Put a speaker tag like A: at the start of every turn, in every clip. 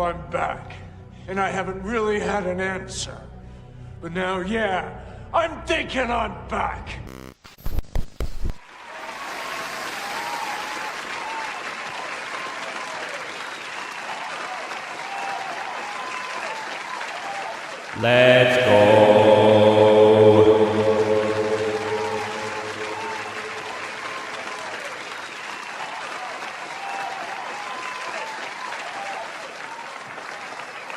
A: I'm back, and I haven't really had an answer. But now, yeah, I'm thinking I'm back.
B: Let's go.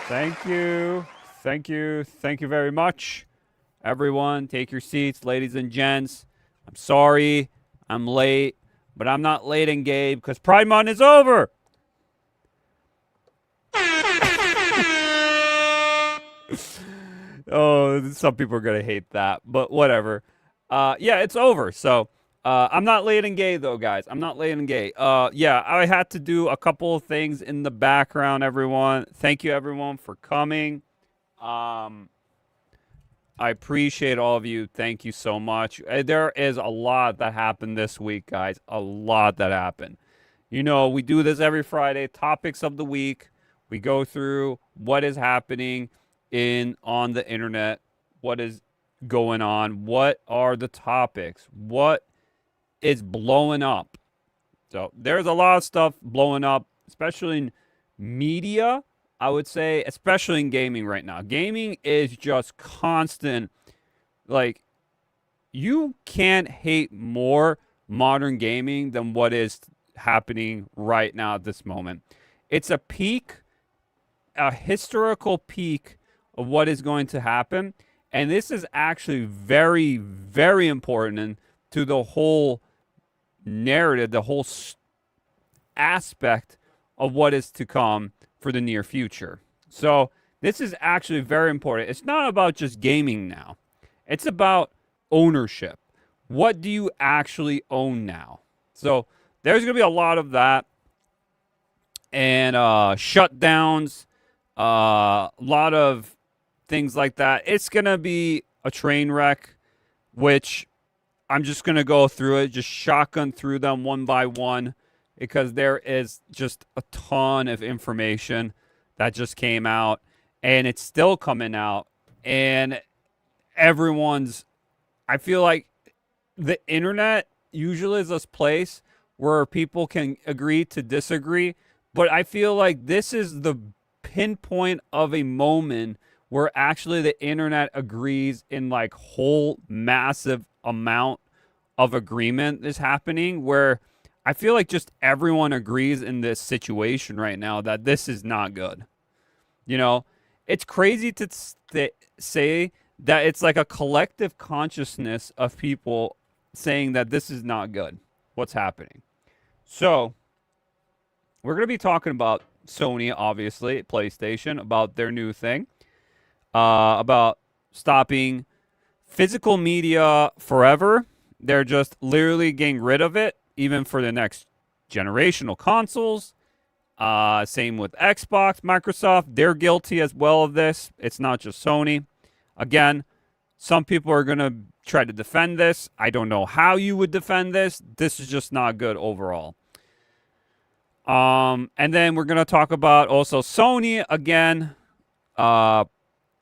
B: Thank you. Thank you. Thank you very much. Everyone, take your seats, ladies and gents. I'm sorry I'm late, but I'm not late and gay because Pride Month is over. Oh, some people are going to hate that, but whatever. Yeah, it's over. So, I'm not late and gay, though, guys. I'm not late and gay. Yeah, I had to do a couple of things in the background, everyone. Thank you, everyone, for coming. I appreciate all of you. Thank you so much. There is a lot that happened this week, guys. A lot that happened. You know, we do this every Friday. Topics of the week. We go through what is happening on the internet, what is going on, what are the topics, what is blowing up. So there's a lot of stuff blowing up, especially in media, I would say, especially in gaming right now. Gaming is just constant. Like, you can't hate more modern gaming than what is happening right now at this moment. It's a peak, a historical peak of what is going to happen, and this is actually very, very important to the whole narrative, the whole aspect of what is to come for the near future. So this is actually very important. It's not about just gaming now. It's about ownership. What do you actually own now? So there's going to be a lot of that, and shutdowns, a lot of things like that. It's going to be a train wreck, which I'm just going to go through it, just shotgun through them one by one, because there is just a ton of information that just came out, and it's still coming out, and I feel like the internet usually is this place where people can agree to disagree, but I feel like this is the pinpoint of a moment where actually the internet agrees in like whole massive amount of agreement is happening, where I feel like just everyone agrees in this situation right now that this is not good. You know, it's crazy to say that it's like a collective consciousness of people saying that this is not good, what's happening. So we're going to be talking about Sony, obviously, PlayStation, about their new thing. About stopping physical media forever. They're just literally getting rid of it, even for the next generational consoles. Same with Xbox, Microsoft. They're guilty as well of this. It's not just Sony. Again, some people are going to try to defend this. I don't know how you would defend this. This is just not good overall. And then we're going to talk about also Sony again.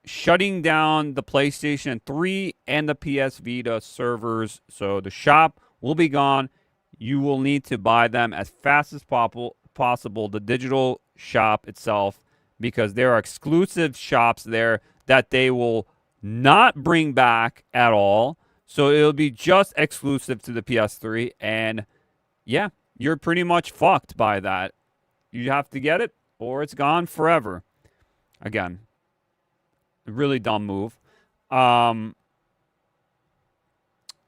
B: Shutting down the PlayStation 3 and the PS Vita servers. So the shop will be gone. You will need to buy them as fast as possible, the digital shop itself, because there are exclusive shops there that they will not bring back at all. So it'll be just exclusive to the PS3. And yeah, you're pretty much fucked by that. You have to get it or it's gone forever. Again, really dumb move. And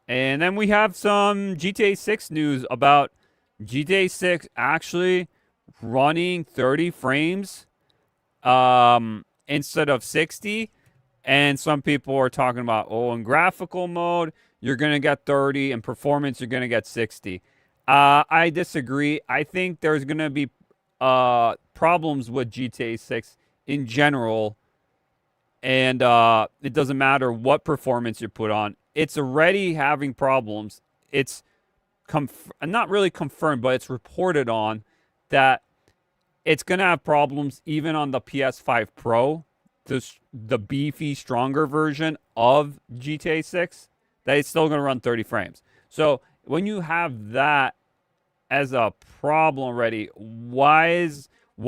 B: then we have some GTA 6 news about GTA 6 actually running 30 frames instead of 60. And some people are talking about, oh, in graphical mode, you're going to get 30. In performance, you're going to get 60. I disagree. I think there's going to be problems with GTA 6 in general. And it doesn't matter what performance you put on. It's already having problems. It's not really confirmed, but it's reported on that it's going to have problems even on the PS5 Pro, the beefy, stronger version of GTA 6, that it's still going to run 30 frames. So when you have that as a problem already, why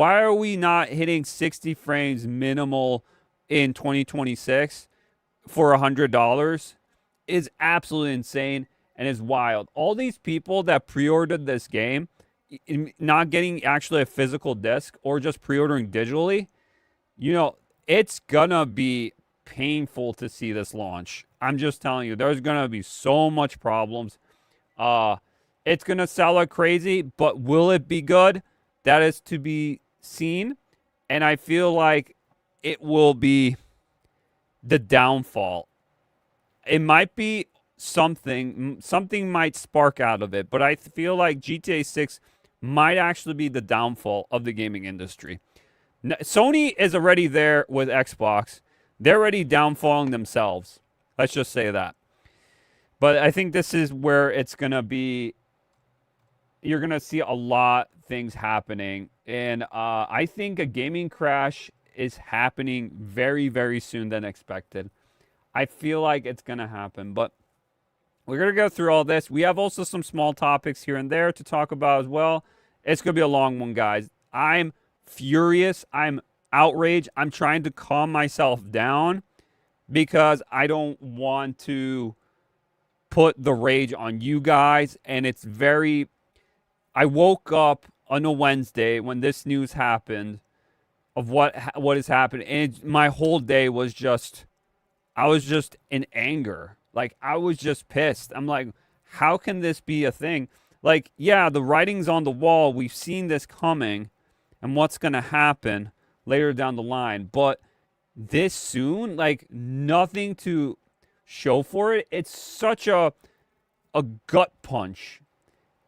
B: are we not hitting 60 frames minimal in 2026 for $100? Is absolutely insane and is wild. All these people that pre-ordered this game, not getting actually a physical disc or just pre-ordering digitally, it's gonna be painful to see this launch. I'm just telling you, there's gonna be so much problems. It's gonna sell like crazy, but will it be good? That is to be seen. And I feel like it will be the downfall. It might be something might spark out of it, but I feel like GTA 6 might actually be the downfall of the gaming industry. Sony is already there with Xbox. They're already downfalling themselves. Let's just say that. But I think this is where it's going to be. You're going to see a lot of things happening. And I think a gaming crash is happening very, very soon than expected. I feel like it's going to happen. But we're going to go through all this. We have also some small topics here and there to talk about as well. It's going to be a long one, guys. I'm furious. I'm outraged. I'm trying to calm myself down because I don't want to put the rage on you guys. And it's very... I woke up on a Wednesday when this news happened of what has happened. And my whole day was just... I was just in anger. Like, I was just pissed. I'm like, how can this be a thing? Like, yeah, the writing's on the wall. We've seen this coming and what's going to happen later down the line. But this soon, like, nothing to show for it. It's such a gut punch.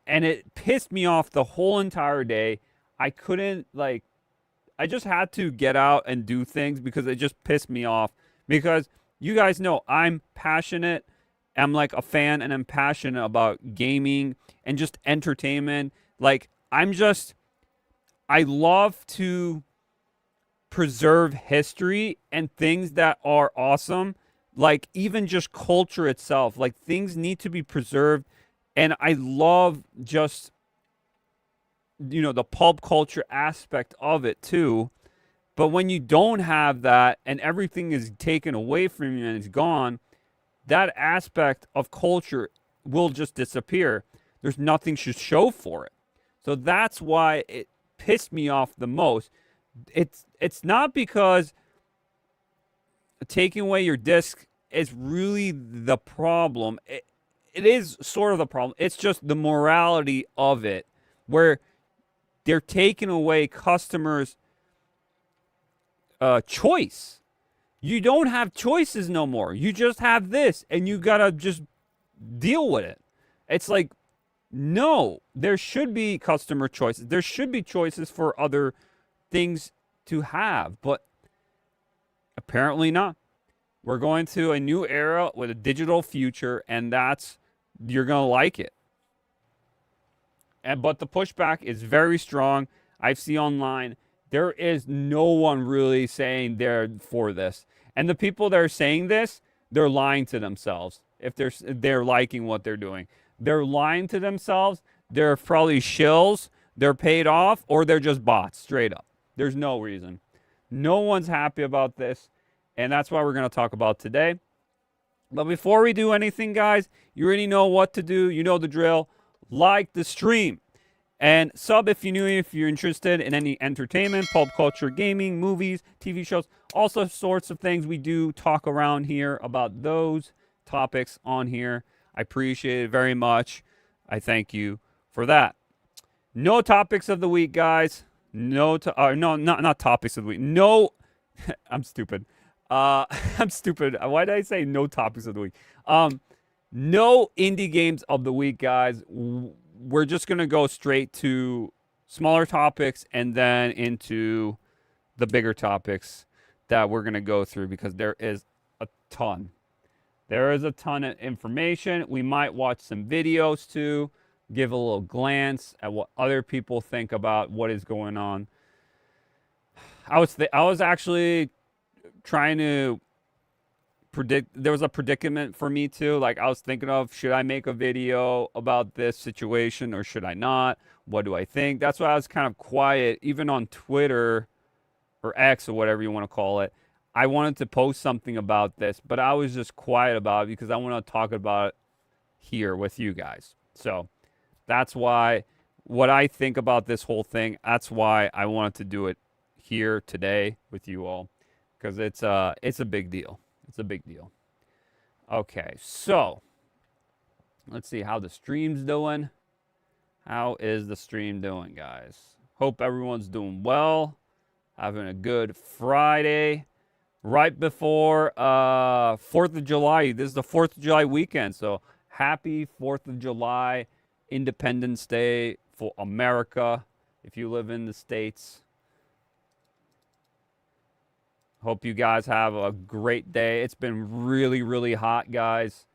B: And it pissed me off the whole entire day. I couldn't, like, I just had to get out and do things because it just pissed me off. Because you guys know I'm passionate. I'm like a fan and I'm passionate about gaming and just entertainment. Like, I love to preserve history and things that are awesome. Like, even just culture itself. Like, things need to be preserved. And I love just, the pulp culture aspect of it too. But when you don't have that and everything is taken away from you and it's gone, that aspect of culture will just disappear. There's nothing to show for it. So that's why it pissed me off the most. It's not because taking away your disc is really the problem. It is sort of the problem. It's just the morality of it, where they're taking away customers' choice. You don't have choices no more. You just have this, and you gotta just deal with it. It's like, no, there should be customer choices. There should be choices for other things to have, but apparently not. We're going to a new era with a digital future, and you're gonna like it. But the pushback is very strong. I've seen online. There is no one really saying they're for this. And the people that are saying this, they're lying to themselves. If they're liking what they're doing, they're lying to themselves. They're probably shills. They're paid off, or they're just bots, straight up. There's no reason. No one's happy about this, and that's why we're going to talk about today. But before we do anything, guys, you already know what to do. You know the drill. Like the stream. And sub if you're interested in any entertainment, pulp culture, gaming, movies, TV shows, all sorts of things. We do talk around here about those topics on here. I appreciate it very much. I thank you for that. No topics of the week, guys. Not topics of the week. No, I'm stupid. I'm stupid. Why did I say no topics of the week? No indie games of the week, guys. We're just going to go straight to smaller topics and then into the bigger topics that we're going to go through, because there is a ton. There is a ton of information. We might watch some videos too, give a little glance at what other people think about what is going on. I was actually trying to predict. There was a predicament for me too. Like I was thinking of, should I make a video about this situation or should I not? What do I think? That's why I was kind of quiet, even on Twitter or X or whatever you want to call it. I wanted to post something about this, but I was just quiet about it because I want to talk about it here with you guys. So that's why what I think about this whole thing, that's why I wanted to do it here today with you all, because it's a big deal. It's a big deal. Okay, so let's see how the stream's doing. How is the stream doing, guys? Hope everyone's doing well. Having a good Friday. Right before 4th of July. This is the 4th of July weekend. So happy 4th of July, Independence Day for America, if you live in the States. Hope you guys have a great day. It's been really, really hot, guys.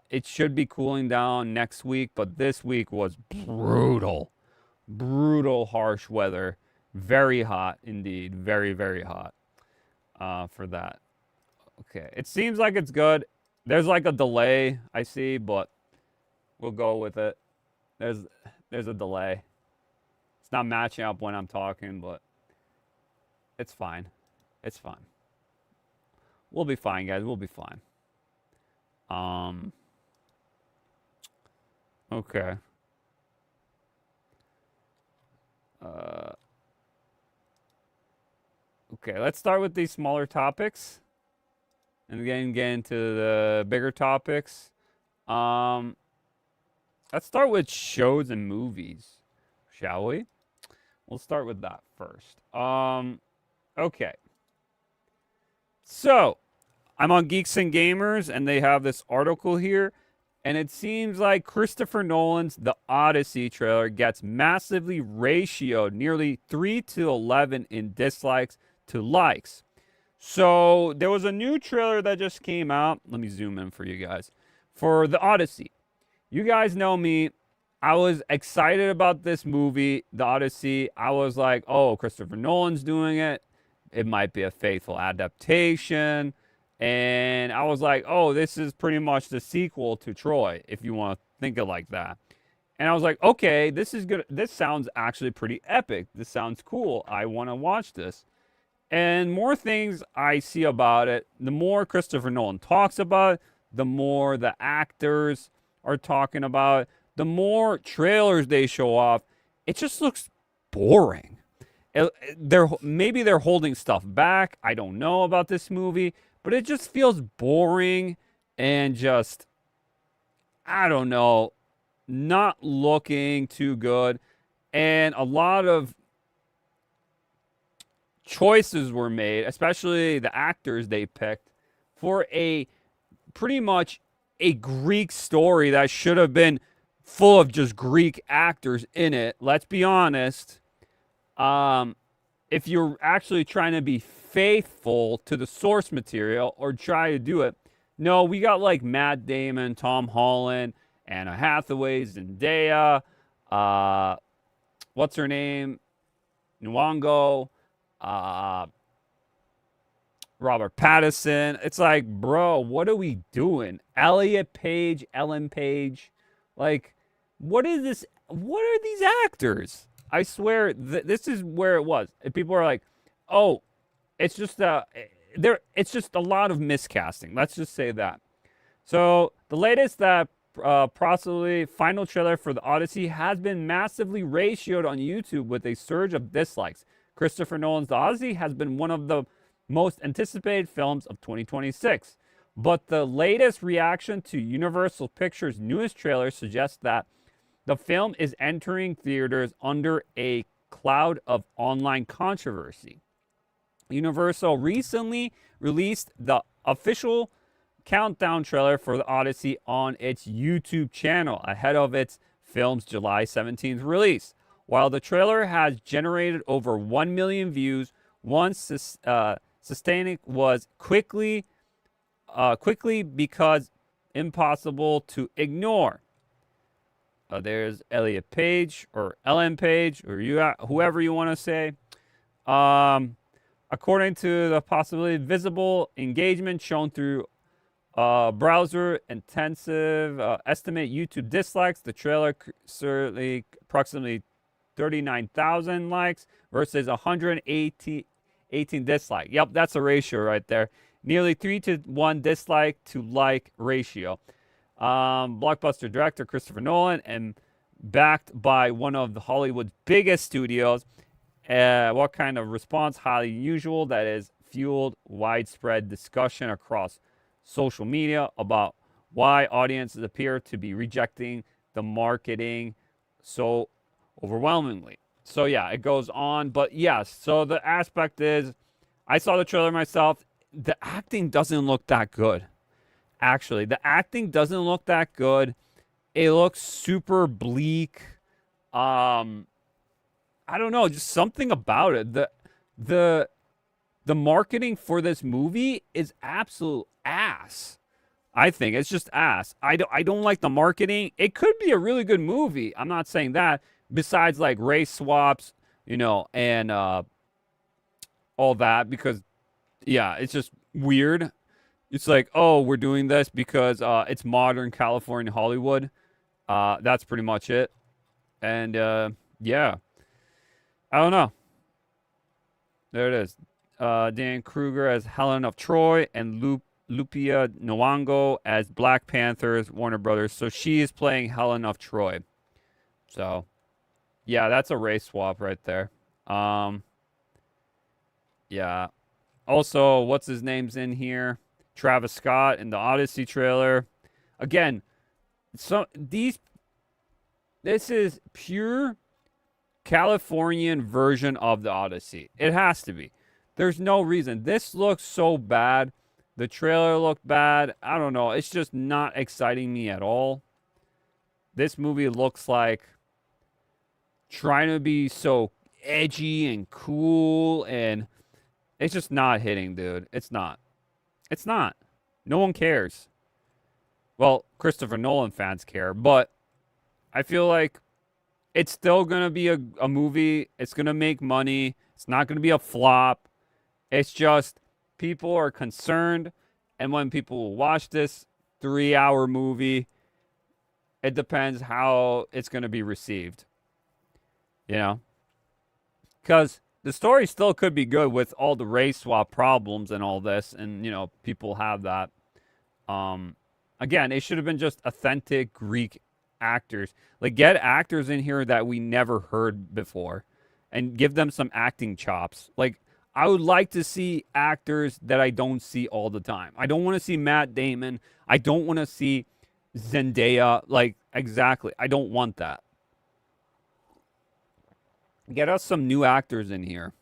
B: It should be cooling down next week, but this week was brutal. Brutal, harsh weather. Very hot indeed. Very, very hot for that. Okay. It seems like it's good. There's like a delay, I see, but we'll go with it. There's a delay. It's not matching up when I'm talking, but it's fine. It's fine. We'll be fine, guys. We'll be fine. Okay. Okay, let's start with these smaller topics. And again, get into the bigger topics. Let's start with shows and movies, shall we? We'll start with that first. Okay. So, I'm on Geeks and Gamers, and they have this article here, and it seems like Christopher Nolan's The Odyssey trailer gets massively ratioed, nearly 3-11 in dislikes to likes. So, there was a new trailer that just came out. Let me zoom in for you guys. For The Odyssey. You guys know me. I was excited about this movie, The Odyssey. I was like, oh, Christopher Nolan's doing it. It might be a faithful adaptation. And I was like, oh, this is pretty much the sequel to Troy, if you want to think it like that. And I was like, okay, this is good. This sounds actually pretty epic. This sounds cool. I want to watch this. And more things I see about it, the more Christopher Nolan talks about it, the more the actors are talking about it, the more trailers they show off, it just looks boring. Maybe they're holding stuff back. I don't know about this movie, but it just feels boring and just, I don't know, not looking too good. And a lot of choices were made, especially the actors they picked, for a pretty much a Greek story that should have been full of just Greek actors in it. Let's be honest. If you're actually trying to be faithful to the source material or try to do it, no, we got like Matt Damon, Tom Holland, Anna Hathaway, Zendaya, what's her name? Nwango, Robert Pattinson. It's like, bro, what are we doing? Elliot Page, Ellen Page. Like, what is this? What are these actors? I swear, this is where it was. And people are like, oh, it's just it's just a lot of miscasting. Let's just say that. So the latest that possibly final trailer for the Odyssey has been massively ratioed on YouTube with a surge of dislikes. Christopher Nolan's The Odyssey has been one of the most anticipated films of 2026. But the latest reaction to Universal Pictures' newest trailer suggests that the film is entering theaters under a cloud of online controversy. Universal recently released the official countdown trailer for the Odyssey on its YouTube channel ahead of its film's July 17th release. While the trailer has generated over 1 million views, sustaining was quickly because impossible to ignore. There's Elliot Page or Ellen Page or whoever you want to say. According to the possibility, visible engagement shown through browser intensive estimate YouTube dislikes. The trailer certainly approximately 39,000 likes versus 118 dislike. Yep, that's a ratio right there. Nearly 3-to-1 dislike to like ratio. Blockbuster director Christopher Nolan and backed by one of the Hollywood's biggest studios. What kind of response? Highly unusual. That is fueled widespread discussion across social media about why audiences appear to be rejecting the marketing so overwhelmingly. So yeah, it goes on. But yes, so the aspect is, I saw the trailer myself. The acting doesn't look that good. Actually, the acting doesn't look that good. It looks super bleak. I don't know, just something about it. The marketing for this movie is absolute ass. I think it's just ass. I don't like the marketing. It could be a really good movie. I'm not saying that. Besides like race swaps, and all that, because yeah, it's just weird. It's like, oh, we're doing this because it's modern California Hollywood. That's pretty much it. And yeah, I don't know. There it is. Dan Kruger as Helen of Troy and Lupita Nyong'o as Black Panther's Warner Brothers. So she is playing Helen of Troy. So yeah, that's a race swap right there. Yeah. Also, what's his name's in here? Travis Scott in the Odyssey trailer. Again, this is pure Californian version of the Odyssey. It has to be. There's no reason. This looks so bad. The trailer looked bad. I don't know. It's just not exciting me at all. This movie looks like trying to be so edgy and cool, and it's just not hitting, dude. It's not. It's not. No one cares. Well, Christopher Nolan fans care, but I feel like it's still going to be a movie. It's going to make money. It's not going to be a flop. It's just people are concerned, and when people watch this 3-hour movie, it depends how it's going to be received. Because the story still could be good with all the race swap problems and all this, and people have that. Again, it should have been just authentic Greek actors. Like, get actors in here that we never heard before, and give them some acting chops. Like, I would like to see actors that I don't see all the time. I don't want to see Matt Damon. I don't want to see Zendaya. Like, exactly. I don't want that. Get us some new actors in here.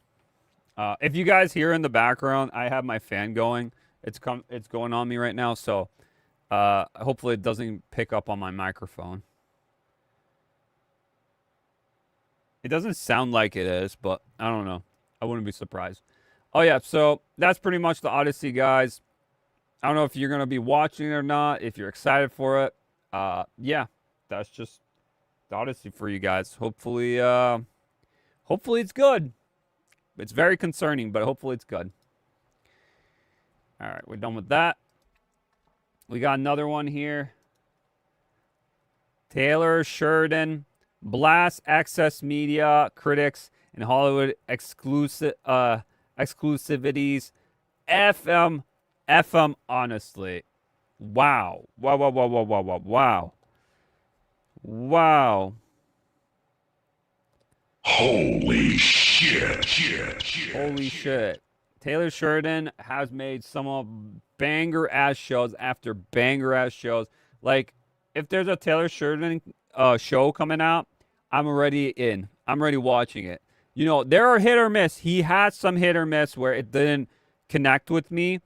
B: If you guys hear in the background, I have my fan going. It's going on me right now, so hopefully it doesn't pick up on my microphone. It doesn't sound like it is, but I don't know. I wouldn't be surprised. Oh yeah, so that's pretty much the Odyssey, guys. I don't know if you're gonna be watching it or not. If you're excited for it, yeah, that's just the Odyssey for you guys. Hopefully it's good. It's very concerning, but hopefully it's good. All right, we're done with that. We got another one here. Taylor Sheridan, blast access media critics and Hollywood exclusivities. FM, honestly. Wow.
C: Holy shit.
B: Holy shit. Taylor Sheridan has made some of banger-ass shows after banger-ass shows. Like, if there's a Taylor Sheridan show coming out, I'm already in. I'm already watching it. There are hit or miss. He had some hit or miss where it didn't connect with me,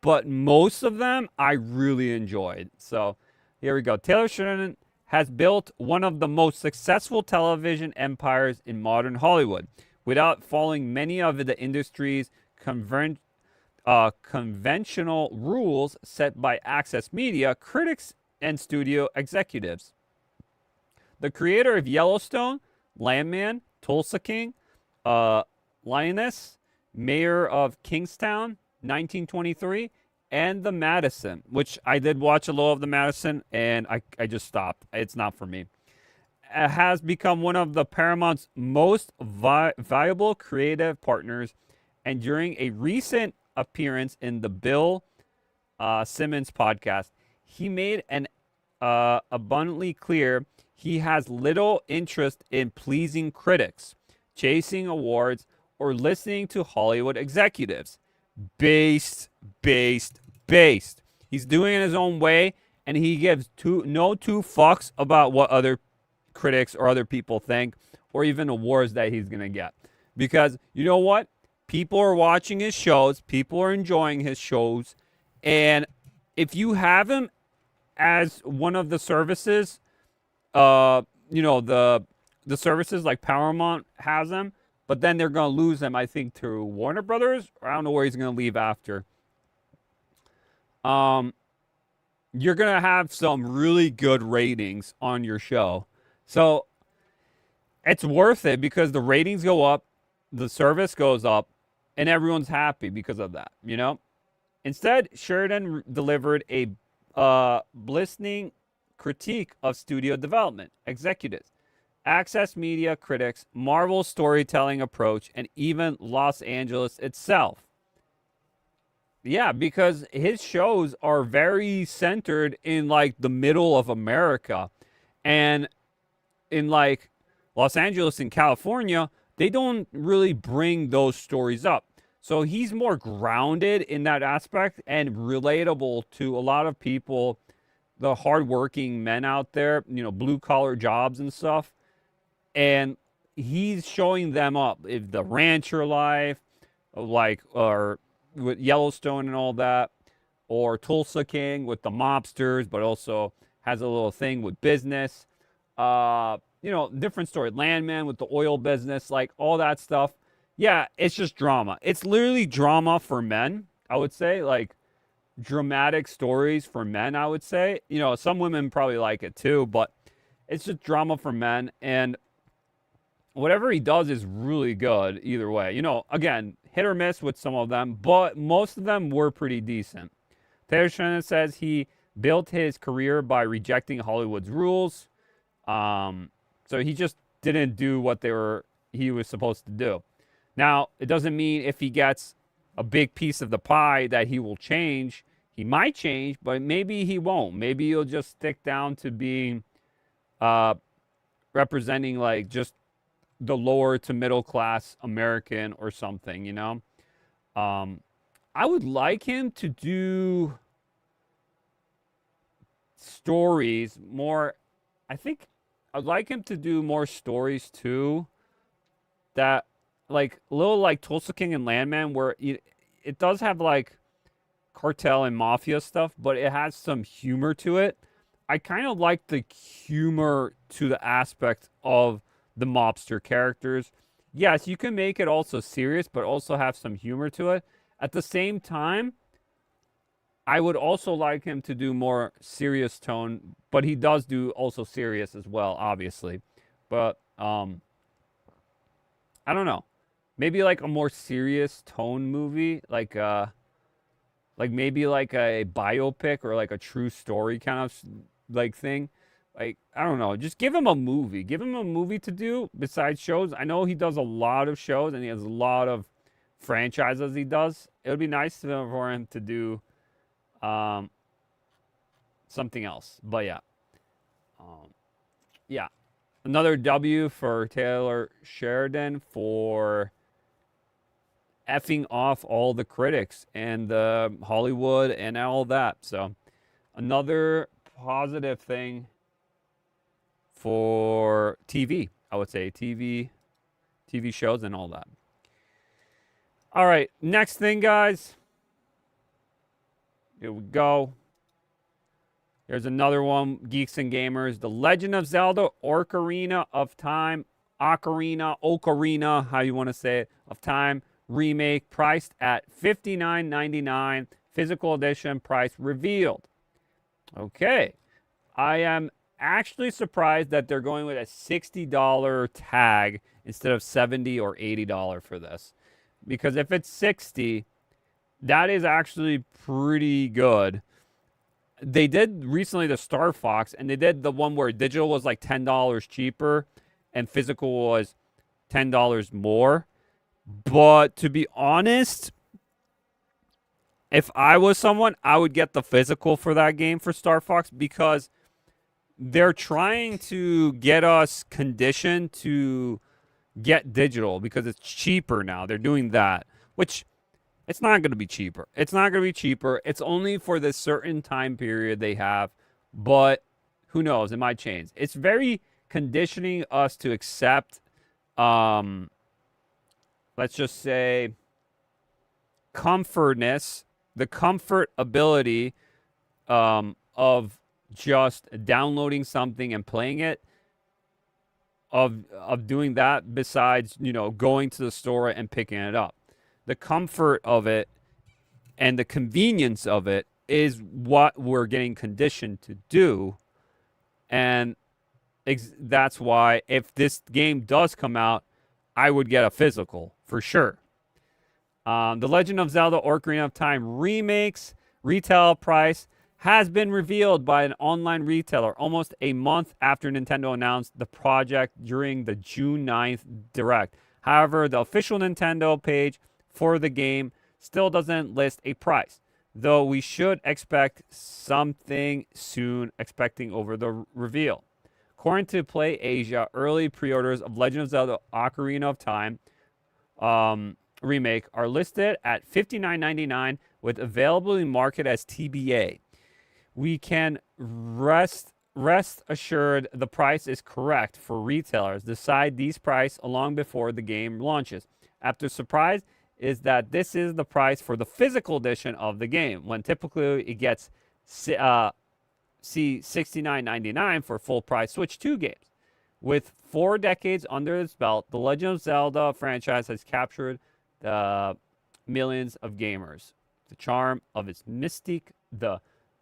B: but most of them I really enjoyed. So, here we go. Taylor Sheridan has built one of the most successful television empires in modern Hollywood without following many of the industry's conventional rules set by access media, critics, and studio executives. The creator of Yellowstone, Landman, Tulsa King, Lioness, Mayor of Kingstown, 1923, and The Madison, which I did watch a little of The Madison, and I just stopped. It's not for me. It has become one of the Paramount's most valuable creative partners, and during a recent appearance in the Bill Simmons podcast, he made an abundantly clear he has little interest in pleasing critics, chasing awards, or listening to Hollywood executives. Based. He's doing it his own way, and he gives no two fucks about what other critics or other people think, or even awards that he's going to get. Because you know what? People are watching his shows, people are enjoying his shows, and if you have him as one of the services, the services like Paramount has him, but then they're going to lose him, I think, to Warner Brothers. Or I don't know where he's going to leave after. You're going to have some really good ratings on your show. So it's worth it because the ratings go up, the service goes up, and everyone's happy because of that, you know? Instead, Sheridan delivered a blistering critique of studio development, executives, access media critics, Marvel's storytelling approach, and even Los Angeles itself. Yeah, because his shows are very centered in like the middle of America. And in like Los Angeles and California, they don't really bring those stories up. So he's more grounded in that aspect and relatable to a lot of people, the hardworking men out there, blue collar jobs and stuff. And he's showing them up, if the rancher life, or with Yellowstone and all that, or Tulsa King with the mobsters, but also has a little thing with business. Different story. Landman with the oil business, like all that stuff. Yeah, it's just drama. It's literally drama for men, I would say. Like dramatic stories for men, I would say. Some women probably like it too, but it's just drama for men. And whatever he does is really good either way. Again, hit or miss with some of them, but most of them were pretty decent. Taylor Sheridan says he built his career by rejecting Hollywood's rules. So he just didn't do what he was supposed to do. Now, it doesn't mean if he gets a big piece of the pie that he will change. He might change, but maybe he won't. Maybe he'll just stick down to being representing like just the lower to middle class American or something, I would like him to do stories more. I think I'd like him to do more stories too, that like a little like Tulsa King and Landman, where it does have like cartel and mafia stuff, but it has some humor to it. I kind of like the humor to the aspect of the mobster characters. Yes, you can make it also serious, but also have some humor to it. At the same time, I would also like him to do more serious tone, but he does do also serious as well, obviously. But I don't know. Maybe like a more serious tone movie, like maybe like a biopic or like a true story kind of like thing. Like, I don't know. Just give him a movie. Give him a movie to do besides shows. I know he does a lot of shows and he has a lot of franchises he does. It would be nice for him to do something else. But yeah. Yeah. Another W for Taylor Sheridan for effing off all the critics and Hollywood and all that. So another positive thing for TV, I would say. TV shows and all that. All right, next thing, guys. Here we go. Here's another one, Geeks and Gamers. The Legend of Zelda Ocarina of Time. Ocarina, how you want to say it, of Time remake, priced at $59.99. Physical edition price revealed. Okay. I am actually surprised that they're going with a $60 tag instead of $70 or $80 for this. because if it's 60, that is actually pretty good. They did recently the Star Fox, and they did the one where digital was like $10 cheaper and physical was $10 more. But to be honest, if I was someone, I would get the physical for that game for Star Fox, because they're trying to get us conditioned to get digital because it's cheaper now. They're doing that, which it's not going to be cheaper. It's not going to be cheaper. It's only for this certain time period they have, but who knows? It might change. It's very conditioning us to accept, let's just say, comfortness, the comfort ability of just downloading something and playing it, of doing that, besides, you know, going to the store and picking it up. The comfort of it and the convenience of it is what we're getting conditioned to do. And that's why if this game does come out, I would get a physical for sure. The Legend of Zelda Ocarina of Time Remake's retail price has been revealed by an online retailer almost a month after Nintendo announced the project during the June 9th Direct. However, the official Nintendo page for the game still doesn't list a price, though we should expect something soon, expecting over the reveal. According to Play Asia, early pre-orders of Legend of Zelda Ocarina of Time Remake are listed at $59.99 with availability market as TBA. We can rest assured the price is correct for retailers decide these price long before the game launches. After surprise is that this is the price for the physical edition of the game, when typically it gets $69.99 for full price Switch 2 games. With 4 decades under its belt, the Legend of Zelda franchise has captured the millions of gamers. The charm of its mystique, the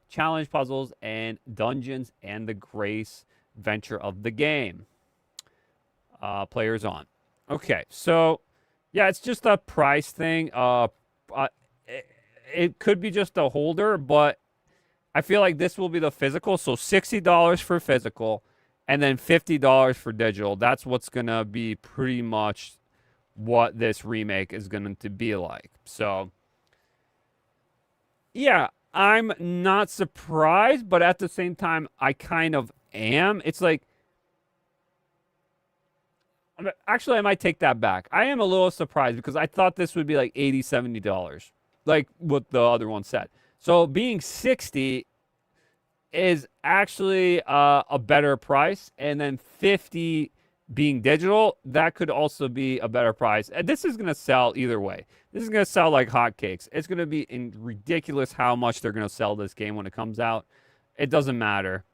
B: challenge puzzles and dungeons, and the grace venture of the game. Players on. Okay, so yeah, it's just a price thing. It could be just a holder, but I feel like this will be the physical. So $60 for physical, and then $50 for digital. That's what's gonna be pretty much what this remake is going to be like. So yeah, I'm not surprised, but at the same time, I kind of am. It's like, actually, I might take that back. I am a little surprised because I thought this would be like $80, $70, like what the other one said. So being 60 is actually a better price, and then 50 being digital, that could also be a better price. And this is going to sell either way. This is going to sell like hotcakes. It's going to be ridiculous how much they're going to sell this game when it comes out. It doesn't matter.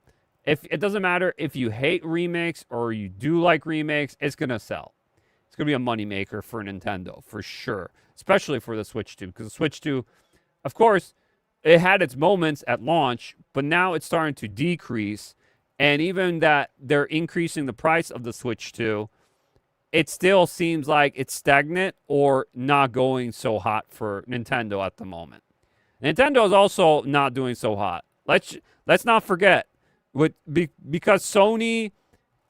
B: It doesn't matter if you hate remakes or you do like remakes, it's going to sell. It's going to be a moneymaker for Nintendo, for sure. Especially for the Switch 2. Because the Switch 2, of course, it had its moments at launch, but now it's starting to decrease. And even that they're increasing the price of the Switch 2, it still seems like it's stagnant or not going so hot for Nintendo at the moment. Nintendo is also not doing so hot. Let's not forget, because Sony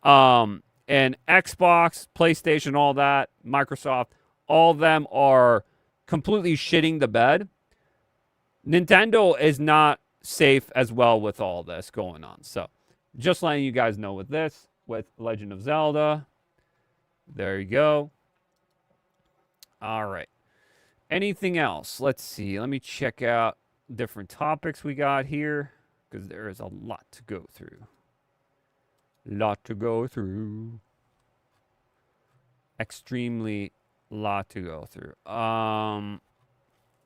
B: and Xbox, PlayStation, all that, Microsoft, all of them are completely shitting the bed. Nintendo is not safe as well with all this going on. So just letting you guys know with this, with Legend of Zelda. There you go. All right. Anything else? Let's see. Let me check out different topics we got here, because there is a lot to go through. Extremely lot to go through.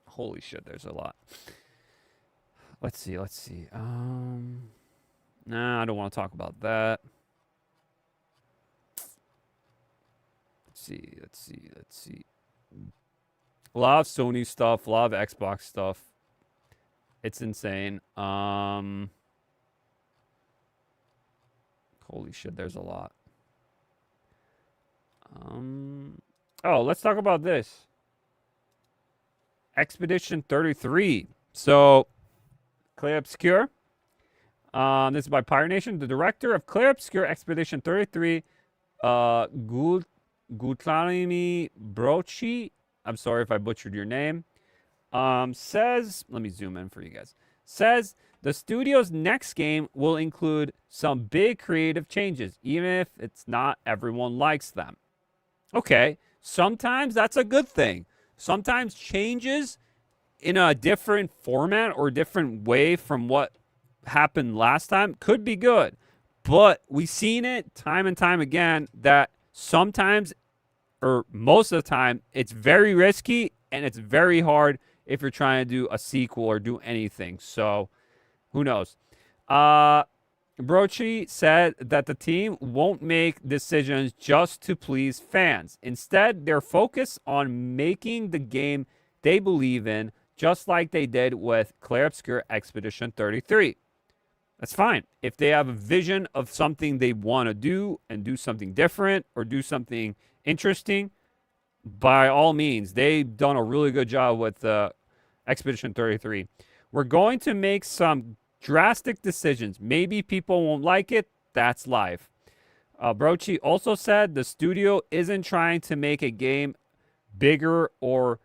B: Holy shit, there's a lot. Let's see. Nah, I don't want to talk about that. Let's see. A lot of Sony stuff, a lot of Xbox stuff. It's insane. Holy shit, there's a lot. Oh, let's talk about this. Expedition 33. So, Clay Obscure. This is by Pirate Nation. The director of Clay Obscure Expedition 33, Gutlami Brochi. I'm sorry if I butchered your name. Says, let me zoom in for you guys. Says the studio's next game will include some big creative changes, even if it's not everyone likes them. Okay, sometimes that's a good thing. Sometimes changes in a different format or different way from what happened last time could be good. But we've seen it time and time again that sometimes, or most of the time, it's very risky and it's very hard if you're trying to do a sequel or do anything. So, who knows? Brochi said that the team won't make decisions just to please fans. Instead, they're focused on making the game they believe in, just like they did with Clair Obscure Expedition 33. That's fine. If they have a vision of something they want to do and do something different or do something interesting, by all means, they've done a really good job with Expedition 33. We're going to make some drastic decisions. Maybe people won't like it. That's life. Brochi also said the studio isn't trying to make a game bigger or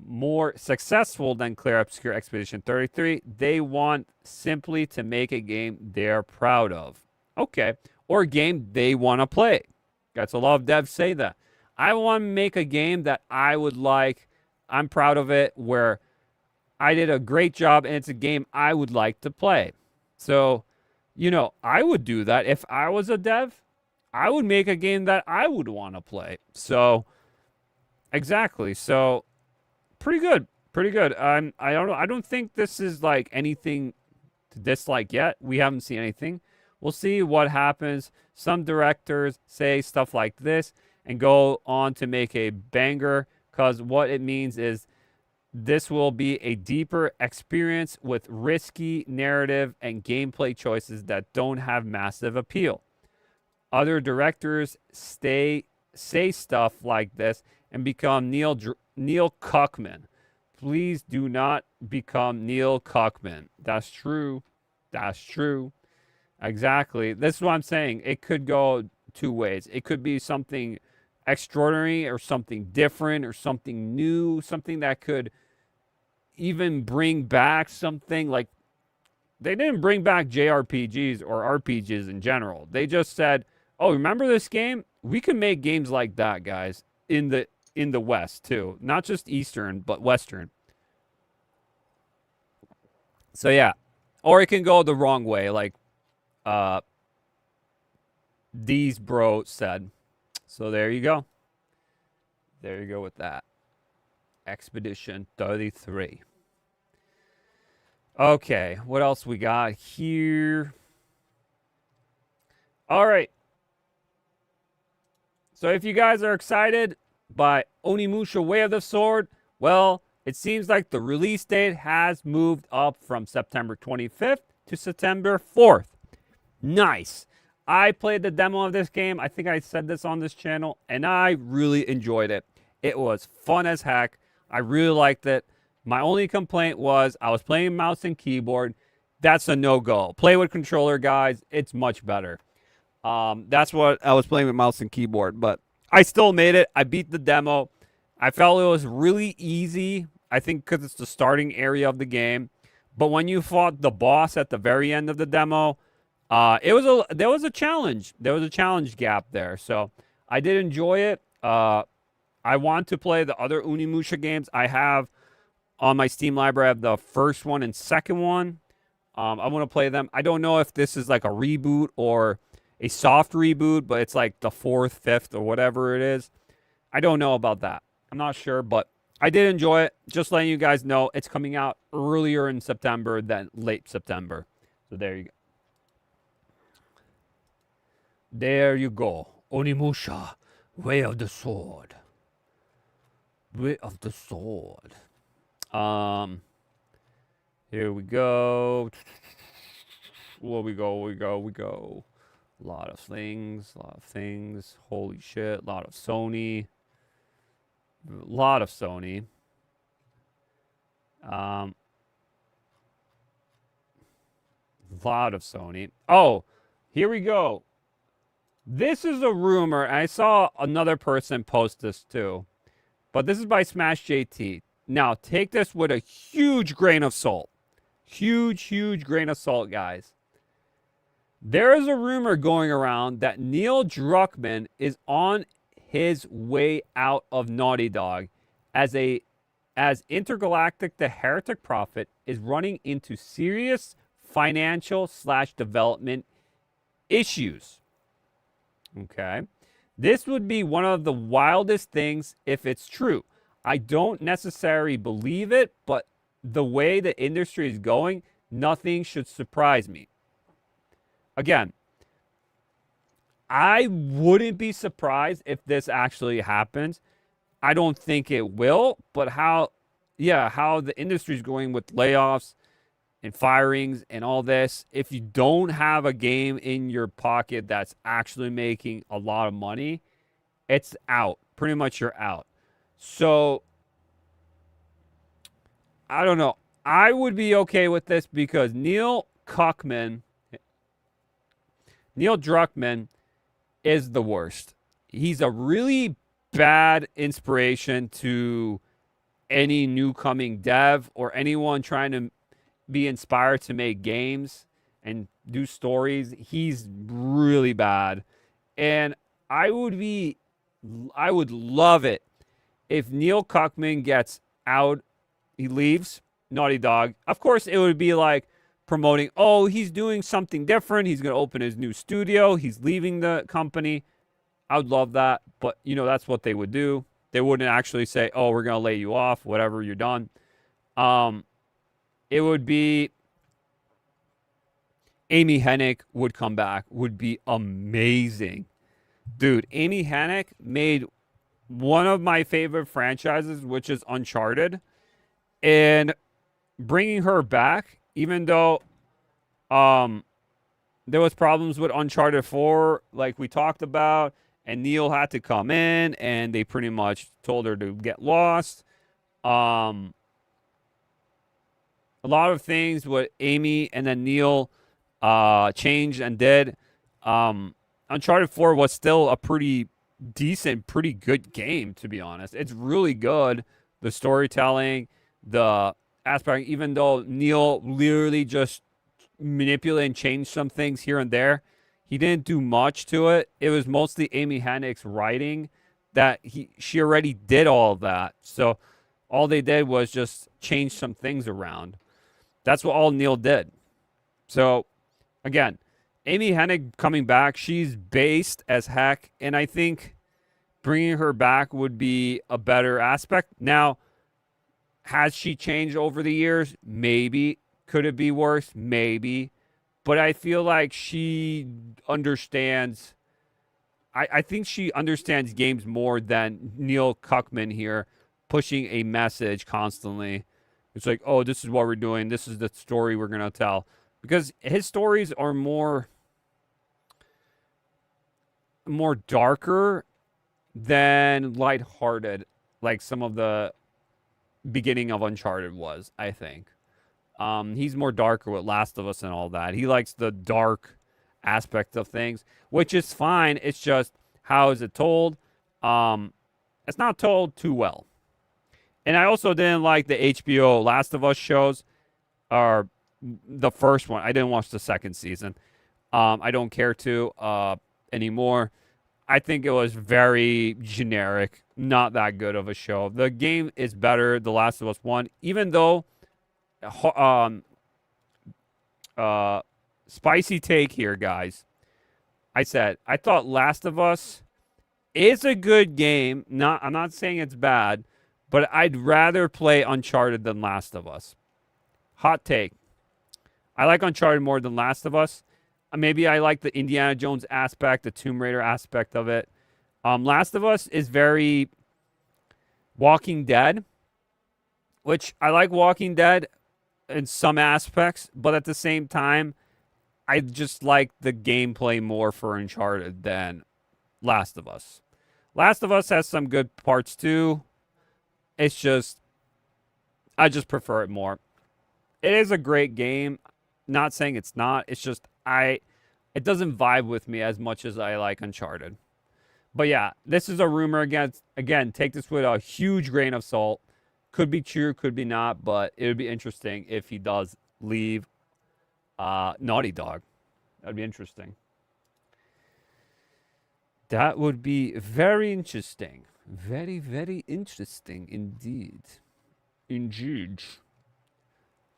B: more successful than Clair Obscure Expedition 33. They want simply to make a game they're proud of. Okay. Or a game they want to play. That's a lot of devs say that. I want to make a game that I would like. I'm proud of it, where I did a great job and it's a game I would like to play. So, you know, I would do that. If I was a dev, I would make a game that I would want to play. So, exactly. So, pretty good. Pretty good. I don't know. I don't think this is like anything to dislike yet. We haven't seen anything. We'll see what happens. Some directors say stuff like this and go on to make a banger, because what it means is this will be a deeper experience with risky narrative and gameplay choices that don't have massive appeal. Other directors say stuff like this and become Neil Druckmann. Please do not become Neil Druckmann. That's true. That's true. Exactly. This is what I'm saying. It could go two ways. It could be something extraordinary or something different or something new, something that could even bring back something like, they didn't bring back JRPGs or RPGs in general. They just said, oh, remember this game? We can make games like that, guys, in the West too. Not just Eastern, but Western. So yeah. Or it can go the wrong way, like these bro said. So there you go. There you go with that. Expedition 33. Okay, what else we got here? All right. So if you guys are excited by Onimushia Way of the Sword, well, it seems like the release date has moved up from September 25th to September 4th. Nice. I played the demo of this game. I think I said this on this channel, and I really enjoyed it. It was fun as heck. I really liked it. My only complaint was I was playing mouse and keyboard. That's a no-go. Play with controller, guys. It's much better. That's what I was playing with mouse and keyboard, but I still made it. I beat the demo. I felt it was really easy. I think because it's the starting area of the game. But when you fought the boss at the very end of the demo, there was a challenge. There was a challenge gap there. So I did enjoy it. I want to play the other Onimusha games. I have on my Steam library, I have the first one and second one. I want to play them. I don't know if this is like a reboot or a soft reboot, but it's like the 4th, 5th, or whatever it is. I don't know about that. I'm not sure, but I did enjoy it. Just letting you guys know, it's coming out earlier in September than late September. So there you go. There you go. Onimusha, Way of the Sword. Way of the Sword. Here we go. Where we go. A lot of things. Holy shit. A lot of Sony. A lot of Sony. Oh, here we go. This is a rumor. I saw another person post this too. But this is by Smash JT. Now, take this with a huge grain of salt. Huge grain of salt, guys. There is a rumor going around that Neil Druckmann is on his way out of Naughty Dog as Intergalactic the Heretic Prophet is running into serious financial / development issues. Okay. This would be one of the wildest things if it's true. I don't necessarily believe it, but the way the industry is going, nothing should surprise me. Again, I wouldn't be surprised if this actually happens. I don't think it will, but how the industry is going with layoffs and firings and all this, if you don't have a game in your pocket that's actually making a lot of money, it's out. Pretty much you're out. So, I don't know. I would be okay with this because Neil Druckmann is the worst. He's a really bad inspiration to any new coming dev or anyone trying to be inspired to make games and do stories. He's really bad. And I would love it if Neil Druckmann gets out, he leaves Naughty Dog. Of course, it would be like promoting, oh, he's doing something different. He's going to open his new studio. He's leaving the company. I would love that. But, that's what they would do. They wouldn't actually say, oh, we're going to lay you off, whatever, you're done. It would be Amy Hennig would come back. Would be amazing. Dude, Amy Hennig made one of my favorite franchises, which is Uncharted. And bringing her back, even though there was problems with Uncharted 4, like we talked about, and Neil had to come in, and they pretty much told her to get lost. A lot of things with Amy and then Neil changed and did. Uncharted 4 was still a pretty decent, pretty good game, to be honest. It's really good. The storytelling, the aspect, even though Neil literally just manipulated and changed some things here and there, he didn't do much to it. It was mostly Amy Hennig's writing that she already did all of that. So all they did was just change some things around. That's what all Neil did. So again, Amy Hennig coming back, she's based as heck, and I think bringing her back would be a better aspect. Now, has she changed over the years? Maybe. Could it be worse? Maybe. But I feel like she understands. I think she understands games more than Neil Druckmann here, pushing a message constantly. It's like, oh, this is what we're doing. This is the story we're going to tell. Because his stories are more darker than lighthearted, like some of the beginning of Uncharted was, I think. He's more darker with Last of Us and all that. He likes the dark aspect of things, which is fine. It's just, how is it told? It's not told too well. And I also didn't like the HBO Last of Us shows, or the first one. I didn't watch the second season. I don't care to anymore. I think it was very generic, not that good of a show. The game is better, The Last of Us 1, even though spicy take here, guys. I thought Last of Us is a good game. I'm not saying it's bad, but I'd rather play Uncharted than Last of Us. Hot take. I like Uncharted more than Last of Us. Maybe I like the Indiana Jones aspect, the Tomb Raider aspect of it. Last of Us is very Walking Dead, which I like Walking Dead in some aspects, but at the same time, I just like the gameplay more for Uncharted than Last of Us. Last of Us has some good parts too. It's just, I just prefer it more. It is a great game. Not saying it's not. It's just it doesn't vibe with me as much as I like Uncharted. But yeah, this is a rumor. Again, take this with a huge grain of salt. Could be true, could be not, but it would be interesting if he does leave Naughty Dog. That'd be interesting. That would be very interesting. Very, very interesting indeed. Indeed.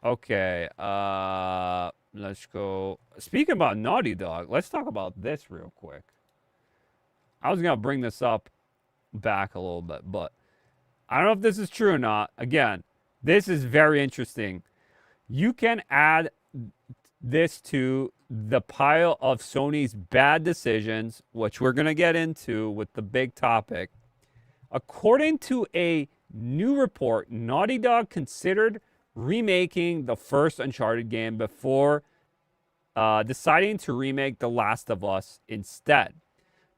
B: Okay, let's go. Speaking about Naughty Dog, let's talk about this real quick. I was going to bring this up back a little bit, but I don't know if this is true or not. Again, this is very interesting. You can add this to the pile of Sony's bad decisions, which we're going to get into with the big topic. According to a new report, Naughty Dog considered remaking the first Uncharted game before deciding to remake The Last of Us instead.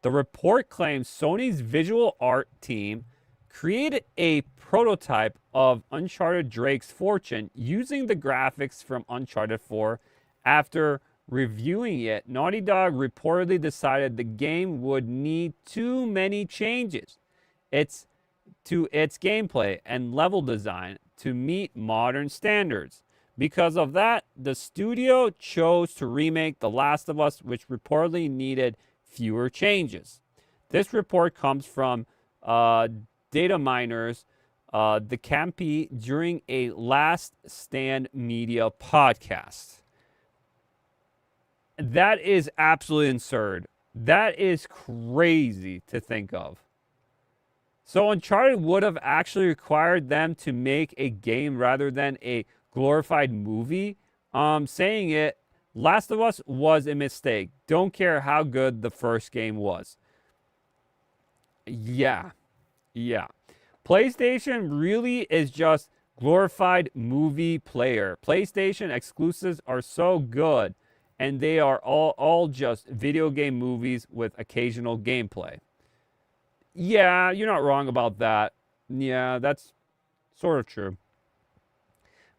B: The report claims Sony's visual art team created a prototype of Uncharted Drake's Fortune using the graphics from Uncharted 4. After reviewing it, Naughty Dog reportedly decided the game would need too many changes to its gameplay and level design to meet modern standards. Because of that, the studio chose to remake The Last of Us, which reportedly needed fewer changes. This report comes from data miners, the Campi, during a Last Stand Media podcast. That is absolutely absurd. That is crazy to think of. So Uncharted would have actually required them to make a game rather than a glorified movie. Saying it, Last of Us was a mistake. Don't care how good the first game was. Yeah. PlayStation really is just glorified movie player. PlayStation exclusives are so good, and they are all just video game movies with occasional gameplay. Yeah, you're not wrong about that. Yeah, that's sort of true.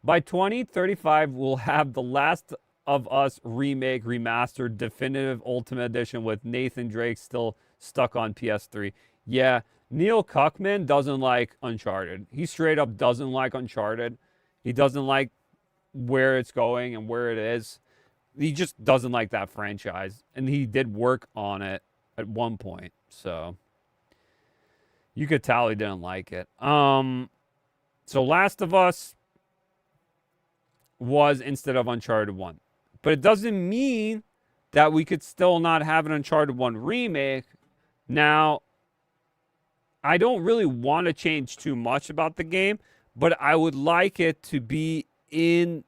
B: By 2035, we'll have The Last of Us remake, remastered, definitive Ultimate Edition with Nathan Drake still stuck on PS3. Yeah, Neil Cuckman doesn't like Uncharted. He straight up doesn't like Uncharted. He doesn't like where it's going and where it is. He just doesn't like that franchise. And he did work on it at one point. So you could tell he didn't like it. So Last of Us was instead of Uncharted 1. But it doesn't mean that we could still not have an Uncharted 1 remake. Now, I don't really want to change too much about the game, but I would like it to be in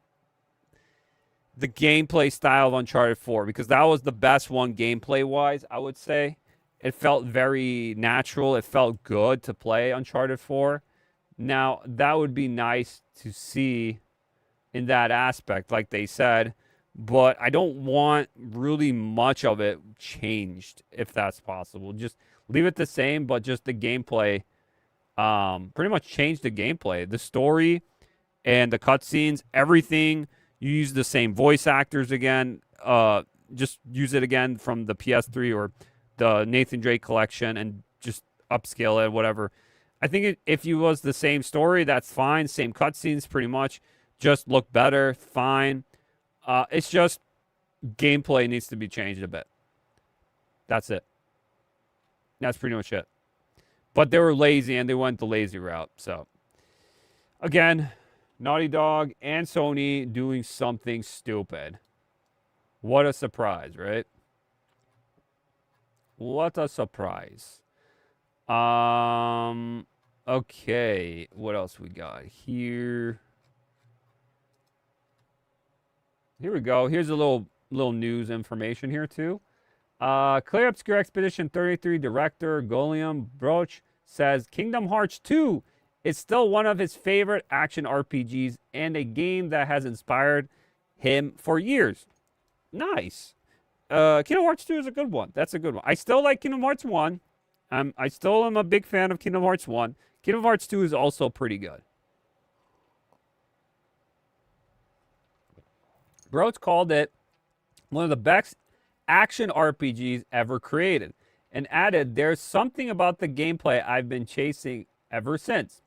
B: the gameplay style of Uncharted 4, because that was the best one gameplay-wise, I would say. It felt very natural. It felt good to play Uncharted 4. Now, that would be nice to see in that aspect, like they said, but I don't want really much of it changed, if that's possible. Just leave it the same, but just the gameplay, pretty much change the gameplay. The story and the cutscenes, everything, you use the same voice actors again. Just use it again from the PS3 or the Nathan Drake collection and just upscale it, whatever. I think if it was the same story, that's fine. Same cutscenes, pretty much. Just look better, fine. It's just gameplay needs to be changed a bit. That's it. That's pretty much it. But they were lazy and they went the lazy route. So, again, Naughty Dog and Sony doing something stupid. What a surprise, right? What a surprise. Okay. What else we got here? Here we go. Here's a little news information here too. Clear Obscure Expedition 33 director Guillaume Broch says Kingdom Hearts 2 is still one of his favorite action RPGs and a game that has inspired him for years. Nice. Kingdom Hearts 2 is a good one. That's a good one. I still like Kingdom Hearts 1. I still am a big fan of Kingdom Hearts 1. Kingdom Hearts 2 is also pretty good. Broach called it one of the best action RPGs ever created, and added, "There's something about the gameplay I've been chasing ever since."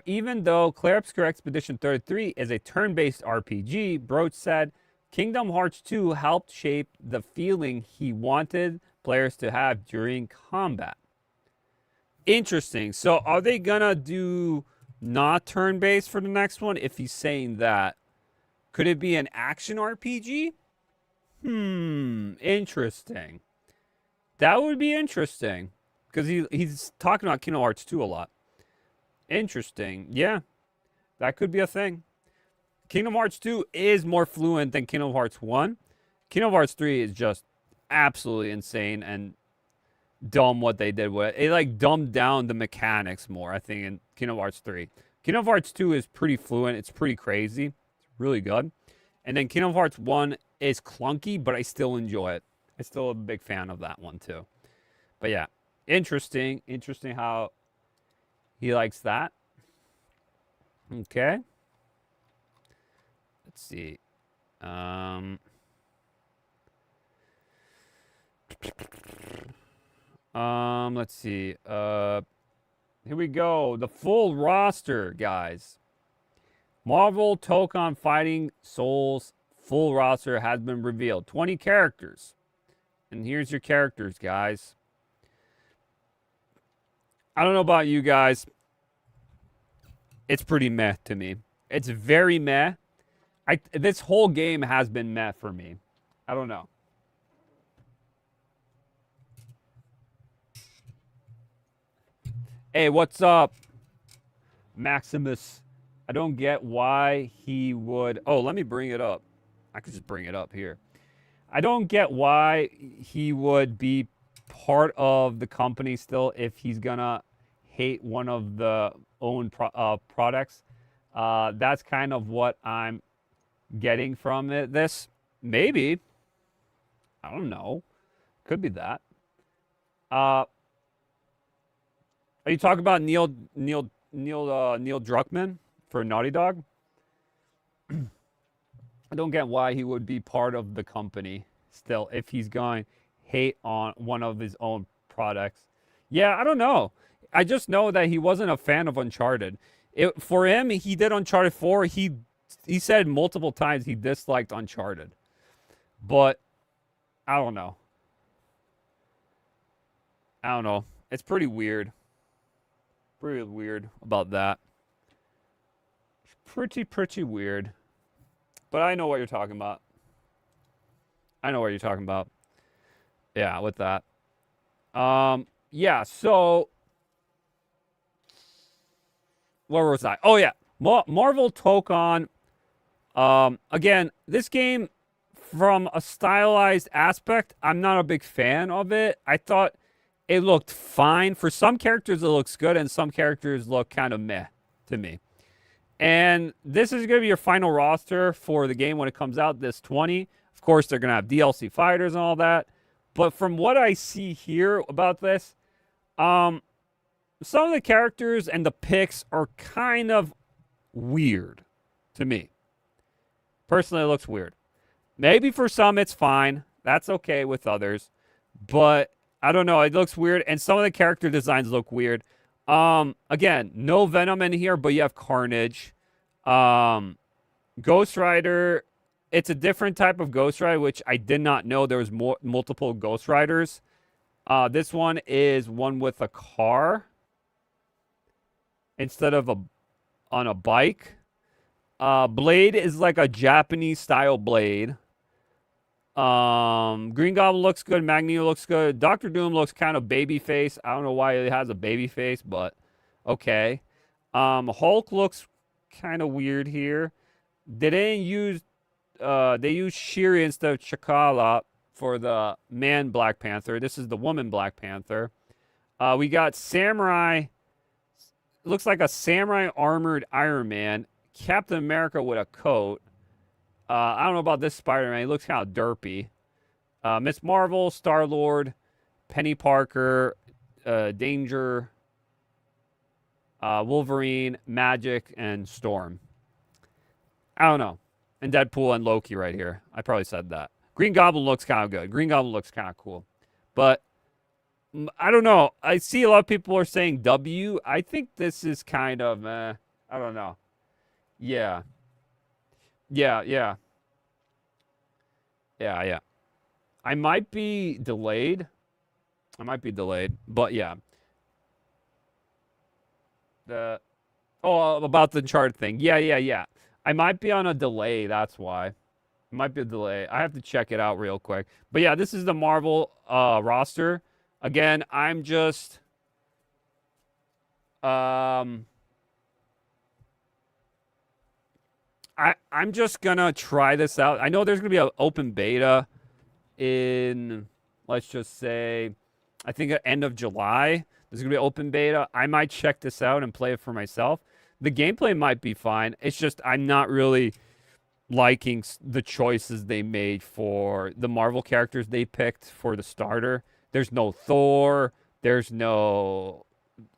B: Even though Clair Obscur Expedition 33 is a turn-based RPG, Broach said Kingdom Hearts 2 helped shape the feeling he wanted players to have during combat. Interesting. So are they gonna do not turn-based for the next one if he's saying that? Could it be an action RPG? Interesting. That would be interesting. Because he's talking about Kingdom Hearts 2 a lot. Interesting. Yeah. That could be a thing. Kingdom Hearts 2 is more fluent than Kingdom Hearts 1. Kingdom Hearts 3 is just absolutely insane and dumb what they did with it. It like dumbed down the mechanics more, I think, in Kingdom Hearts 3. Kingdom Hearts 2 is pretty fluent. It's pretty crazy. It's really good. And then Kingdom Hearts 1 is clunky, but I still enjoy it. I'm still a big fan of that one too. But yeah, interesting. Interesting how he likes that. Okay. Let's see. Let's see. Here we go. The full roster, guys. Marvel Tokon Fighting Souls full roster has been revealed. 20 characters. And here's your characters, guys. I don't know about you guys. It's pretty meh to me. It's very meh. This whole game has been meh for me. I don't know. Hey, what's up, Maximus? I don't get why he would... Oh, let me bring it up. I could just bring it up here. I don't get why he would be part of the company still if he's gonna hate one of the own products. That's kind of what I'm getting from it. This maybe, I don't know, could be that. Are you talking about Neil Druckmann for Naughty Dog? I don't get why he would be part of the company still if he's going hate on one of his own products. Yeah, I don't know. I just know that he wasn't a fan of Uncharted. For him, he did Uncharted 4. He said multiple times he disliked Uncharted. But I don't know. It's pretty weird. Pretty weird about that. Pretty weird. But I know what you're talking about. Yeah, with that. Yeah, so where was I? Oh yeah, Marvel Tokon. Again, this game, from a stylized aspect, I'm not a big fan of it. I thought it looked fine. For some characters, it looks good, and some characters look kind of meh to me. And this is going to be your final roster for the game when it comes out, this 20. Of course, they're going to have DLC fighters and all that. But from what I see here about this, some of the characters and the picks are kind of weird to me. Personally, it looks weird. Maybe for some it's fine. That's okay with others. But I don't know. It looks weird. And some of the character designs look weird. Again, no Venom in here, but you have Carnage. Ghost Rider, it's a different type of Ghost Rider, which I did not know there was multiple Ghost Riders. This one is one with a car instead of on a bike. Blade is like a Japanese style Blade. Green Goblin looks good. Magneto looks good. Doctor Doom looks kind of baby face. I don't know why he has a baby face, but okay. Hulk looks kind of weird here. They didn't use they used Shuri instead of T'Challa for the man Black Panther. This is the woman Black Panther. We got Samurai. Looks like a samurai armored Iron Man. Captain America with a coat. I don't know about this Spider-Man. He looks kind of derpy. Miss Marvel, Star-Lord, Penny Parker, Danger, Wolverine, Magic, and Storm. I don't know. And Deadpool and Loki right here. I probably said that. Green Goblin looks kind of good. Green Goblin looks kind of cool. But I don't know. I see a lot of people are saying W. I think this is kind of, I don't know. Yeah. Yeah. I might be delayed. But yeah. About the Uncharted thing. Yeah. I might be on a delay, that's why. It might be a delay. I have to check it out real quick. But yeah, this is the Marvel roster. Again, I'm just I'm just gonna try this out. I know there's gonna be an open beta in, let's just say, I think at end of July. There's gonna be an open beta. I might check this out and play it for myself. The gameplay might be fine. It's just I'm not really liking the choices they made for the Marvel characters they picked for the starter. There's no Thor. There's no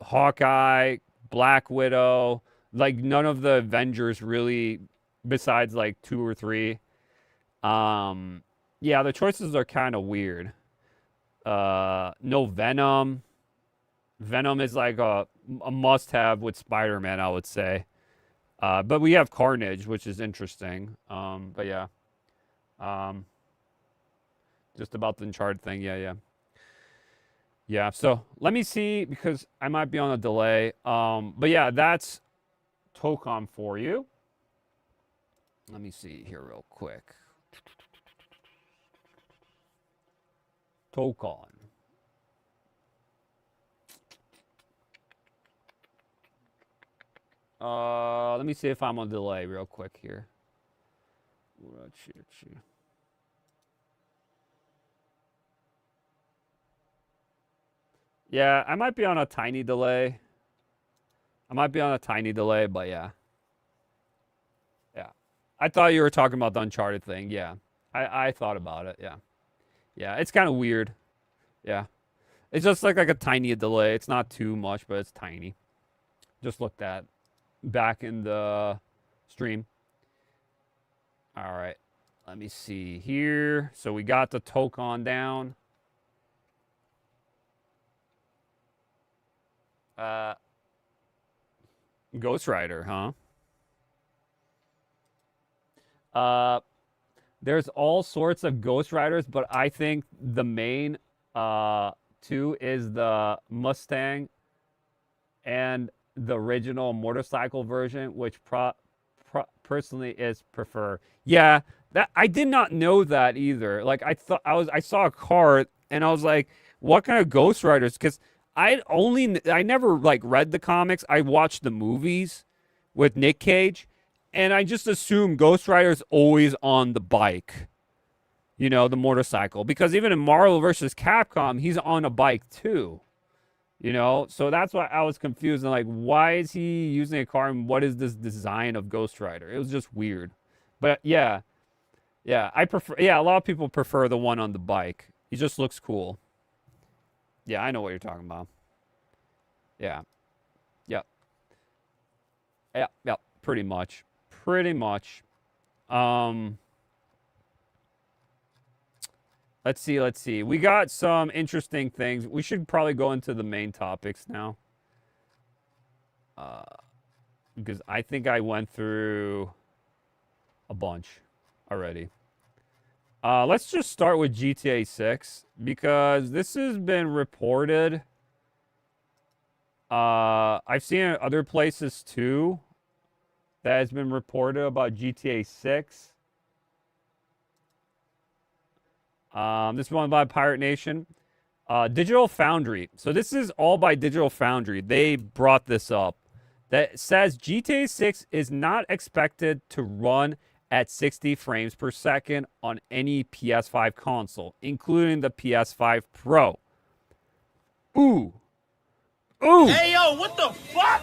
B: Hawkeye, Black Widow. Like, none of the Avengers really, besides like 2 or 3. Yeah, the choices are kind of weird. No Venom. Venom is like a must-have with Spider-Man, I would say. But we have Carnage, which is interesting. But yeah. Just about the Uncharted thing. Yeah, so let me see, because I might be on a delay. But yeah, that's Tokon for you. Let me see here real quick. Tokon. Let me see if I'm on delay real quick here. Yeah, I might be on a tiny delay. But yeah. Yeah. I thought you were talking about the Uncharted thing. Yeah. I thought about it. Yeah. Yeah, it's kind of weird. Yeah. It's just like a tiny delay. It's not too much, but it's tiny. Just looked at back in the stream. All right. Let me see here. So we got the Tokon down. Ghost Rider, huh? There's all sorts of Ghost Riders, but I think the main two is the Mustang and the original motorcycle version, which personally is prefer. Yeah, that I did not know that either. Like, I saw a car and I was like, what kind of Ghost Riders? Because I never like read the comics. I watched the movies with Nick Cage, and I just assumed Ghost Rider's always on the bike. You know, the motorcycle. Because even in Marvel vs. Capcom, he's on a bike too. You know, so that's why I was confused. And like, why is he using a car, and what is this design of Ghost Rider? It was just weird. But yeah, I prefer. Yeah, a lot of people prefer the one on the bike. He just looks cool. Yeah, I know what you're talking about. Yeah. Pretty much. Let's see. We got some interesting things. We should probably go into the main topics now. Because I think I went through a bunch already. Let's just start with GTA 6, because this has been reported. I've seen it other places too that has been reported about GTA 6. This one by Pirate Nation. Digital Foundry. So this is all by Digital Foundry. They brought this up. That says GTA 6 is not expected to run at 60 frames per second on any PS5 console, including the PS5 Pro. Ooh.
D: Hey, yo, what the fuck?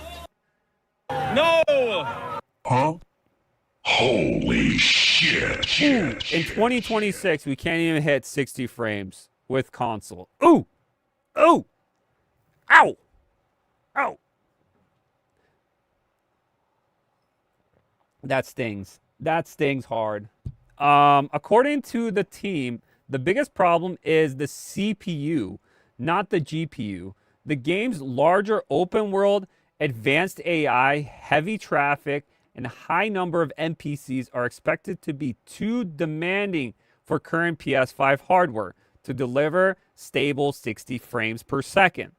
D: No!
C: Huh? Holy shit.
B: In 2026, we can't even hit 60 frames with console. Ooh! Ow! That stings. That stings hard. According to the team, the biggest problem is the CPU, not the GPU. The game's larger open world, advanced AI, heavy traffic, and high number of NPCs are expected to be too demanding for current PS5 hardware to deliver stable 60 frames per second.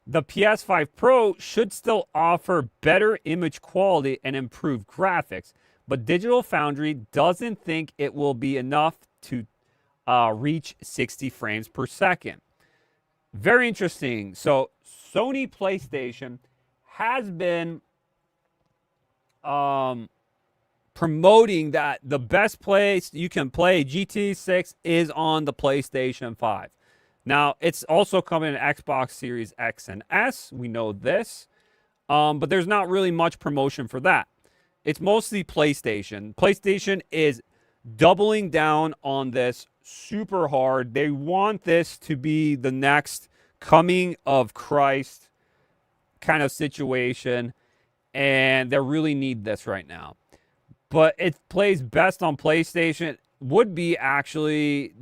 B: The PS5 Pro should still offer better image quality and improved graphics, but Digital Foundry doesn't think it will be enough to reach 60 frames per second. Very interesting. So Sony PlayStation has been promoting that the best place you can play GTA 6 is on the PlayStation 5. Now, it's also coming in Xbox Series X and S. We know this. But there's not really much promotion for that. It's mostly PlayStation. PlayStation is doubling down on this super hard. They want this to be the next coming of Christ kind of situation. And they really need this right now. But it plays best on PlayStation. Would be actually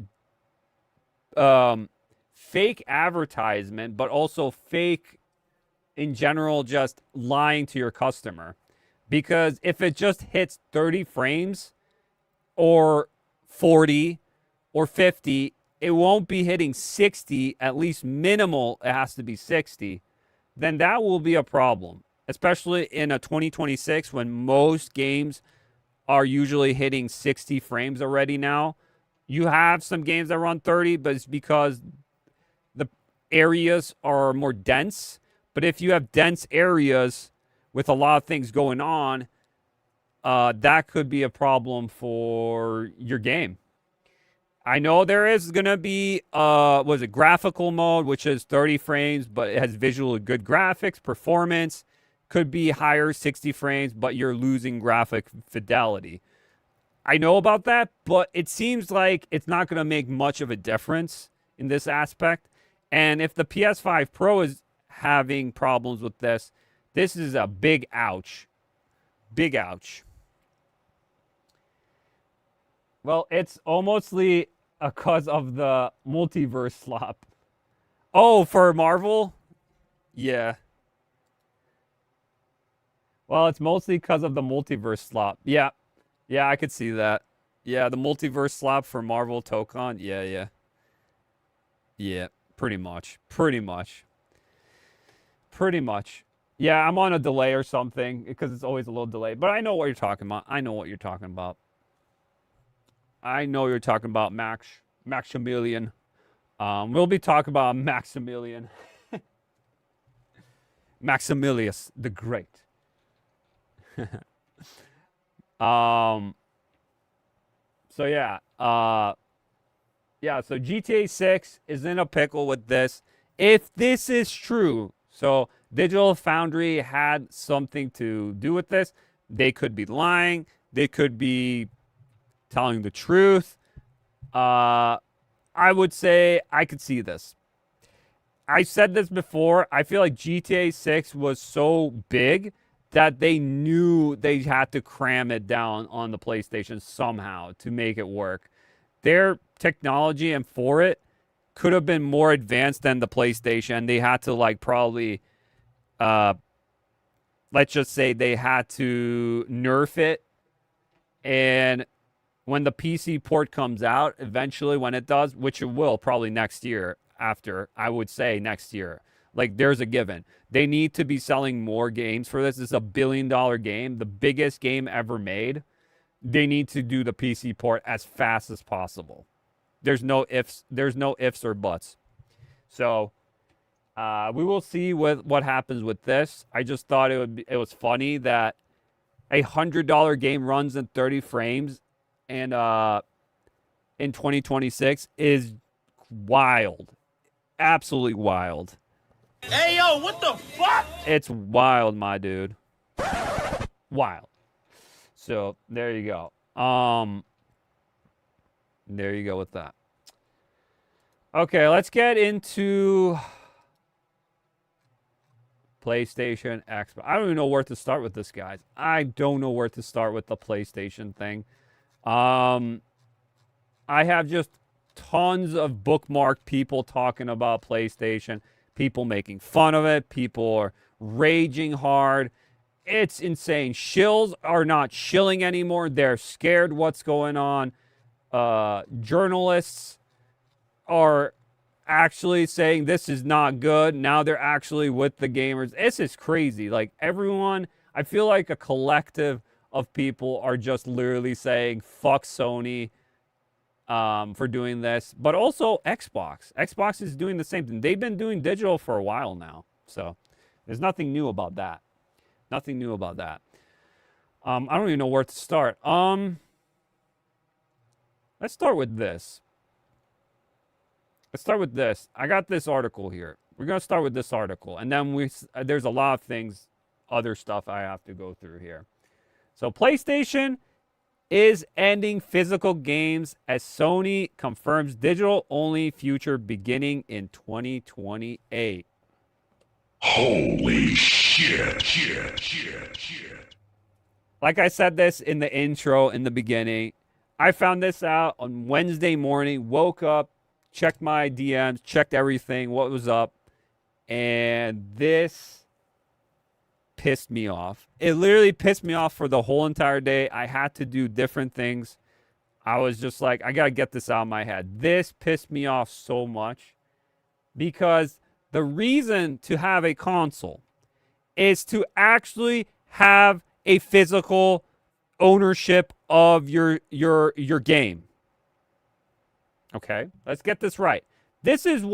B: fake advertisement, but also fake in general, just lying to your customer. Because if it just hits 30 frames or 40 or 50, it won't be hitting 60, at least minimal, it has to be 60. Then that will be a problem, especially in a 2026 when most games are usually hitting 60 frames already now. You have some games that run 30, but it's because the areas are more dense. But if you have dense areas with a lot of things going on, that could be a problem for your game. I know there is going to be, graphical mode, which is 30 frames, but it has visually good graphics, performance. Could be higher, 60 frames, but you're losing graphic fidelity. I know about that, but it seems like it's not going to make much of a difference in this aspect. And if the PS5 Pro is having problems with this, this is a big ouch. Big ouch. Well, it's mostly because of the multiverse slop. Oh, for Marvel? Yeah. Well, it's mostly because of the multiverse slop. Yeah. Yeah, I could see that. Yeah, the multiverse slop for Marvel Tokon. Yeah. Yeah, pretty much. Yeah, I'm on a delay or something because it's always a little delay. But I know what you're talking about. I know you're talking about Maximilian. We'll be talking about Maximilian. Maximilius the Great. So GTA 6 is in a pickle with this. If this is true, so Digital Foundry had something to do with this, they could be lying. They could be telling the truth. I would say I could see this. I said this before. I feel like GTA 6 was so big that they knew they had to cram it down on the PlayStation somehow to make it work. Their technology and for it could have been more advanced than the PlayStation. They had to probably, let's just say they had to nerf it. And when the PC port comes out, eventually when it does, which it will probably next year after, I would say next year. There's a given. They need to be selling more games for this. This is a $1 billion game, the biggest game ever made. They need to do the PC port as fast as possible. There's no ifs or buts. So we will see what happens with this. I just thought it was funny that a $100 game runs in 30 frames and in 2026 is wild. Absolutely wild.
D: Hey, yo, what the fuck?
B: It's wild, my dude. Wild. So, there you go. There you go with that. Okay, let's get into PlayStation, Xbox. I don't even know where to start with this, guys. I don't know where to start with the PlayStation thing. I have just tons of bookmarked people talking about PlayStation, people making fun of it, people are raging hard. It's insane. Shills are not shilling anymore. They're scared what's going on. Journalists are actually saying this is not good. Now they're actually with the gamers. This is crazy. Like everyone, I feel like a collective of people are just literally saying fuck Sony for doing this. But also Xbox. Xbox is doing the same thing. They've been doing digital for a while now. So there's nothing new about that. Nothing new about that. I don't even know where to start. Let's start with this. Let's start with this. I got this article here. We're going to start with this article. And then there's a lot of things, other stuff I have to go through here. So PlayStation is ending physical games as Sony confirms digital-only future beginning in 2028.
C: Holy shit.
B: Like I said this in the intro in the beginning, I found this out on Wednesday morning, woke up, checked my DMs, checked everything, what was up, and this pissed me off. It literally pissed me off for the whole entire day. I had to do different things. I was just like, I got to get this out of my head. This pissed me off so much because the reason to have a console is to actually have a physical ownership of your game. Okay, let's get this right. This is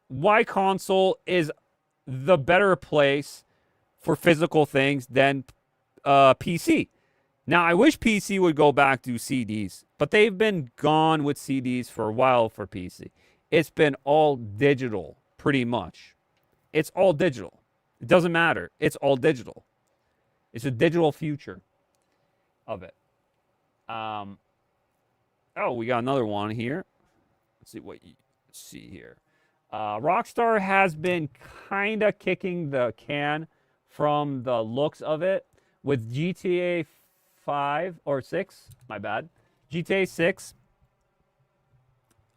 B: why console is the better place for physical things than PC. Now, I wish PC would go back to CDs, but they've been gone with CDs for a while for PC. It's been all digital, pretty much. It's all digital. It doesn't matter. It's all digital. It's a digital future of it. Oh, we got another one here. Let's see what you see here. Rockstar has been kind of kicking the can from the looks of it with GTA 5 or 6. My bad. GTA 6.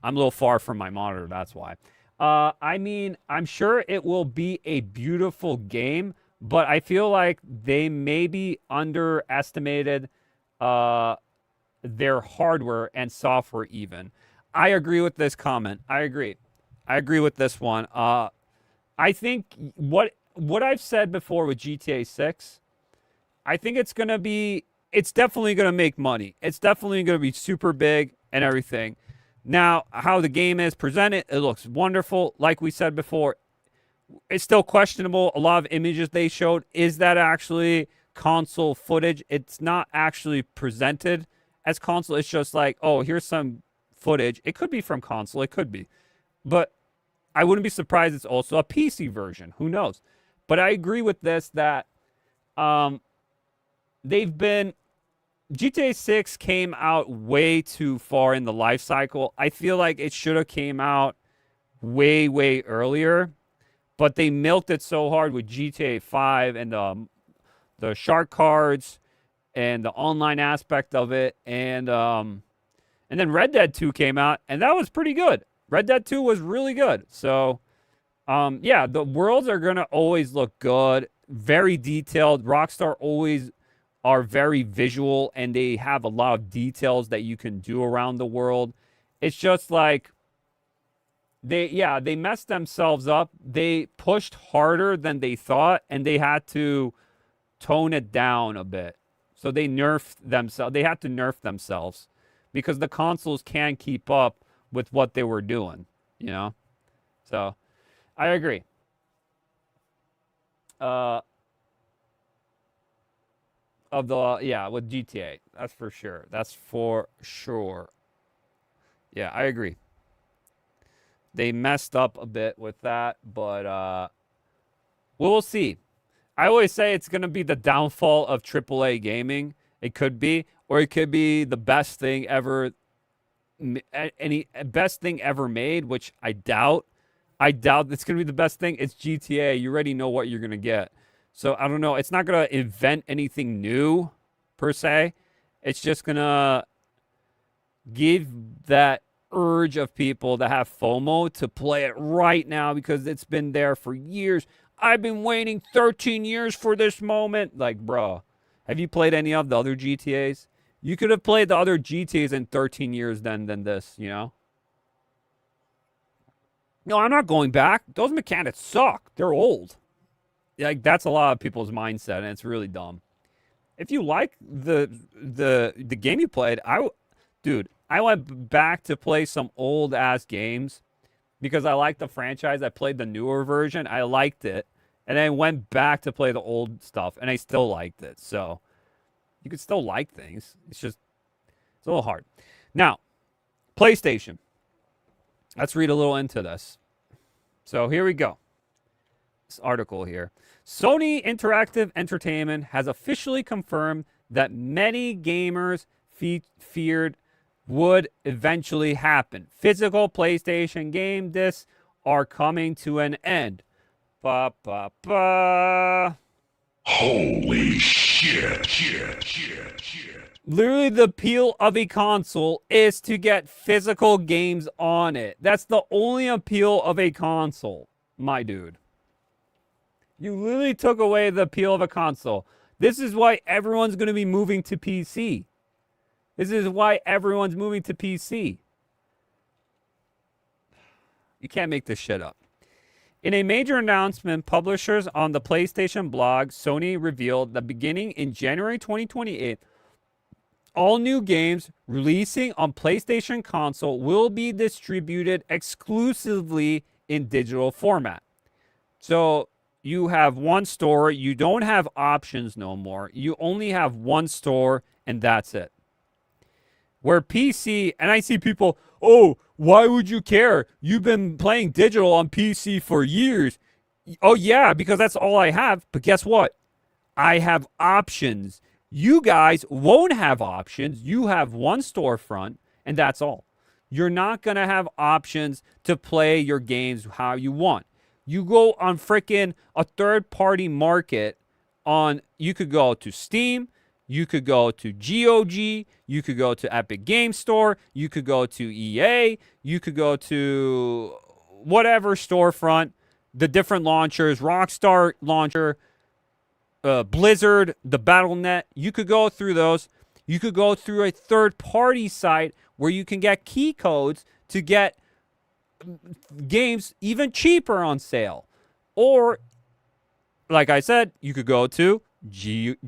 B: I'm a little far from my monitor, that's why. I mean, I'm sure it will be a beautiful game, but I feel like they maybe underestimated their hardware and software even. I agree with this comment. I agree with this one. I think what I've said before with GTA 6, I think it's definitely going to make money. It's definitely going to be super big and everything. Now, how the game is presented, it looks wonderful. Like we said before, it's still questionable. A lot of images they showed, is that actually console footage? It's not actually presented as console. It's just like, oh, here's some footage. It could be from console. It could be. But I wouldn't be surprised it's also a PC version. Who knows? But I agree with this that GTA 6 came out way too far in the life cycle. I feel like it should have came out way, way earlier. But they milked it so hard with GTA 5 and the shark cards and the online aspect of it. And then Red Dead 2 came out, and that was pretty good. Red Dead 2 was really good. So, yeah, the worlds are going to always look good, very detailed. Rockstar always are very visual, and they have a lot of details that you can do around the world. It's just like they messed themselves up. They pushed harder than they thought, and they had to tone it down a bit. So they nerfed themselves. They had to nerf themselves because the consoles can't keep up with what they were doing, you know? So I agree. With GTA. That's for sure. That's for sure. Yeah, I agree. They messed up a bit with that, but we'll see. I always say it's going to be the downfall of AAA gaming. It could be, or it could be the best thing ever, best thing ever made, which I doubt. I doubt it's going to be the best thing. It's GTA. You already know what you're going to get. So I don't know. It's not going to invent anything new, per se. It's just going to give that urge of people that have FOMO to play it right now because it's been there for years. I've been waiting 13 years for this moment. Like, bro, have you played any of the other GTAs? You could have played the other GTAs in 13 years than this, you know? No, I'm not going back. Those mechanics suck. They're old. Like, that's a lot of people's mindset, and it's really dumb. If you like the game you played, dude, I went back to play some old ass games because I liked the franchise. I played the newer version. I liked it, and I went back to play the old stuff, and I still liked it. So you could still like things. It's a little hard. Now, PlayStation. Let's read a little into this. So here we go. This article here. Sony Interactive Entertainment has officially confirmed that many gamers feared would eventually happen. Physical PlayStation game discs are coming to an end. Ba, ba, ba.
C: Holy shit.
B: Literally, the appeal of a console is to get physical games on it. That's the only appeal of a console, my dude. You literally took away the appeal of a console. This is why everyone's going to be moving to PC. This is why everyone's moving to PC. You can't make this shit up. In a major announcement, publishers on the PlayStation blog, Sony revealed that beginning in January 2028, all new games releasing on PlayStation console will be distributed exclusively in digital format. So you have one store. You don't have options no more. You only have one store, and that's it. Where PC, and I see people, oh, why would you care? You've been playing digital on PC for years. Oh, yeah, because that's all I have. But guess what? I have options. You guys won't have options. You have one storefront, and that's all. You're not going to have options to play your games how you want. You go on freaking a third-party market on, you could go to Steam, you could go to GOG, you could go to Epic Game Store, you could go to EA, you could go to whatever storefront, the different launchers, Rockstar launcher, Blizzard, the Battle.net. You could go through those. You could go through a third-party site where you can get key codes to get games even cheaper on sale. Or, like I said, you could go to GG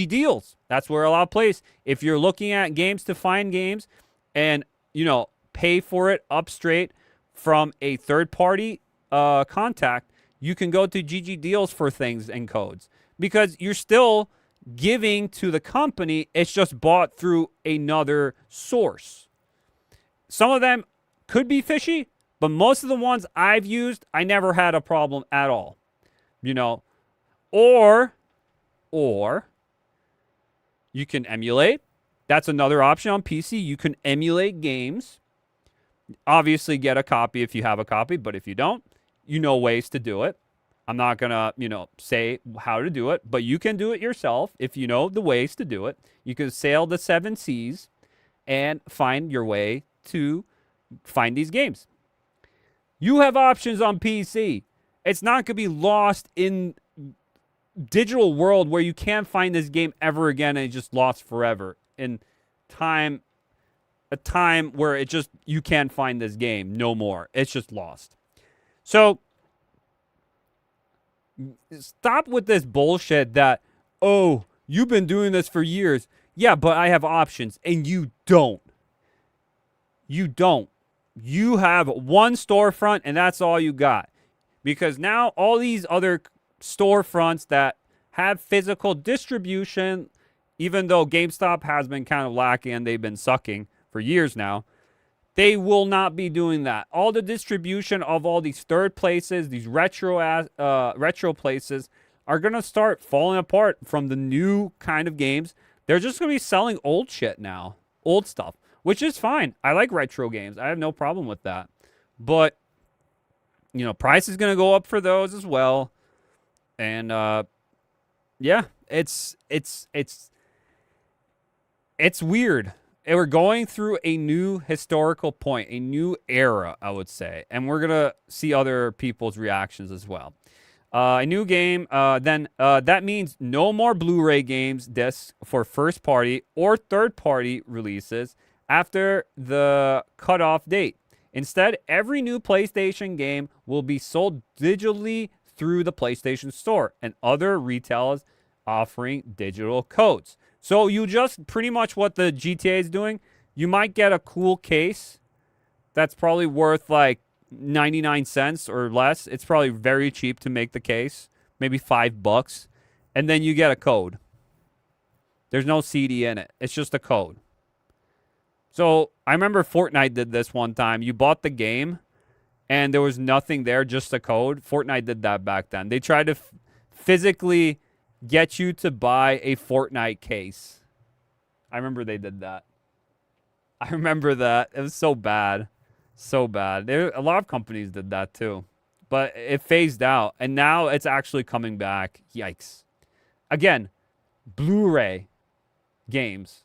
B: Deals. That's where a lot of plays. If you're looking at games to find games and, pay for it up straight from a third-party contact, you can go to GG Deals for things and codes because you're still giving to the company. It's just bought through another source. Some of them could be fishy, but most of the ones I've used, I never had a problem at all. Or you can emulate. That's another option on PC. You can emulate games. Obviously, get a copy if you have a copy, but if you don't, ways to do it. I'm not going to, say how to do it, but you can do it yourself if you know the ways to do it. You can sail the 7 seas and find your way to find these games. You have options on PC. It's not going to be lost in digital world where you can't find this game ever again and it's just lost forever. In a time where you can't find this game no more. It's just lost. So stop with this bullshit that, oh, you've been doing this for years. Yeah, but I have options and you don't. You don't. You have one storefront and that's all you got. Because now all these other storefronts that have physical distribution, even though GameStop has been kind of lacking and they've been sucking for years now, they will not be doing that. All the distribution of all these third places, these retro places, are going to start falling apart from the new kind of games. They're just going to be selling old shit now, old stuff, which is fine. I like retro games. I have no problem with that. But you know, price is going to go up for those as well. And yeah, it's weird. And we're going through a new historical point, a new era, I would say. And we're going to see other people's reactions as well. A new game, then that means no more Blu-ray games discs for first-party or third-party releases after the cutoff date. Instead, every new PlayStation game will be sold digitally through the PlayStation Store and other retailers offering digital codes. So you just pretty much what the GTA is doing, you might get a cool case that's probably worth like 99 cents or less. It's probably very cheap to make the case, maybe $5, and then you get a code. There's no CD in it. It's just a code. So I remember Fortnite did this one time. You bought the game, and there was nothing there, just a code. Fortnite did that back then. They tried to physically get you to buy a Fortnite case. I remember they did that. I remember that. It was so bad. So bad. A lot of companies did that too. But it phased out. And now it's actually coming back. Yikes. Again, Blu-ray games.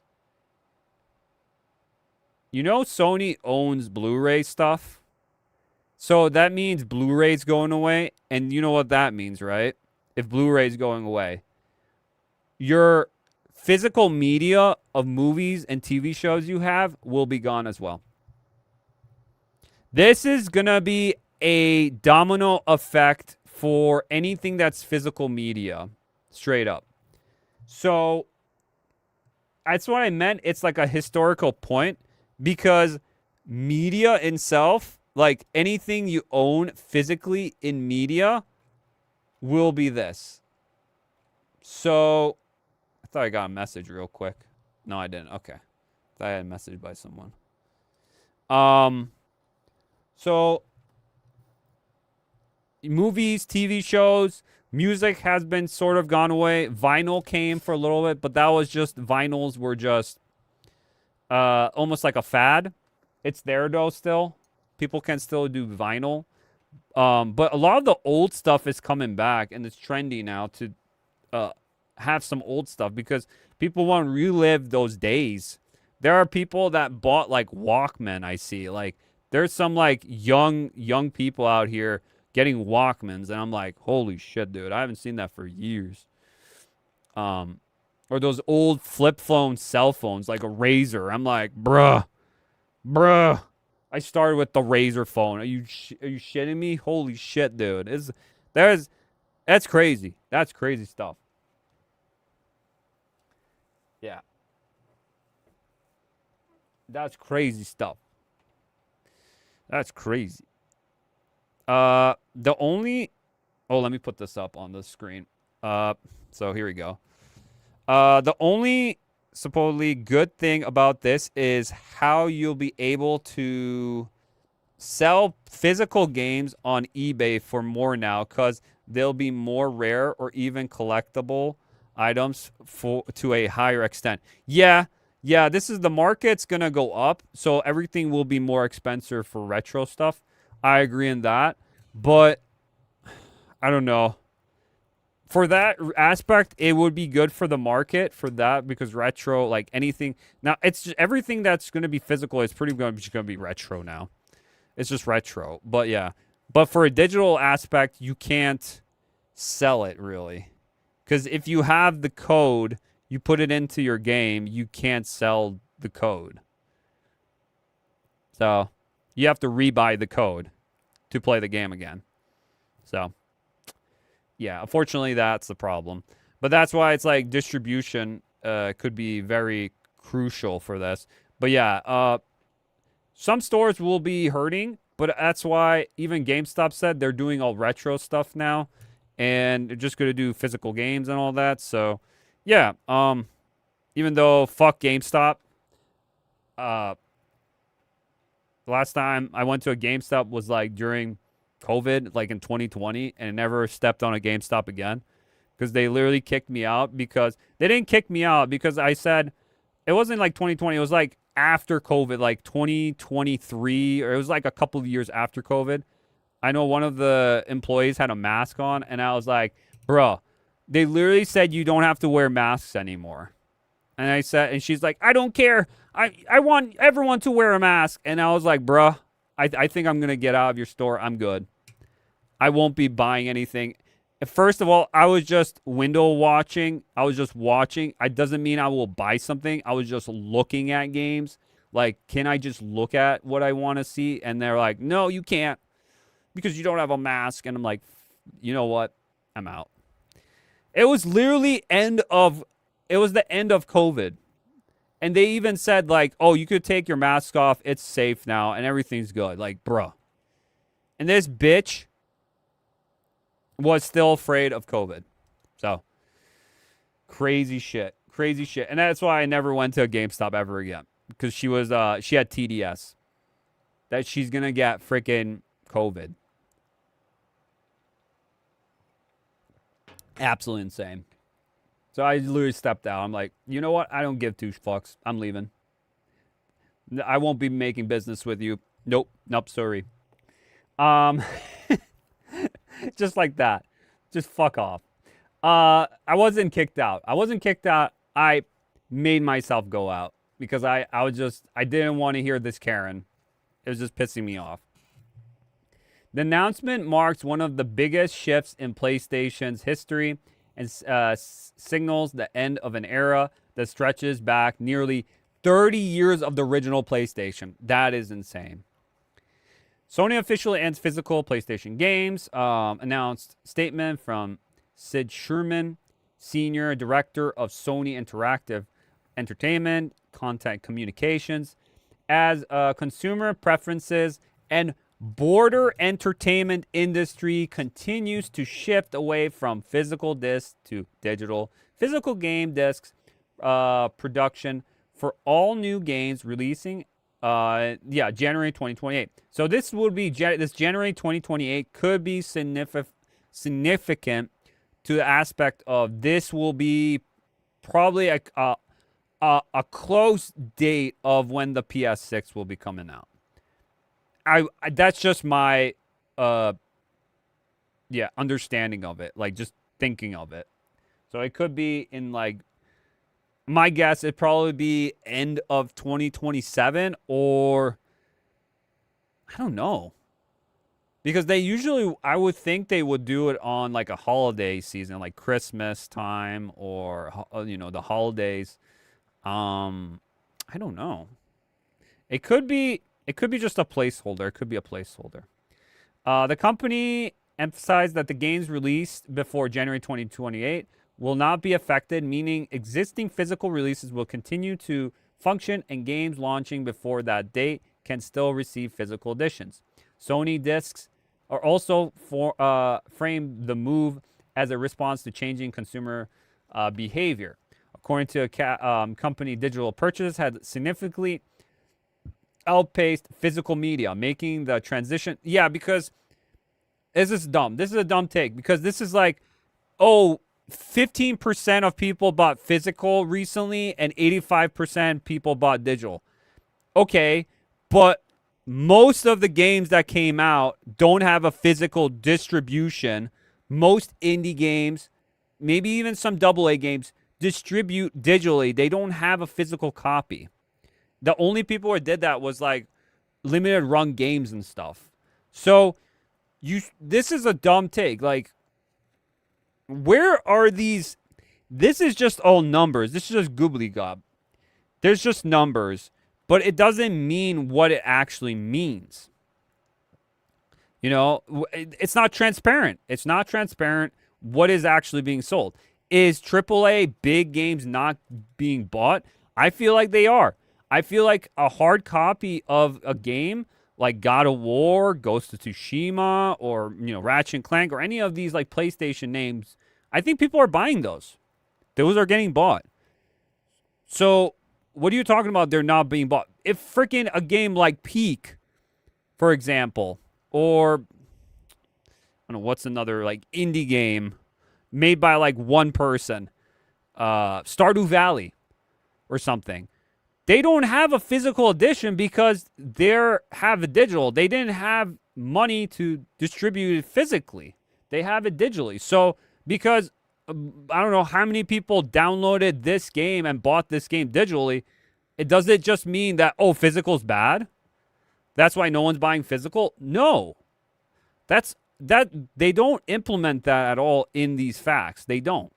B: You know Sony owns Blu-ray stuff? So that means Blu-ray's going away. And you know what that means, right? If Blu-ray's going away. Your physical media of movies and TV shows you have will be gone as well. This is going to be a domino effect for anything that's physical media. Straight up. So, that's what I meant. It's like a historical point. Because media itself, like anything you own physically in media, will be this. So, I thought I got a message real quick. No, I didn't. Okay. I had a message by someone. So, movies, TV shows, music has been sort of gone away. Vinyl came for a little bit, but that was just, vinyls were just almost like a fad. It's there though still. People can still do vinyl. But a lot of the old stuff is coming back, and it's trendy now to have some old stuff because people want to relive those days. There are people that bought like Walkman, I see. Like, there's some like young people out here getting Walkmans, and I'm like, holy shit, dude, I haven't seen that for years. Or those old flip phone cell phones, like a Razor. I'm like, bruh. I started with the Razor phone. Are you shitting me? Holy shit, dude. That's crazy. That's crazy stuff. Yeah. That's crazy stuff. That's crazy. Let me put this up on the screen. So here we go. The only supposedly good thing about this is how you'll be able to sell physical games on eBay for more now, because they'll be more rare or even collectible items to a higher extent. Yeah, this is the market's gonna go up, so everything will be more expensive for retro stuff. I agree in that, but I don't know. For that aspect, it would be good for the market for that, because retro, like anything now, it's just everything that's going to be physical is pretty much going to be retro now. It's just retro, but yeah. But for a digital aspect, you can't sell it really, because if you have the code, you put it into your game, you can't sell the code. So you have to rebuy the code to play the game again. So. Yeah, unfortunately, that's the problem. But that's why it's like distribution could be very crucial for this. But yeah, some stores will be hurting, but that's why even GameStop said they're doing all retro stuff now, and they're just going to do physical games and all that. So, yeah, even though fuck GameStop, the last time I went to a GameStop was like during COVID, like in 2020, and never stepped on a GameStop again, because they literally kicked me out. Because they didn't kick me out because I said it wasn't like 2020, it was like after COVID, like 2023, or it was like a couple of years after COVID. I know one of the employees had a mask on, and I was like, bro, they literally said you don't have to wear masks anymore. And I said, and she's like, I don't care. I want everyone to wear a mask. And I was like, bruh, I think I'm going to get out of your store. I'm good. I won't be buying anything. First of all, I was just window watching. I was just watching. It doesn't mean I will buy something. I was just looking at games. Like, can I just look at what I want to see? And they're like, no, you can't because you don't have a mask. And I'm like, you know what? I'm out. It was literally the end of COVID. And they even said, like, oh, you could take your mask off. It's safe now and everything's good. Like, bruh. And this bitch was still afraid of COVID. So, crazy shit. Crazy shit. And that's why I never went to a GameStop ever again. Because she had TDS. That she's going to get freaking COVID. Absolutely insane. So I literally stepped out. I'm like, you know what? I don't give two fucks. I'm leaving. I won't be making business with you. Nope, sorry. Just like that. Just fuck off. I wasn't kicked out. I made myself go out because I didn't want to hear this Karen. It was just pissing me off. The announcement marks one of the biggest shifts in PlayStation's history and signals the end of an era that stretches back nearly 30 years of the original PlayStation. That is insane. Sony officially ends physical PlayStation games. Announced statement from Sid Sherman, Senior Director of Sony Interactive Entertainment, Content Communications, as consumer preferences and broader entertainment industry continues to shift away from physical discs to digital. Physical game discs production for all new games releasing January 2028. So this would be this January 2028 could be significant to the aspect of this will be probably a close date of when the PS6 will be coming out. I that's just my understanding of it, like just thinking of it. So it could be in like my guess it'd probably be end of 2027 or I don't know. Because they usually I would think they would do it on like a holiday season, like Christmas time or the holidays. I don't know. It could be just a placeholder. It could be a placeholder. The company emphasized that the games released before January 2028 will not be affected, meaning existing physical releases will continue to function and games launching before that date can still receive physical editions. Sony discs are also framed the move as a response to changing consumer behavior. According to a company, digital purchases had significantly outpaced physical media, making the transition. Yeah, because this is dumb. This is a dumb take because this is like, 15% of people bought physical recently and 85% people bought digital. Okay, but most of the games that came out don't have a physical distribution. Most indie games, maybe even some AA games, distribute digitally. They don't have a physical copy. The only people who did that was like limited run games and stuff. So this is a dumb take. Like, where are these? This is just all numbers. This is just gobbledygook. There's just numbers, but it doesn't mean what it actually means. It's not transparent. It's not transparent what is actually being sold. Is AAA big games not being bought? I feel like they are. I feel like a hard copy of a game like God of War, Ghost of Tsushima, or Ratchet and Clank, or any of these like PlayStation names, I think people are buying those. Those are getting bought. So what are you talking about? They're not being bought. If freaking a game like Peak, for example, or I don't know what's another like indie game made by like one person, Stardew Valley, or something. They don't have a physical edition because they have a digital. They didn't have money to distribute it physically. They have it digitally. So because I don't know how many people downloaded this game and bought this game digitally, does it just mean that, oh, physical's bad? That's why no one's buying physical? No. That they don't implement that at all in these facts. They don't.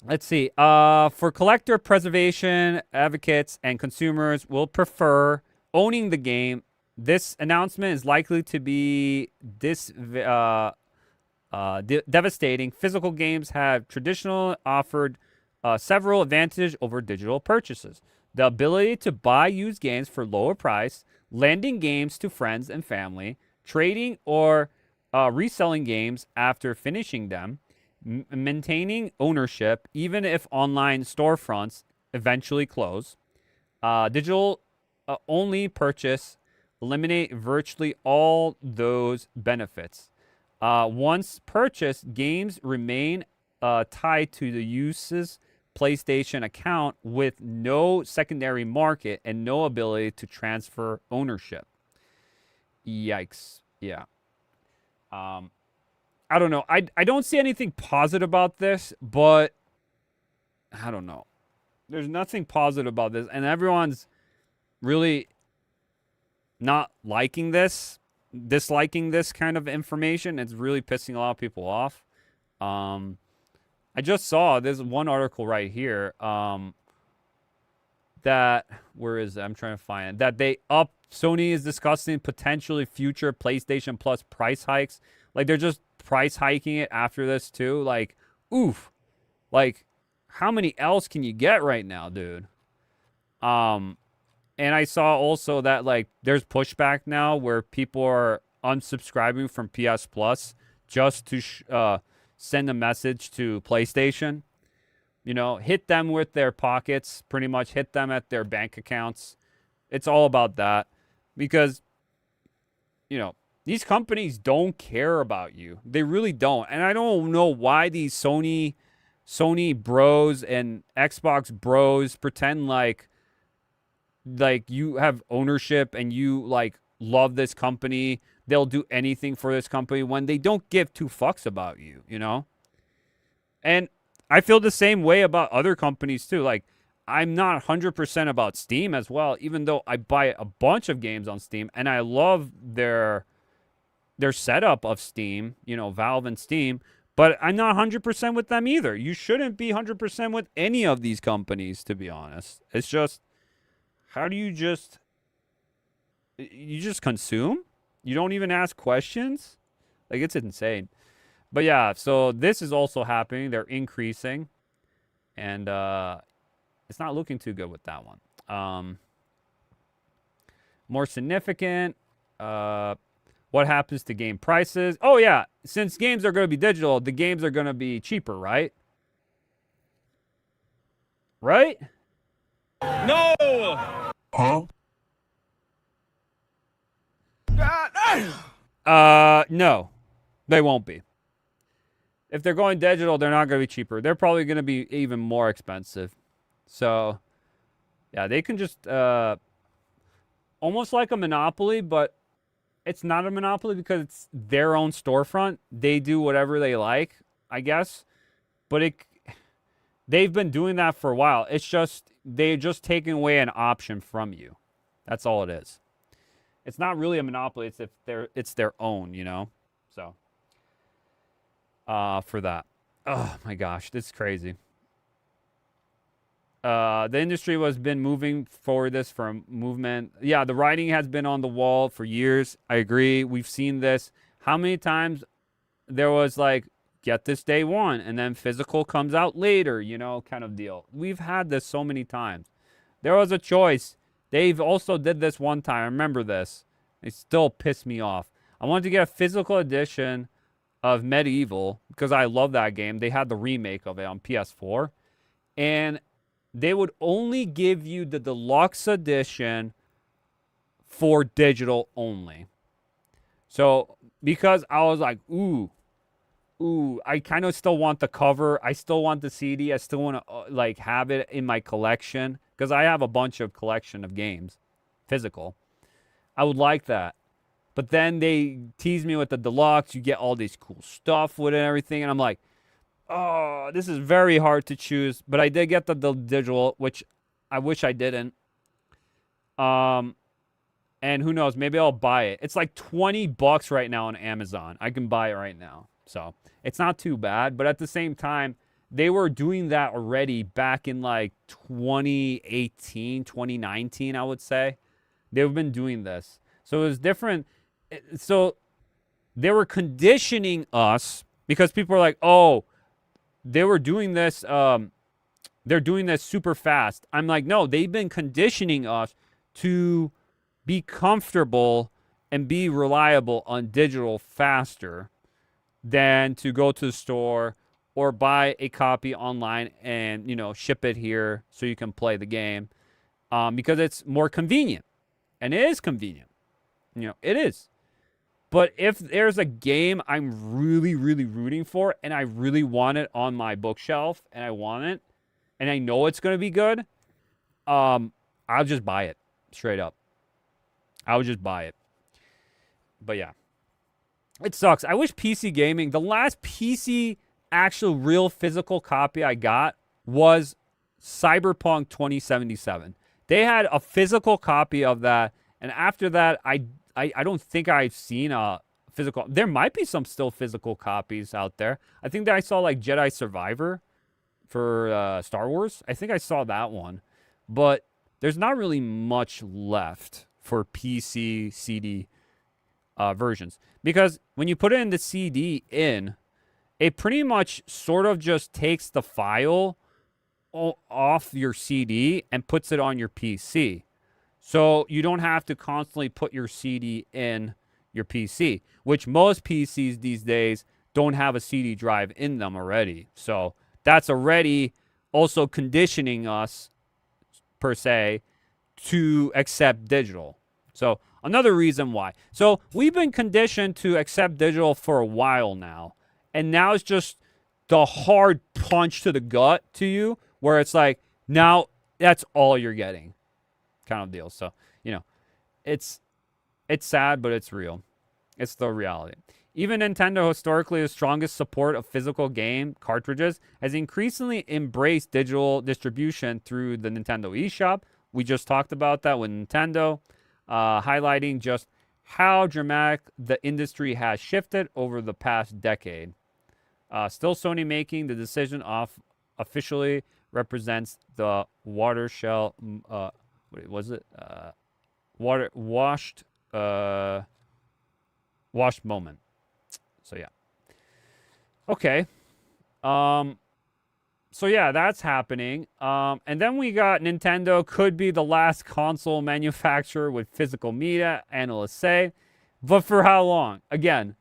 B: Let's see. For collector preservation advocates and consumers will prefer owning the game. This announcement is likely to be devastating. Physical games have traditionally offered several advantages over digital purchases. The ability to buy used games for lower price, lending games to friends and family, trading or reselling games after finishing them, maintaining ownership even if online storefronts eventually close. Digital only purchase eliminate virtually all those benefits. Once purchased, games remain tied to the user's PlayStation account with no secondary market and no ability to transfer ownership. Yikes. Yeah. I don't know. I don't see anything positive about this, but I don't know. There's nothing positive about this, and everyone's really not liking this, disliking this kind of information. It's really pissing a lot of people off. I just saw there's one article right here that, where is it? I'm trying to find it. That Sony is discussing potentially future PlayStation Plus price hikes. Like, they're just price hiking it after this too. Like, oof. Like, how many else can you get right now, dude? And I saw also that, like, there's pushback now where people are unsubscribing from PS Plus just to send a message to PlayStation. You know, hit them with their pockets, pretty much hit them at their bank accounts. It's all about that because, you know, these companies don't care about you. They really don't. And I don't know why these Sony bros and Xbox bros pretend like you have ownership and you like love this company. They'll do anything for this company when they don't give two fucks about you, you know? And I feel the same way about other companies too. Like, I'm not 100% about Steam as well, even though I buy a bunch of games on Steam and I love their setup of Steam, you know, Valve and Steam, but I'm not 100% with them either. You shouldn't be 100% with any of these companies, to be honest. It's just, how do you just consume? You don't even ask questions? Like, it's insane. But yeah, so this is also happening. They're increasing. And it's not looking too good with that one. More significant, what happens to game prices? Oh, yeah. Since games are going to be digital, the games are going to be cheaper, right? Right?
D: No!
C: Huh?
B: No. They won't be. If they're going digital, they're not going to be cheaper. They're probably going to be even more expensive. So, yeah, they can just almost like a monopoly, but it's not a monopoly because it's their own storefront. They do whatever they like, I guess. But they've been doing that for a while. It's just, they're just taking away an option from you. That's all it is. It's not really a monopoly. It's their own, you know? So, for that. Oh, my gosh. This is crazy. The industry has been moving for this from movement. Yeah, the writing has been on the wall for years. I agree. We've seen this. How many times there was like, get this day one, and then physical comes out later, you know, kind of deal. We've had this so many times. There was a choice. They've also did this one time. I remember this. It still pissed me off. I wanted to get a physical edition of Medieval because I love that game. They had the remake of it on PS4. And they would only give you the deluxe edition for digital only. So, because I was like, ooh, ooh, I kind of still want the cover. I still want the CD. I still want to like have it in my collection because I have a bunch of collection of games, physical. I would like that. But then they tease me with the deluxe. You get all these cool stuff with it and everything. And I'm like, oh, this is very hard to choose. But I did get the digital, which I wish I didn't. And who knows? Maybe I'll buy it. It's like $20 right now on Amazon. I can buy it right now. So it's not too bad. But at the same time, they were doing that already back in like 2018, 2019, I would say. They've been doing this. So it was different. So they were conditioning us because people were like, oh, they were doing this. They're doing this super fast. I'm like, no, they've been conditioning us to be comfortable and be reliable on digital faster than to go to the store or buy a copy online and, you know, ship it here so you can play the game because it's more convenient. And it is convenient. You know, it is. But if there's a game I'm really, really rooting for and I really want it on my bookshelf and I want it and I know it's going to be good, I'll just buy it straight up. I would just buy it. But yeah, it sucks. I wish PC gaming, the last PC actual real physical copy I got was Cyberpunk 2077. They had a physical copy of that. And after that, I don't think I've seen a physical. There might be some still physical copies out there. I think that I saw like Jedi Survivor for Star Wars. I think I saw that one. But there's not really much left for PC CD versions. Because when you put it in the CD in, it pretty much sort of just takes the file off your CD and puts it on your PC. So you don't have to constantly put your CD in your PC, which most PCs these days don't have a CD drive in them already. So that's already also conditioning us, per se, to accept digital. So another reason why. So we've been conditioned to accept digital for a while now. And now it's just the hard punch to the gut to you where it's like, now that's all you're getting. Kind of deal. So, you know, it's sad, but it's real. It's the reality. Even Nintendo, historically the strongest support of physical game cartridges, has increasingly embraced digital distribution through the Nintendo eShop. We just talked about that with Nintendo, highlighting just how dramatic the industry has shifted over the past decade. Still, Sony making the decision off officially represents the watershed. What was it? Washed moment. So yeah. Okay. So yeah, that's happening. And then we got Nintendo could be the last console manufacturer with physical media, analysts say. But for how long? Again,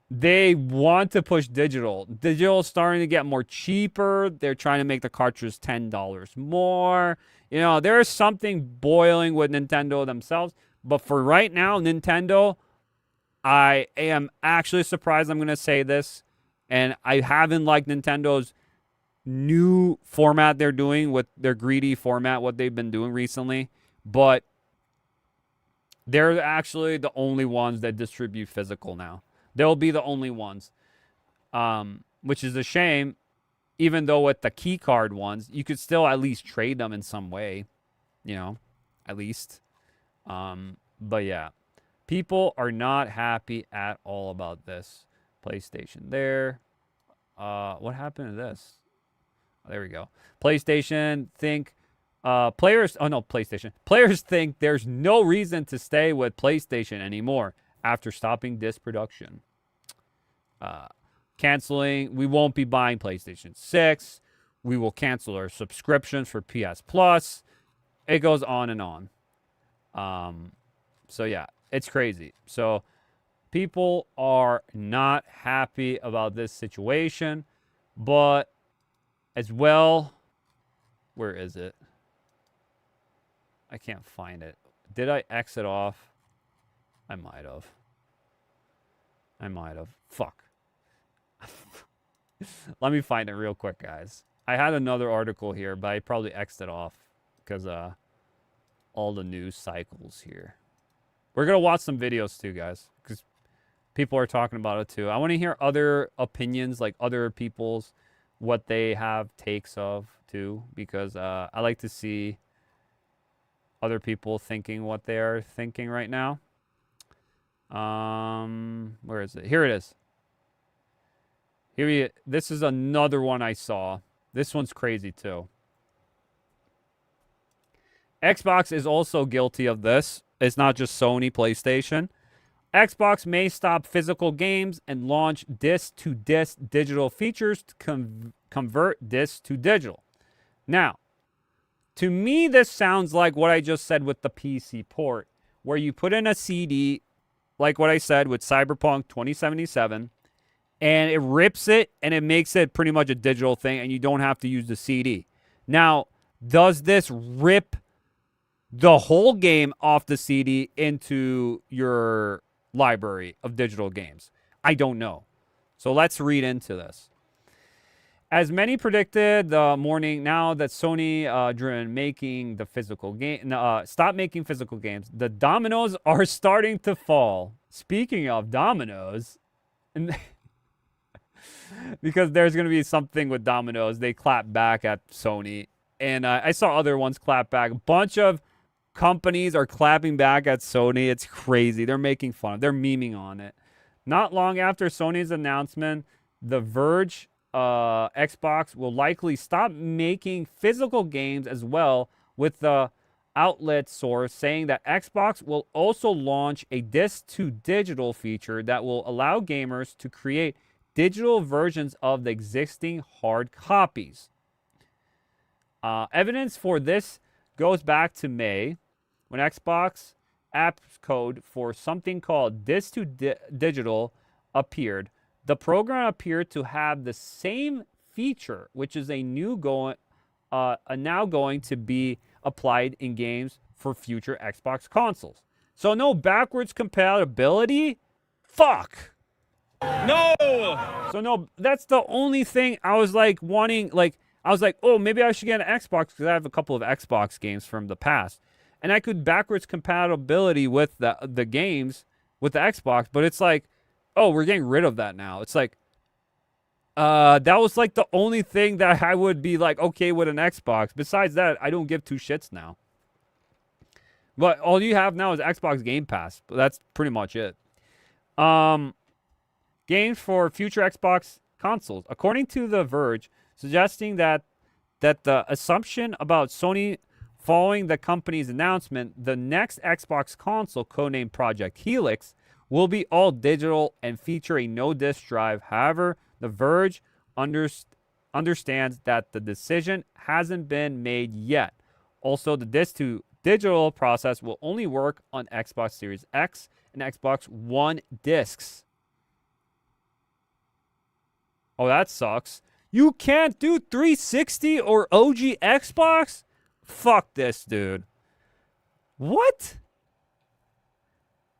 B: they want to push digital. Digital is starting to get more cheaper. They're trying to make the cartridge $10 more. You know, there's something boiling with Nintendo themselves. But for right now, Nintendo, I am actually surprised I'm going to say this. And I haven't liked Nintendo's new format they're doing with their greedy format, what they've been doing recently. But they're actually the only ones that distribute physical now. They'll be the only ones, which is a shame. Even though with the key card ones, you could still at least trade them in some way, you know, at least. But yeah, people are not happy at all about this. PlayStation there. What happened to this? Oh, there we go. PlayStation think players. Oh no, PlayStation. Players think there's no reason to stay with PlayStation anymore after stopping disc production. Canceling. We won't be buying PlayStation 6. We will cancel our subscriptions for PS Plus. It goes on and on. So yeah, it's crazy. So people are not happy about this situation, but as well, where is it? I can't find it. Did I exit off? I might have. Fuck. Let me find it real quick, guys. I had another article here, but I probably X'd it off because all the news cycles here. We're going to watch some videos too, guys, because people are talking about it too. I want to hear other opinions, like other people's, what they have takes of too, because I like to see other people thinking what they are thinking right now. Where is it? Here it is. This is another one I saw. This one's crazy too. Xbox is also guilty of this. It's not just Sony, PlayStation. Xbox may stop physical games and launch disc-to-disc digital features to convert disc to digital. Now, to me, this sounds like what I just said with the PC port, where you put in a CD, like what I said with Cyberpunk 2077, and it rips it and it makes it pretty much a digital thing, and you don't have to use the CD. Now, does this rip the whole game off the CD into your library of digital games? I don't know. So let's read into this. As many predicted the morning now that Sony driven making the physical game, stop making physical games, the dominoes are starting to fall. Speaking of dominoes, because there's going to be something with dominoes, they clap back at Sony. And I saw other ones clap back. A bunch of companies are clapping back at Sony. It's crazy. They're making fun of it. They're memeing on it. Not long after Sony's announcement, The Verge Xbox will likely stop making physical games as well, with the outlet source saying that Xbox will also launch a disc-to-digital feature that will allow gamers to create digital versions of the existing hard copies. Evidence for this goes back to May, when Xbox app code for something called disc-to-digital appeared. The program appeared to have the same feature, which is now going to be applied in games for future Xbox consoles. So no backwards compatibility? Fuck!
D: No!
B: So no, that's the only thing I was like wanting, like, I was like, oh, maybe I should get an Xbox because I have a couple of Xbox games from the past. And I could backwards compatibility with the games with the Xbox, but it's like, oh, we're getting rid of that now. It's like, that was like the only thing that I would be like okay with an Xbox. Besides that, I don't give two shits now. But all you have now is Xbox Game Pass. But that's pretty much it. Games for future Xbox consoles. According to The Verge, suggesting that the assumption about Sony following the company's announcement, the next Xbox console, codenamed Project Helix, will be all digital and feature a no-disc drive. However, The Verge understands that the decision hasn't been made yet. Also, the disc-to-digital process will only work on Xbox Series X and Xbox One discs. Oh, that sucks. You can't do 360 or OG Xbox? Fuck this, dude. What?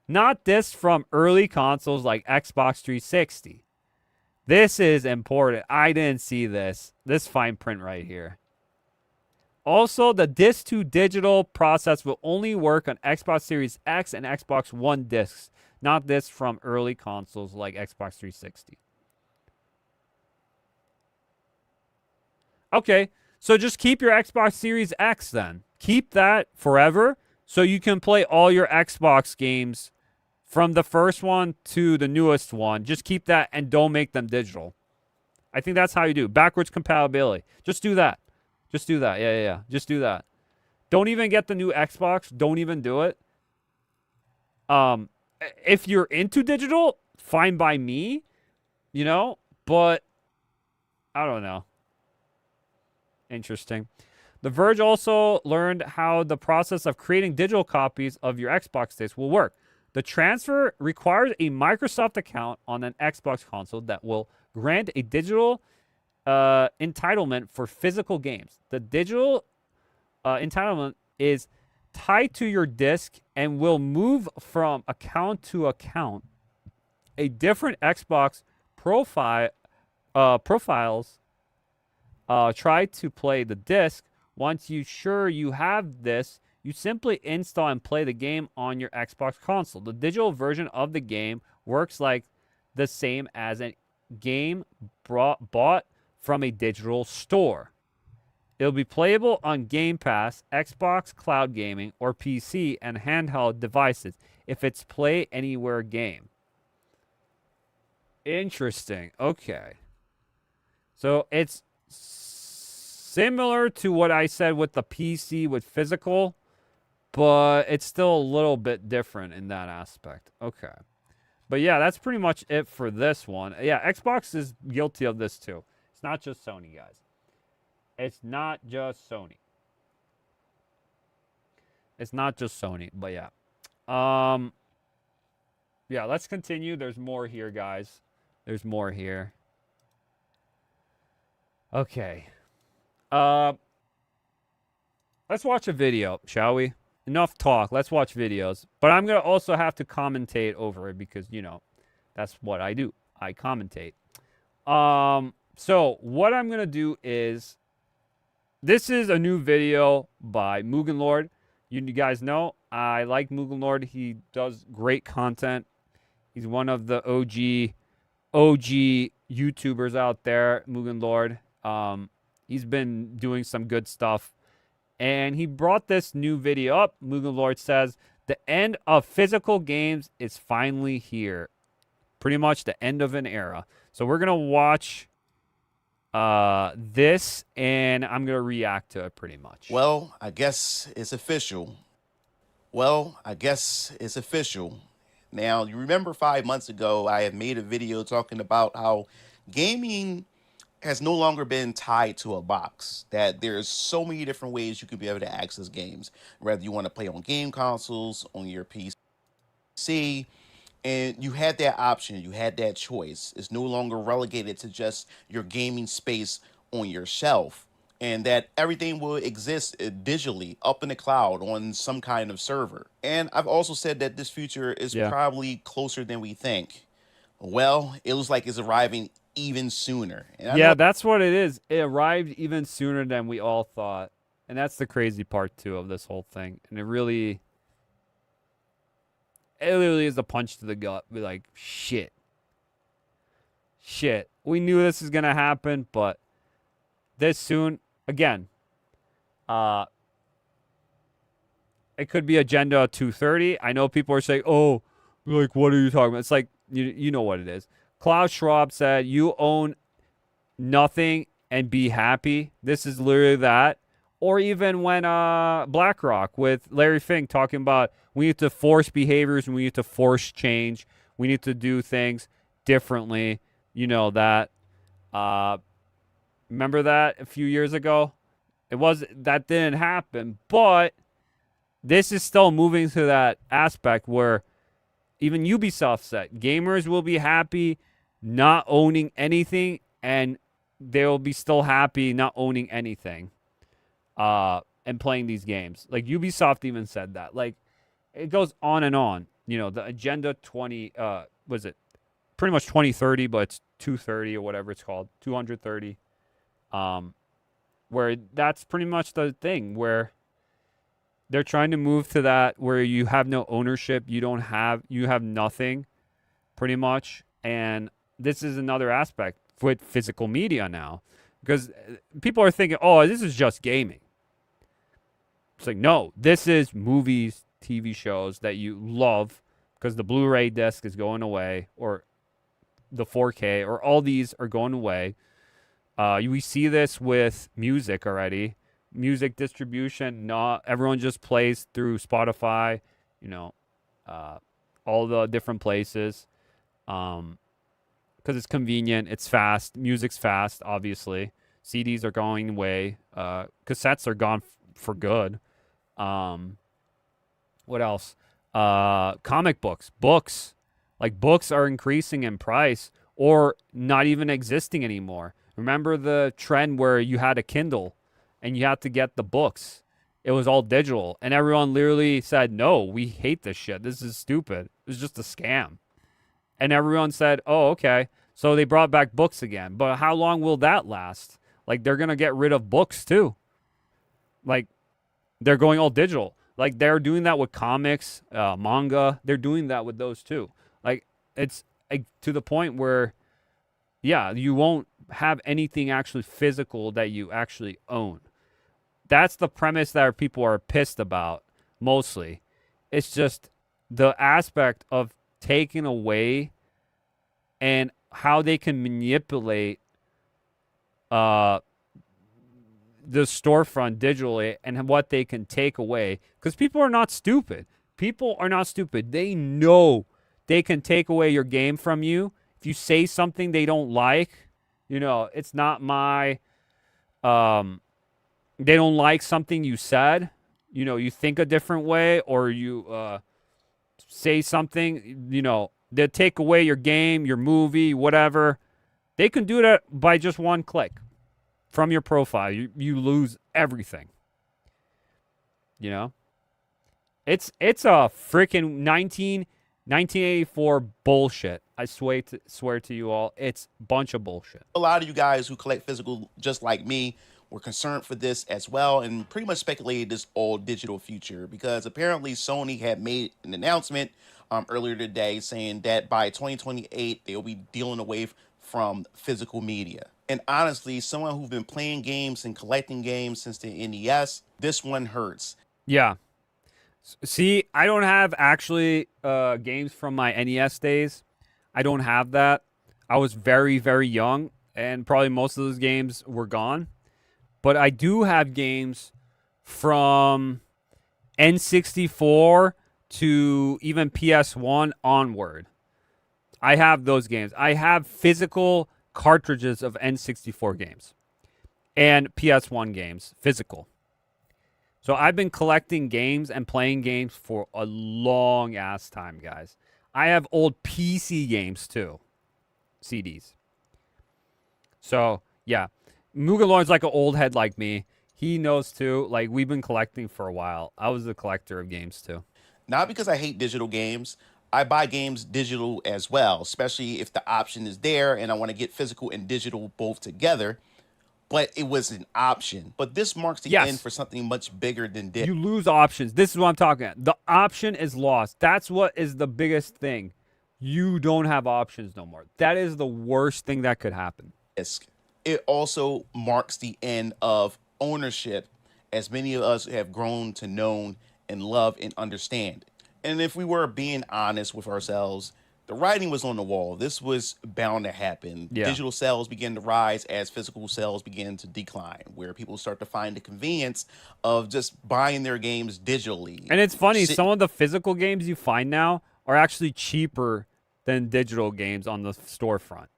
B: Not discs from early consoles like Xbox 360. This is important. I didn't see this. This fine print right here. Also, the disc-to-digital process will only work on Xbox Series X and Xbox One discs, not discs from early consoles like Xbox 360. Okay, so just keep your Xbox Series X then. Keep that forever so you can play all your Xbox games from the first one to the newest one. Just keep that and don't make them digital. I think that's how you do. Backwards compatibility. Just do that. Just do that. Yeah. Just do that. Don't even get the new Xbox. Don't even do it. If you're into digital, fine by me, you know, but I don't know. Interesting. The Verge also learned how the process of creating digital copies of your Xbox discs will work. The transfer requires a Microsoft account on an Xbox console that will grant a digital entitlement for physical games. The digital entitlement is tied to your disc and will move from account to account. A different Xbox profile profiles, try to play the disc. Once you're sure you have this, you simply install and play the game on your Xbox console. The digital version of the game works like the same as a game bought from a digital store. It'll be playable on Game Pass, Xbox Cloud Gaming, or PC and handheld devices if it's Play Anywhere game. Interesting. Okay. So it's similar to what I said with the PC with physical, but it's still a little bit different in that aspect. Okay. But yeah, that's pretty much it for this one. Yeah, Xbox is guilty of this too. It's not just Sony, guys. It's not just Sony. It's not just Sony, but yeah. Yeah, let's continue. There's more here, guys. There's more here. Okay. Let's watch a video, shall we? Enough talk. Let's watch videos. But I'm going to also have to commentate over it because, you know, that's what I do. I commentate. So what I'm going to do is, this is a new video by MugenLord. You guys know I like MugenLord. He does great content. He's one of the OG YouTubers out there, MugenLord. He's been doing some good stuff. And he brought this new video up. MugenLord says, the end of physical games is finally here. Pretty much the end of an era. So we're going to watch this, and I'm going to react to it pretty much.
E: Well, I guess it's official. Now, you remember 5 months ago, I had made a video talking about how gaming has no longer been tied to a box, that there's so many different ways you could be able to access games, whether you want to play on game consoles, on your PC, and you had that option, you had that choice. It's no longer relegated to just your gaming space on your shelf, and that everything will exist digitally up in the cloud on some kind of server. And I've also said that this future is probably closer than we think. Well, it looks like it's arriving even sooner. And
B: that's what it is. It arrived even sooner than we all thought. And that's the crazy part, too, of this whole thing. And it literally is a punch to the gut. We're like, shit. We knew this was going to happen, but this soon, again, it could be Agenda 230. I know people are saying, oh, like, what are you talking about? It's like, you know what it is. Klaus Schwab said, you own nothing and be happy. This is literally that. Or even when BlackRock with Larry Fink talking about we need to force behaviors and we need to force change. We need to do things differently. You know that. Remember that a few years ago? That didn't happen. But this is still moving to that aspect where even Ubisoft said gamers will be happy not owning anything, and they'll be still happy not owning anything and playing these games. Like, Ubisoft even said that. Like, it goes on and on. You know, the Agenda 20, was it pretty much 2030, but it's 230 or whatever it's called, 230. Where that's pretty much the thing where they're trying to move to that where you have no ownership, you have nothing, pretty much. And this is another aspect with physical media now, because people are thinking, oh, this is just gaming. It's like, no, this is movies, TV shows that you love, because the Blu-ray disc is going away, or the 4K, or all these are going away. We see this with music already. Music distribution, not everyone just plays through Spotify, you know, all the different places, because it's convenient, it's fast, music's fast, obviously. CDs are going away, cassettes are gone for good. What else? Comic books, books are increasing in price or not even existing anymore. Remember the trend where you had a Kindle and you had to get the books. It was all digital. And everyone literally said, no, we hate this shit. This is stupid. It was just a scam. And everyone said, oh, okay. So they brought back books again. But how long will that last? Like, they're going to get rid of books too. Like, they're going all digital. Like, they're doing that with comics, manga. They're doing that with those too. Like, it's to the point where, yeah, you won't have anything actually physical that you actually own. That's the premise that people are pissed about, mostly. It's just the aspect of taking away and how they can manipulate the storefront digitally and what they can take away. Because people are not stupid. People are not stupid. They know they can take away your game from you. If you say something they don't like, you know, it's not my... they don't like something you said. You know, you think a different way, or you say something, you know, they'll take away your game, your movie, whatever. They can do that by just one click from your profile. You lose everything. You know? It's a freaking 1984 bullshit. I swear to you all, it's a bunch of bullshit.
E: A lot of you guys who collect physical, just like me, were concerned for this as well, and pretty much speculated this all digital future, because apparently Sony had made an announcement earlier today saying that by 2028 they'll be dealing away from physical media. And honestly, someone who's been playing games and collecting games since the NES, this one hurts.
B: Yeah. See, I don't have actually games from my NES days. I don't have that. I was very, very young, and probably most of those games were gone. But I do have games from N64 to even PS1 onward. I have those games. I have physical cartridges of N64 games and PS1 games, physical. So I've been collecting games and playing games for a long ass time, guys. I have old PC games too, CDs. So, yeah. MugenLord's like an old head like me. He knows too. Like, we've been collecting for a while. I was a collector of games too.
E: Not because I hate digital games. I buy games digital as well, especially if the option is there and I want to get physical and digital both together. But it was an option. But this marks the end for something much bigger than digital.
B: You lose options. This is what I'm talking about. The option is lost. That's what is the biggest thing. You don't have options no more. That is the worst thing that could happen.
E: It also marks the end of ownership, as many of us have grown to know and love and understand. And if we were being honest with ourselves, the writing was on the wall. This was bound to happen. Yeah. Digital sales begin to rise as physical sales begin to decline, where people start to find the convenience of just buying their games digitally.
B: And it's funny, some of the physical games you find now are actually cheaper than digital games on the storefront.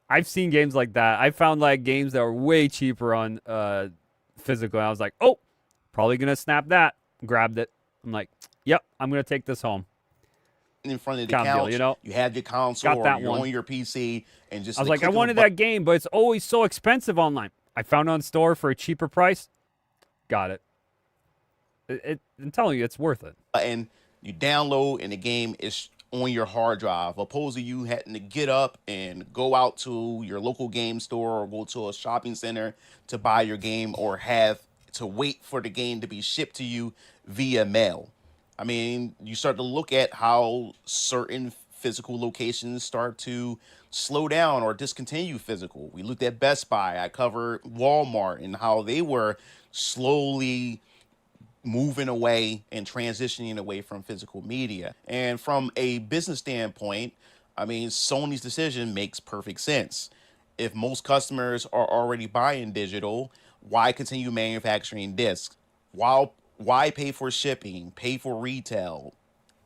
B: I've seen games like that. I found like games that were way cheaper on physical. And I was like, oh, probably going to snap that. Grabbed it. I'm like, yep, I'm going to take this home.
E: In front of the couch, you know? You had your console or you're on your PC. And just
B: I was like, I wanted that game, but it's always so expensive online. I found it on store for a cheaper price. Got it. I'm telling you, it's worth it.
E: And you download and the game is on your hard drive, opposed to you having to get up and go out to your local game store or go to a shopping center to buy your game, or have to wait for the game to be shipped to you via mail. I mean, you start to look at how certain physical locations start to slow down or discontinue physical. We looked at Best Buy. I covered Walmart and how they were slowly moving away and transitioning away from physical media. And from a business standpoint, I mean, Sony's decision makes perfect sense. If most customers are already buying digital, why continue manufacturing discs? Why pay for shipping, pay for retail?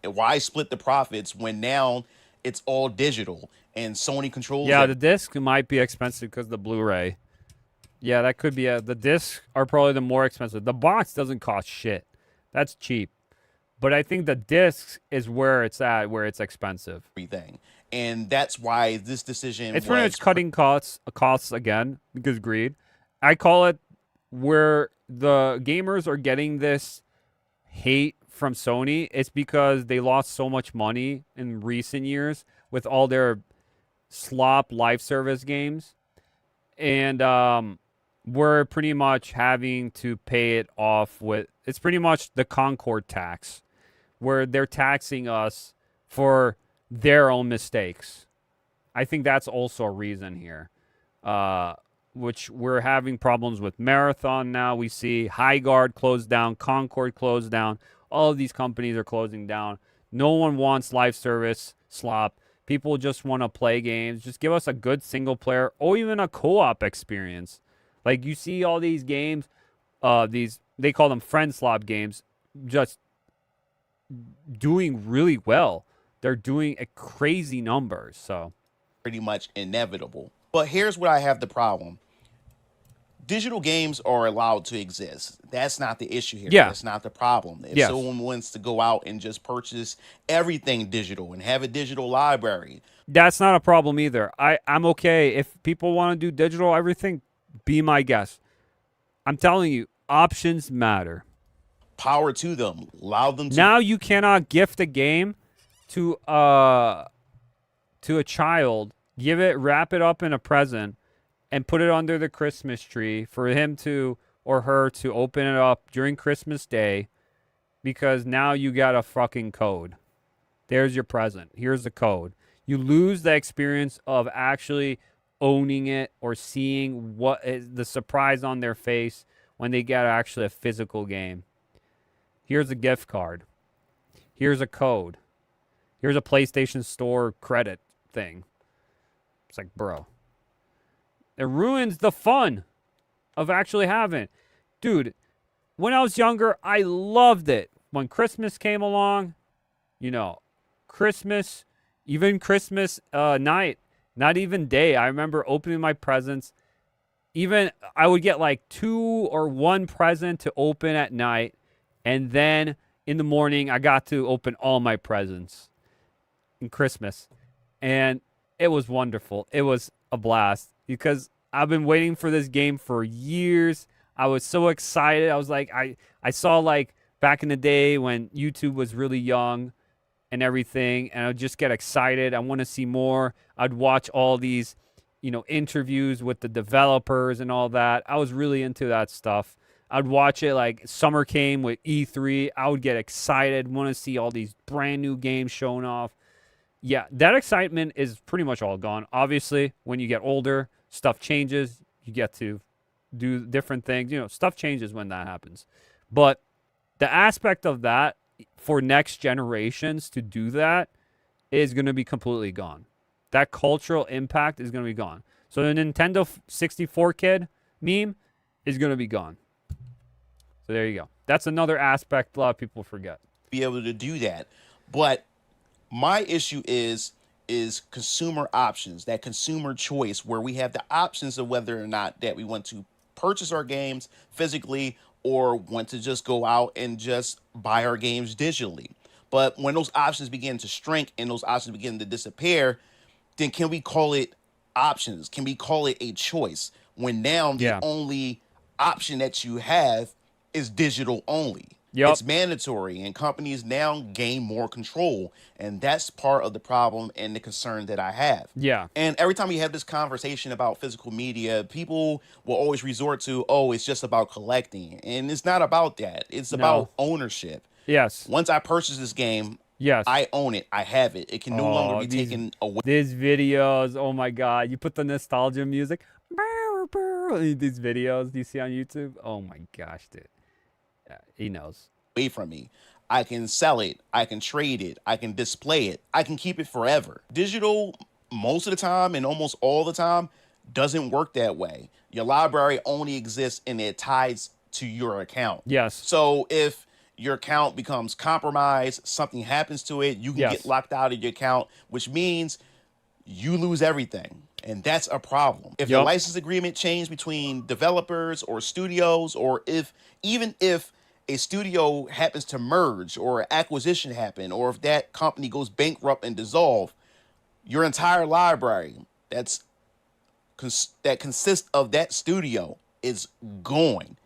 E: And why split the profits when now it's all digital and Sony controls it?
B: Yeah, the disc might be expensive because the Blu-ray. Yeah, that could be the discs are probably the more expensive. The box doesn't cost shit. That's cheap. But I think the discs is where it's at, where it's expensive.
E: Everything. And that's why this decision
B: it's pretty much cutting costs again, because greed. I call it where the gamers are getting this hate from Sony. It's because they lost so much money in recent years with all their slop live service games, and we're pretty much having to pay it off with. It's pretty much the Concord tax, where they're taxing us for their own mistakes. I think that's also a reason here. Which we're having problems with Marathon now. We see Highguard closed down, Concord closed down. All of these companies are closing down. No one wants live service slop. People just want to play games. Just give us a good single player or even a co-op experience. Like you see all these games, they call them friend slop games, just doing really well. They're doing a crazy numbers. So
E: pretty much inevitable. But here's what I have the problem. Digital games are allowed to exist. That's not the issue here.
B: Yeah.
E: That's not the problem. If someone wants to go out and just purchase everything digital and have a digital library,
B: that's not a problem either. I'm okay. If people want to do digital everything, be my guest. I'm telling you, options matter.
E: Power to them. Allow them to.
B: Now you cannot gift a game to a child, wrap it up in a present, and put it under the Christmas tree for him to or her to open it up during Christmas Day, because now you got a fucking code. There's your present. Here's the code. You lose the experience of actually owning it or seeing what is the surprise on their face when they get actually a physical game. Here's a gift card. Here's a code. Here's a PlayStation Store credit thing. It's like, bro. It ruins the fun of actually having it. Dude, when I was younger, I loved it. When Christmas came along, Christmas, even Christmas night, not even day. I remember opening my presents. Even I would get like 2 or 1 present to open at night. And then in the morning, I got to open all my presents in Christmas. And it was wonderful. It was a blast because I've been waiting for this game for years. I was so excited. I was like, I saw like back in the day when YouTube was really young and everything, and I would just get excited. I want to see more. I'd watch all these, interviews with the developers and all that. I was really into that stuff. I'd watch it like summer came with E3. I would get excited, want to see all these brand new games showing off. Yeah, that excitement is pretty much all gone. Obviously, when you get older, stuff changes. You get to do different things. Stuff changes when that happens. But the aspect of that for next generations to do that is going to be completely gone. That cultural impact is going to be gone. So the Nintendo 64 kid meme is going to be gone. So there you go. That's another aspect a lot of people forget.
E: Be able to do that. But my issue is consumer options, that consumer choice where we have the options of whether or not that we want to purchase our games physically or want to just go out and just buy our games digitally. But when those options begin to shrink and those options begin to disappear, then can we call it options? Can we call it a choice when now the only option that you have is digital only?
B: Yep.
E: It's mandatory, and companies now gain more control, and that's part of the problem and the concern that I have.
B: Yeah.
E: And every time we have this conversation about physical media, people will always resort to, it's just about collecting, and it's not about that. It's about ownership.
B: Yes.
E: Once I purchase this game, I own it. I have it. It can no longer be taken away.
B: These videos, oh my God! You put the nostalgia music. These videos you see on YouTube. Oh my gosh, dude. Yeah, he knows.
E: Away from me. I can sell it. I can trade it. I can display it. I can keep it forever. Digital, most of the time and almost all the time, doesn't work that way. Your library only exists and it ties to your account.
B: Yes.
E: So if your account becomes compromised, something happens to it, you can get locked out of your account, which means you lose everything. And that's a problem. If the license agreement changed between developers or studios, or even if a studio happens to merge or an acquisition happen, or if that company goes bankrupt and dissolve, your entire library that consists of that studio is going.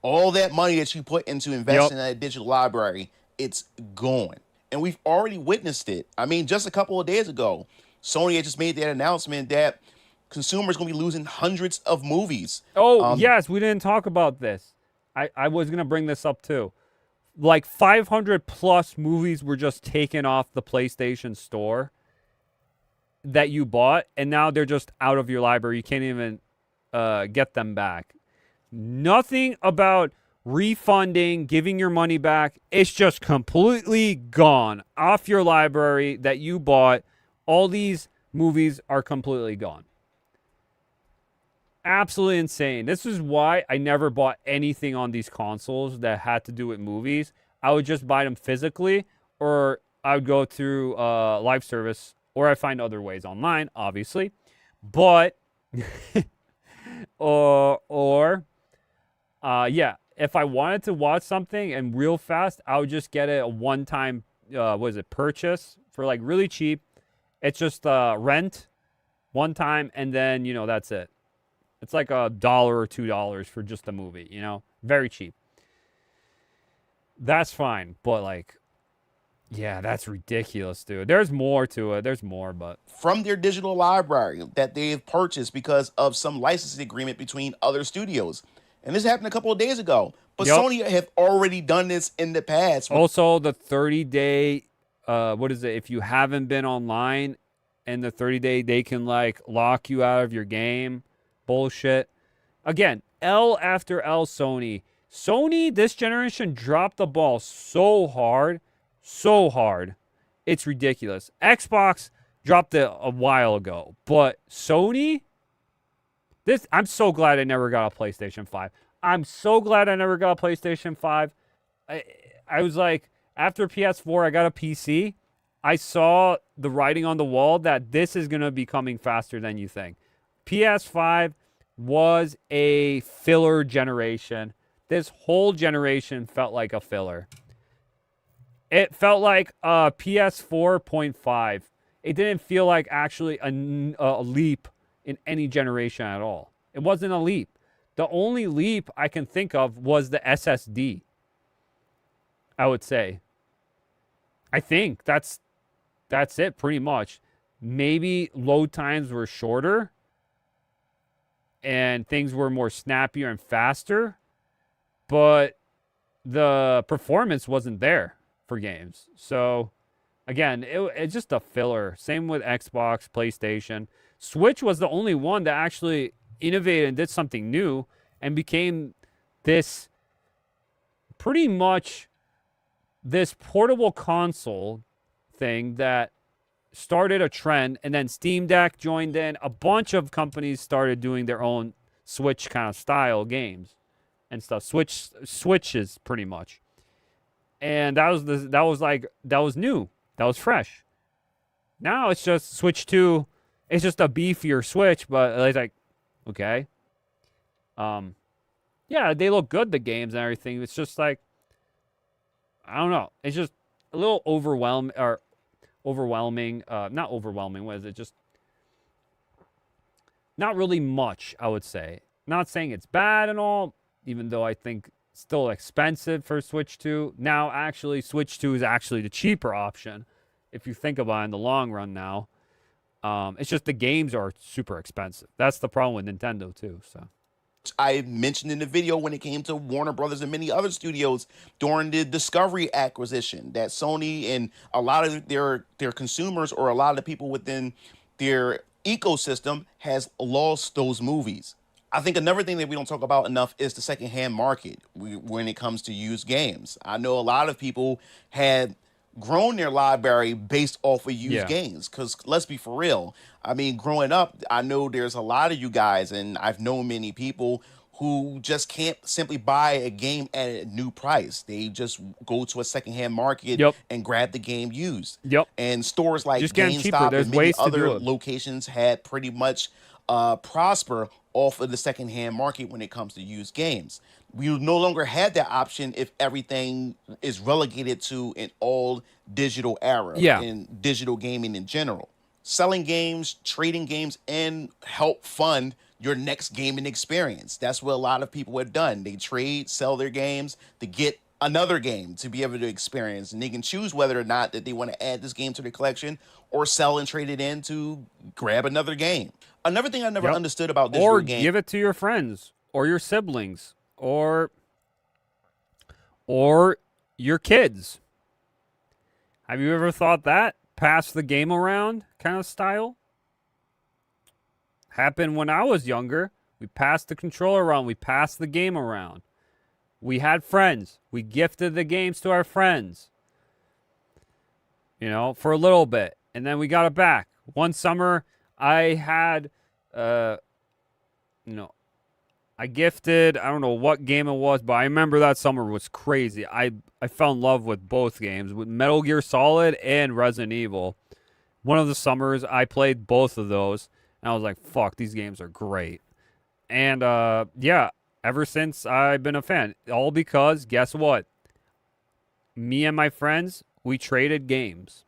E: All that money that you put into investing in that digital library, it's going. And we've already witnessed it. I mean, just a couple of days ago, Sony had just made that announcement that consumers going to be losing hundreds of movies.
B: Oh, yes, we didn't talk about this. I was going to bring this up too. Like 500 plus movies were just taken off the PlayStation Store that you bought, and now they're just out of your library. You can't even get them back. Nothing about refunding, giving your money back. It's just completely gone off your library that you bought. All these movies are completely gone. Absolutely insane. This is why I never bought anything on these consoles that had to do with movies. I would just buy them physically, or I would go through live service, or I find other ways online, obviously. But, yeah, if I wanted to watch something and real fast, I would just get it a one-time, purchase for like really cheap. It's just rent one time, and then, that's it. It's like $1 or $2 for just a movie, very cheap. That's fine, but like, yeah, that's ridiculous, dude. There's more to it. There's more, but
E: From their digital library that they've purchased because of some licensing agreement between other studios. And this happened a couple of days ago. But
B: Yep.
E: Sony have already done this in the past.
B: Also the 30-day, if you haven't been online and the 30-day, they can like lock you out of your game. Bullshit. Again, L after L, Sony. Sony, this generation, dropped the ball so hard. It's ridiculous. Xbox dropped it a while ago. But Sony, I'm so glad I never got a PlayStation 5. I'm so glad I never got a PlayStation 5. I was like, after PS4, I got a PC. I saw the writing on the wall that this is going to be coming faster than you think. PS5 was a filler generation. This whole generation felt like a filler. It felt like a PS4.5. It didn't feel like actually a leap in any generation at all. It wasn't a leap. The only leap I can think of was the SSD, I would say. I think that's it pretty much. Maybe load times were shorter and things were more snappier and faster, but the performance wasn't there for games. So, again, it's just a filler. Same with Xbox, PlayStation. Switch was the only one that actually innovated and did something new and became this pretty much this portable console thing that started a trend, and then Steam Deck joined in. A bunch of companies started doing their own Switch kind of style games and stuff. Switches pretty much. And that was new. That was fresh. Now it's just Switch 2. It's just a beefier Switch, but it's like, okay. Yeah, they look good, the games and everything. It's just like, I don't know. It's just a little overwhelming. Not overwhelming. What is it? Just not really much, I would say. Not saying it's bad and all, even though I think still expensive for Switch 2. Now, actually, Switch 2 is actually the cheaper option if you think about it in the long run now. It's just the games are super expensive. That's the problem with Nintendo, too. So
E: I mentioned in the video when it came to Warner Brothers and many other studios during the Discovery acquisition that Sony and a lot of their consumers or a lot of the people within their ecosystem has lost those movies. I think another thing that we don't talk about enough is the secondhand market when it comes to used games. I know a lot of people had grown their library based off of used games, because let's be for real. I mean, growing up, I know there's a lot of you guys, and I've known many people who just can't simply buy a game at a new price. They just go to a secondhand market and grab the game used. And stores like GameStop and many other locations had pretty much prosper off of the secondhand market when it comes to used games. We no longer have that option if everything is relegated to an all digital era in digital gaming in general. Selling games, trading games, and help fund your next gaming experience. That's what a lot of people have done. They trade, sell their games to get another game to be able to experience, and they can choose whether or not that they want to add this game to their collection or sell and trade it in to grab another game. Another thing I never
B: Yep.
E: understood about digital
B: Or
E: games.
B: give it to your friends or your siblings or your kids. Have you ever thought that? Pass the game around kind of style? Happened when I was younger. We passed the controller around. We passed the game around. We had friends. We gifted the games to our friends. You know, for a little bit. And then we got it back. One summer, I had, I gifted, I don't know what game it was, but I remember that summer was crazy. I fell in love with both games, with Metal Gear Solid and Resident Evil. One of the summers, I played both of those, and I was like, fuck, these games are great. And, yeah, ever since I've been a fan. All because, guess what? Me and my friends, we traded games.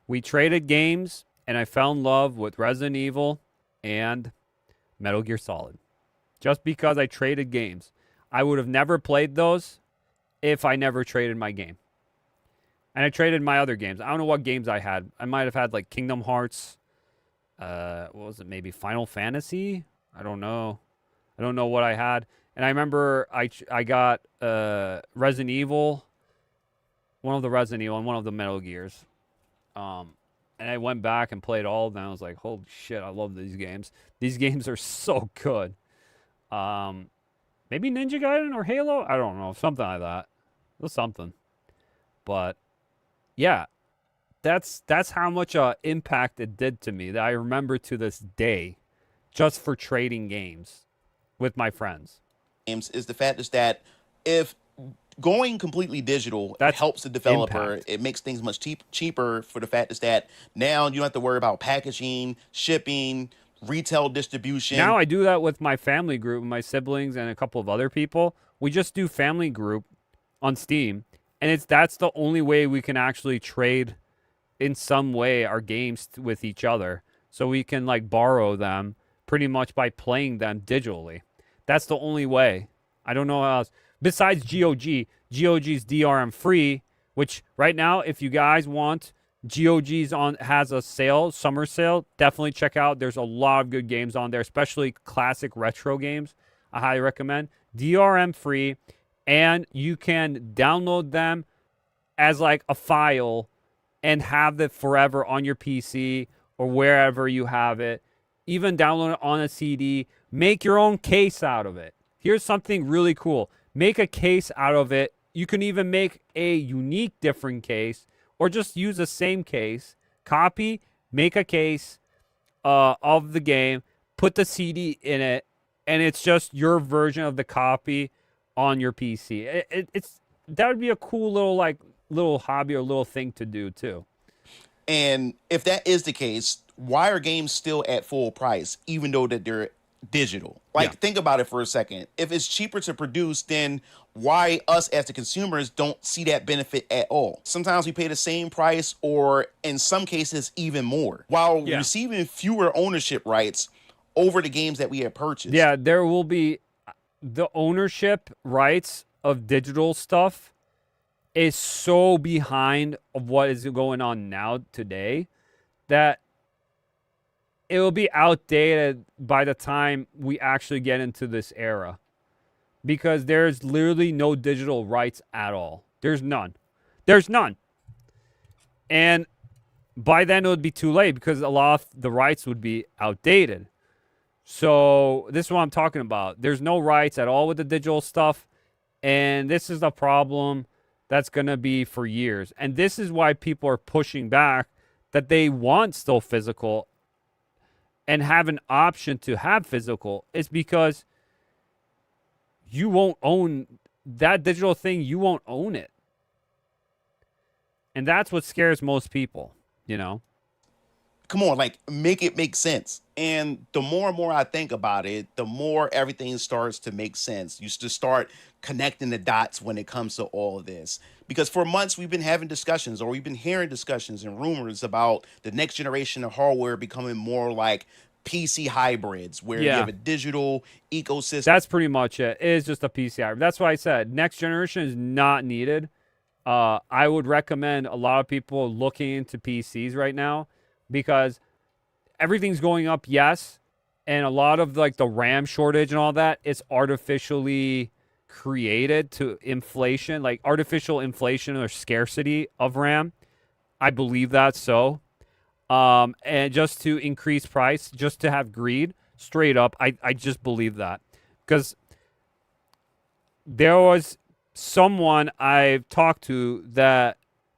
B: We traded games, and I fell in love with Resident Evil and Metal Gear Solid. Just because I traded games. I would have never played those if I never traded my game. And I traded my other games. I don't know what games I had. I might have had like Kingdom Hearts. What was it? Maybe Final Fantasy? I don't know. I don't know what I had. And I remember I got Resident Evil. One of the Resident Evil and one of the Metal Gears. And I went back and played all of them. I was like, holy shit, I love these games. These games are so good. Maybe Ninja Gaiden or Halo? I don't know. Something like that. It was something. But, yeah. That's how much impact it did to me that I remember to this day. Just for trading games with my friends.
E: Is the fact is that if going completely digital,
B: That's
E: it helps the developer.
B: impact.
E: It makes things much cheaper for the fact is that now you don't have to worry about packaging, shipping, retail distribution.
B: Now I do that with my family group, my siblings, and a couple of other people. We just do family group on Steam, and that's the only way we can actually trade in some way our games with each other. So we can like borrow them pretty much by playing them digitally. That's the only way. I don't know how else. Besides GOG, GOG's DRM free, which right now, if you guys want, GOG's has a sale, summer sale. Definitely check out. There's a lot of good games on there, especially classic retro games. I highly recommend. DRM free, and you can download them as like a file and have it forever on your PC or wherever you have it. Even download it on a CD. Make your own case out of it. Here's something really cool. Make a case out of it. You can even make a unique different case or just use the same case. Copy, make a case of the game, put the CD in it, and it's just your version of the copy on your PC. That would be a cool little hobby or little thing to do too.
E: And if that is the case, why are games still at full price, even though that they're digital? Like, think about it for a second. If it's cheaper to produce, then why us as the consumers don't see that benefit at all? Sometimes we pay the same price, or in some cases, even more, while receiving fewer ownership rights over the games that we have purchased.
B: Yeah, there will be the ownership rights of digital stuff is so behind of what is going on now today that it will be outdated by the time we actually get into this era, because there's literally no digital rights at all. There's none. And by then it would be too late because a lot of the rights would be outdated. So this is what I'm talking about. There's no rights at all with the digital stuff, and this is the problem that's going to be for years. And this is why people are pushing back that they want still physical and have an option to have physical. It's because you won't own that digital thing. You won't own it. And that's what scares most people, you know?
E: Come on, like, make it make sense. And the more and more I think about it, the more everything starts to make sense. You just start connecting the dots when it comes to all of this. Because for months we've been having discussions, or we've been hearing discussions and rumors about the next generation of hardware becoming more like PC hybrids where you have a digital ecosystem.
B: That's pretty much it. It is just a PC hybrid. That's why I said next generation is not needed. I would recommend a lot of people looking into PCs right now because everything's going up, yes, and a lot of like the RAM shortage and all that is artificially created to inflation, like artificial inflation or scarcity of RAM. I believe that so. And just to increase price, just to have greed, straight up, I just believe that. Because there was someone I've talked to that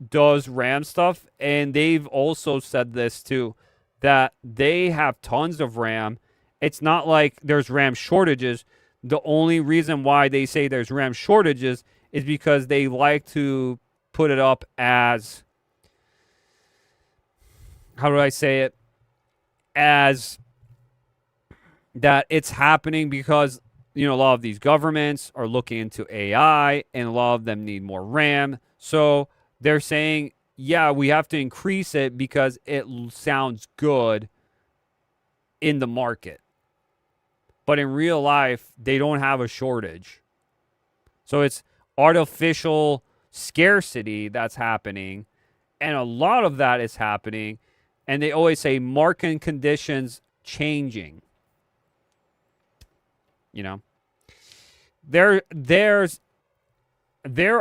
B: does RAM stuff, and they've also said this too, that they have tons of RAM. It's not like there's RAM shortages. The only reason why they say there's RAM shortages is because they like to put it up as, how do I say it? As that it's happening because, you know, a lot of these governments are looking into AI and a lot of them need more RAM. So they're saying, yeah, we have to increase it because it sounds good in the market. But in real life, they don't have a shortage. So it's artificial scarcity that's happening. And a lot of that is happening. And they always say market conditions changing. You know, there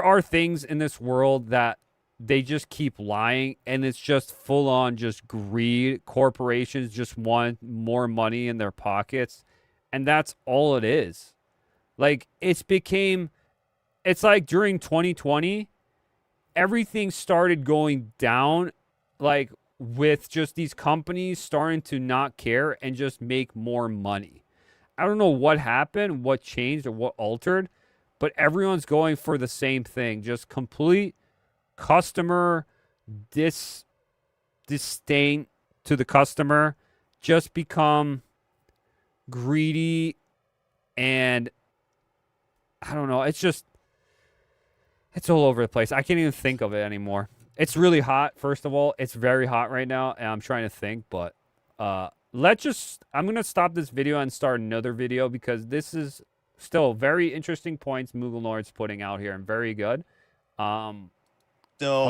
B: are things in this world that they just keep lying, and it's just full on just greed. Corporations just want more money in their pockets, and that's all it is. Like it's like during 2020, everything started going down, like with just these companies starting to not care and just make more money. I don't know what happened, what changed, or what altered, but everyone's going for the same thing. Just complete customer disdain to the customer. Just become greedy, and I don't know. It's all over the place. I can't even think of it anymore. It's really hot, first of all. It's very hot right now, and I'm trying to think, but I'm going to stop this video and start another video because this is still very interesting points MugenLord's putting out here and very good. I'll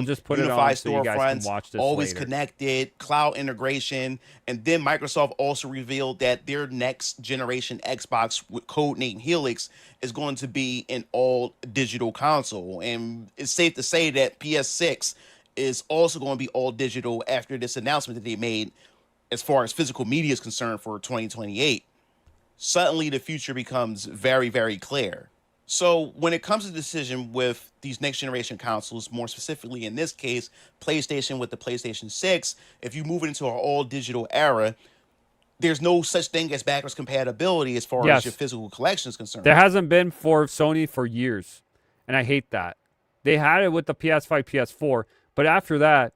B: just put it on so you guys can watch this
E: always
B: later.
E: Connected, cloud integration, and then Microsoft also revealed that their next generation Xbox with codename Helix is going to be an all digital console, and it's safe to say that PS6 is also going to be all digital after this announcement that they made as far as physical media is concerned for 2028. Suddenly the future becomes very, very clear. So when it comes to the decision with these next generation consoles, more specifically in this case, PlayStation with the PlayStation 6, if you move it into an all digital era, there's no such thing as backwards compatibility as far as your physical collection is concerned.
B: There hasn't been for Sony for years, and I hate that. They had it with the PS5, PS4, but after that,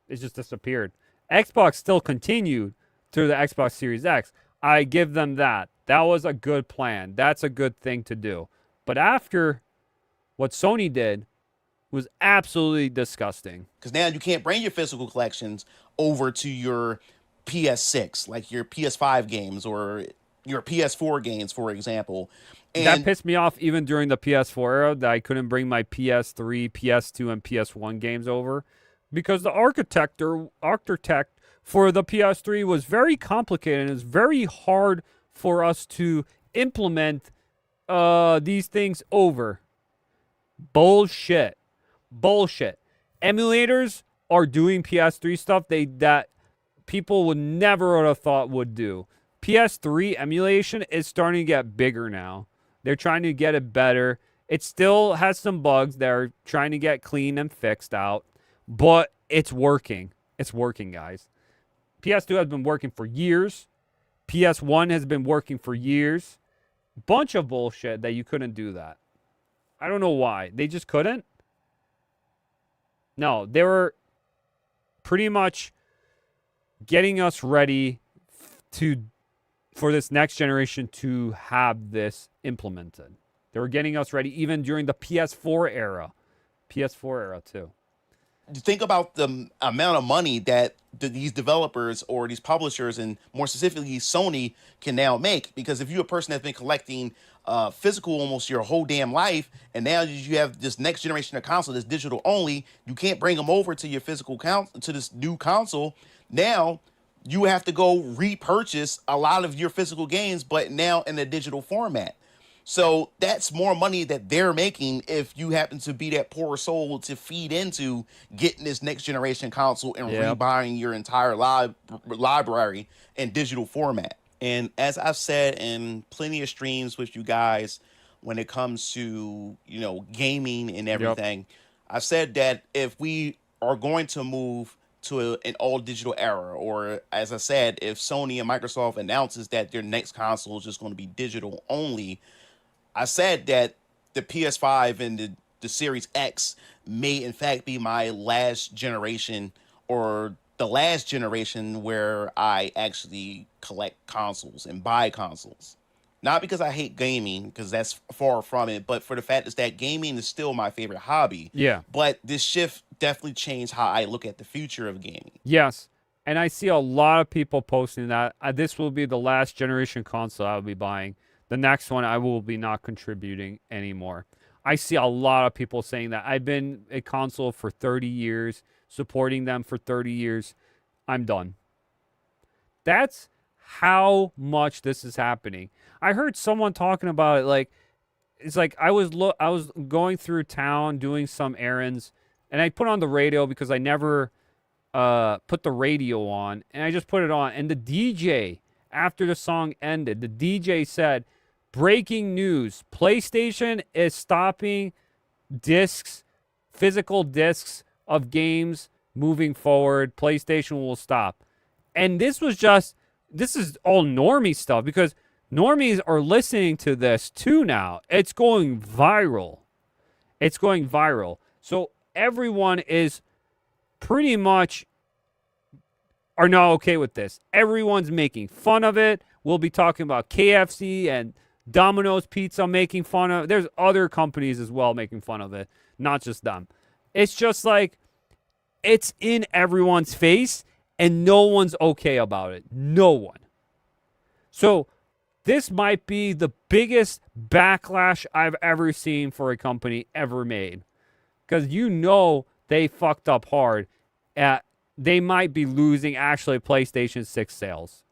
B: it just disappeared. Xbox still continued through the Xbox Series X. I give them that. That was a good plan. That's a good thing to do. But after what Sony did was absolutely disgusting.
E: Because now you can't bring your physical collections over to your PS6, like your PS5 games or your PS4 games, for example. And
B: that pissed me off even during the PS4 era that I couldn't bring my PS3, PS2, and PS1 games over because the architect for the PS3 was very complicated and it's very hard for us to implement these things over. Bullshit. Emulators are doing PS3 stuff that people would never have thought would do. PS3 emulation is starting to get bigger now. They're trying to get it better. It still has some bugs they're trying to get clean and fixed out, but it's working. It's working, guys. PS2 has been working for years. PS1 has been working for years. Bunch of bullshit that you couldn't do that. I don't know why. They just couldn't. No, they were pretty much getting us ready for this next generation to have this implemented. They were getting us ready even during the PS4 era. PS4 era too.
E: think about the amount of money that these developers or these publishers, and more specifically Sony, can now make. Because if you're a person that's been collecting physical almost your whole damn life, and now you have this next generation of console that's digital only, you can't bring them over to your physical to this new console. Now you have to go repurchase a lot of your physical games, but now in a digital format. So that's more money that they're making if you happen to be that poor soul to feed into getting this next generation console and rebuying your entire library in digital format. And as I've said in plenty of streams with you guys, when it comes to, you know, gaming and everything, I've said that if we are going to move to an all digital era, or as I said, if Sony and Microsoft announces that their next console is just going to be digital only, I said that the PS5 and the Series X may in fact be my last generation, or the last generation where I actually collect consoles and buy consoles. Not because I hate gaming, because that's far from it, but for the fact is that gaming is still my favorite hobby.
B: Yeah.
E: But this shift definitely changed how I look at the future of gaming.
B: Yes. And I see a lot of people posting that this will be the last generation console I'll be buying. The next one I will be not contributing anymore. I see a lot of people saying that. I've been a console for 30 years, supporting them for 30 years. I'm done. That's how much this is happening. I heard someone talking about it, like, it's like I was going through town doing some errands, and I put on the radio because I never put the radio on, and I just put it on, and the DJ, after the song ended, the DJ said, "Breaking news, PlayStation is stopping discs, physical discs of games moving forward. PlayStation will stop." And this is all normie stuff, because normies are listening to this too now. It's going viral. It's going viral. So everyone is pretty much are not okay with this. Everyone's making fun of it. We'll be talking about KFC and Domino's Pizza making fun of it. There's other companies as well making fun of it, not just them. It's just like, it's in everyone's face, and no one's okay about it. No one. So this might be the biggest backlash I've ever seen for a company ever made. Because you know they fucked up hard. They might be losing actually PlayStation 6 sales.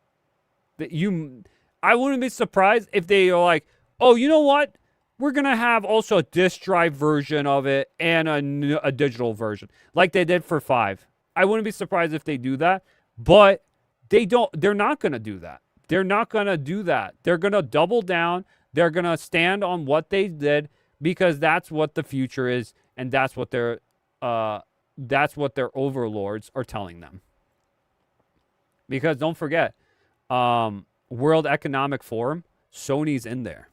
B: I wouldn't be surprised if they are like, oh, you know what? We're going to have also a disc drive version of it and a digital version, like they did for 5. I wouldn't be surprised if they do that, but they're not going to do that. They're not going to do that. They're going to double down. They're going to stand on what they did, because that's what the future is, and that's what their overlords are telling them. Because don't forget, World Economic Forum, Sony's in there.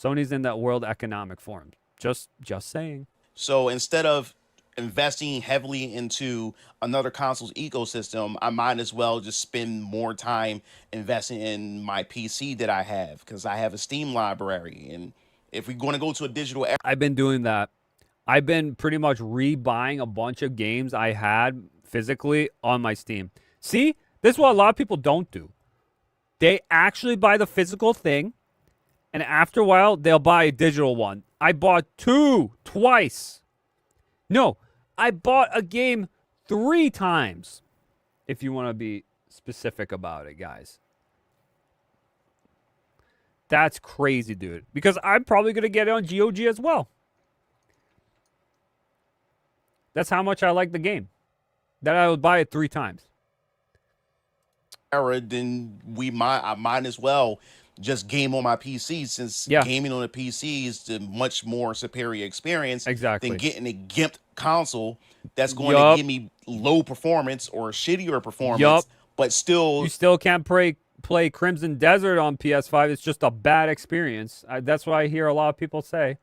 B: Sony's in that World Economic Forum. Just saying.
E: So instead of investing heavily into another console's ecosystem, I might as well just spend more time investing in my PC that I have, because I have a Steam library. And if we're going to go to a digital era,
B: I've been doing that. I've been pretty much rebuying a bunch of games I had physically on my Steam. See, this is what a lot of people don't do. They actually buy the physical thing, and after a while, they'll buy a digital one. I bought 2 twice. No, I bought a game 3 times, if you want to be specific about it, guys. That's crazy, dude. Because I'm probably going to get it on GOG as well. That's how much I like the game, that I would buy it 3 times.
E: Then I might as well just game on my PC, since gaming on a PC is a much more superior experience than getting a gimped console that's going to give me low performance or shittier performance, but still...
B: You still can't play Crimson Desert on PS5. It's just a bad experience. That's what I hear a lot of people say.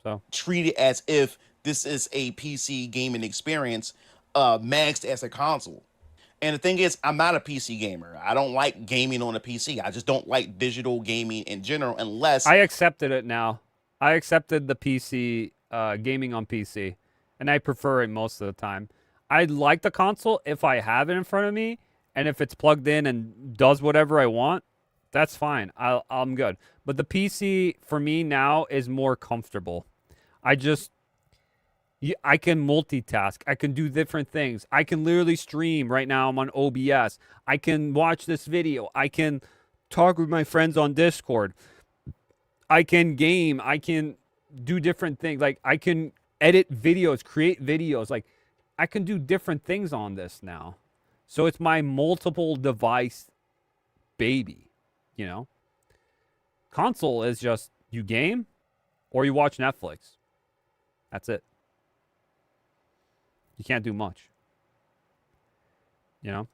B: So
E: treat it as if this is a PC gaming experience maxed as a console. And the thing is, I'm not a PC gamer. I don't like gaming on a PC. I just don't like digital gaming in general, unless...
B: I accepted it now. I accepted the PC, gaming on PC. and I prefer it most of the time. I like the console if I have it in front of me, and if it's plugged in and does whatever I want, that's fine. I'm good. But the PC for me now is more comfortable. I can multitask. I can do different things. I can literally stream right now. I'm on OBS. I can watch this video. I can talk with my friends on Discord. I can game. I can do different things. Like, I can edit videos, create videos. Like, I can do different things on this now. So it's my multiple device baby, you know? Console is just you game or you watch Netflix. That's it. You can't do much. You know?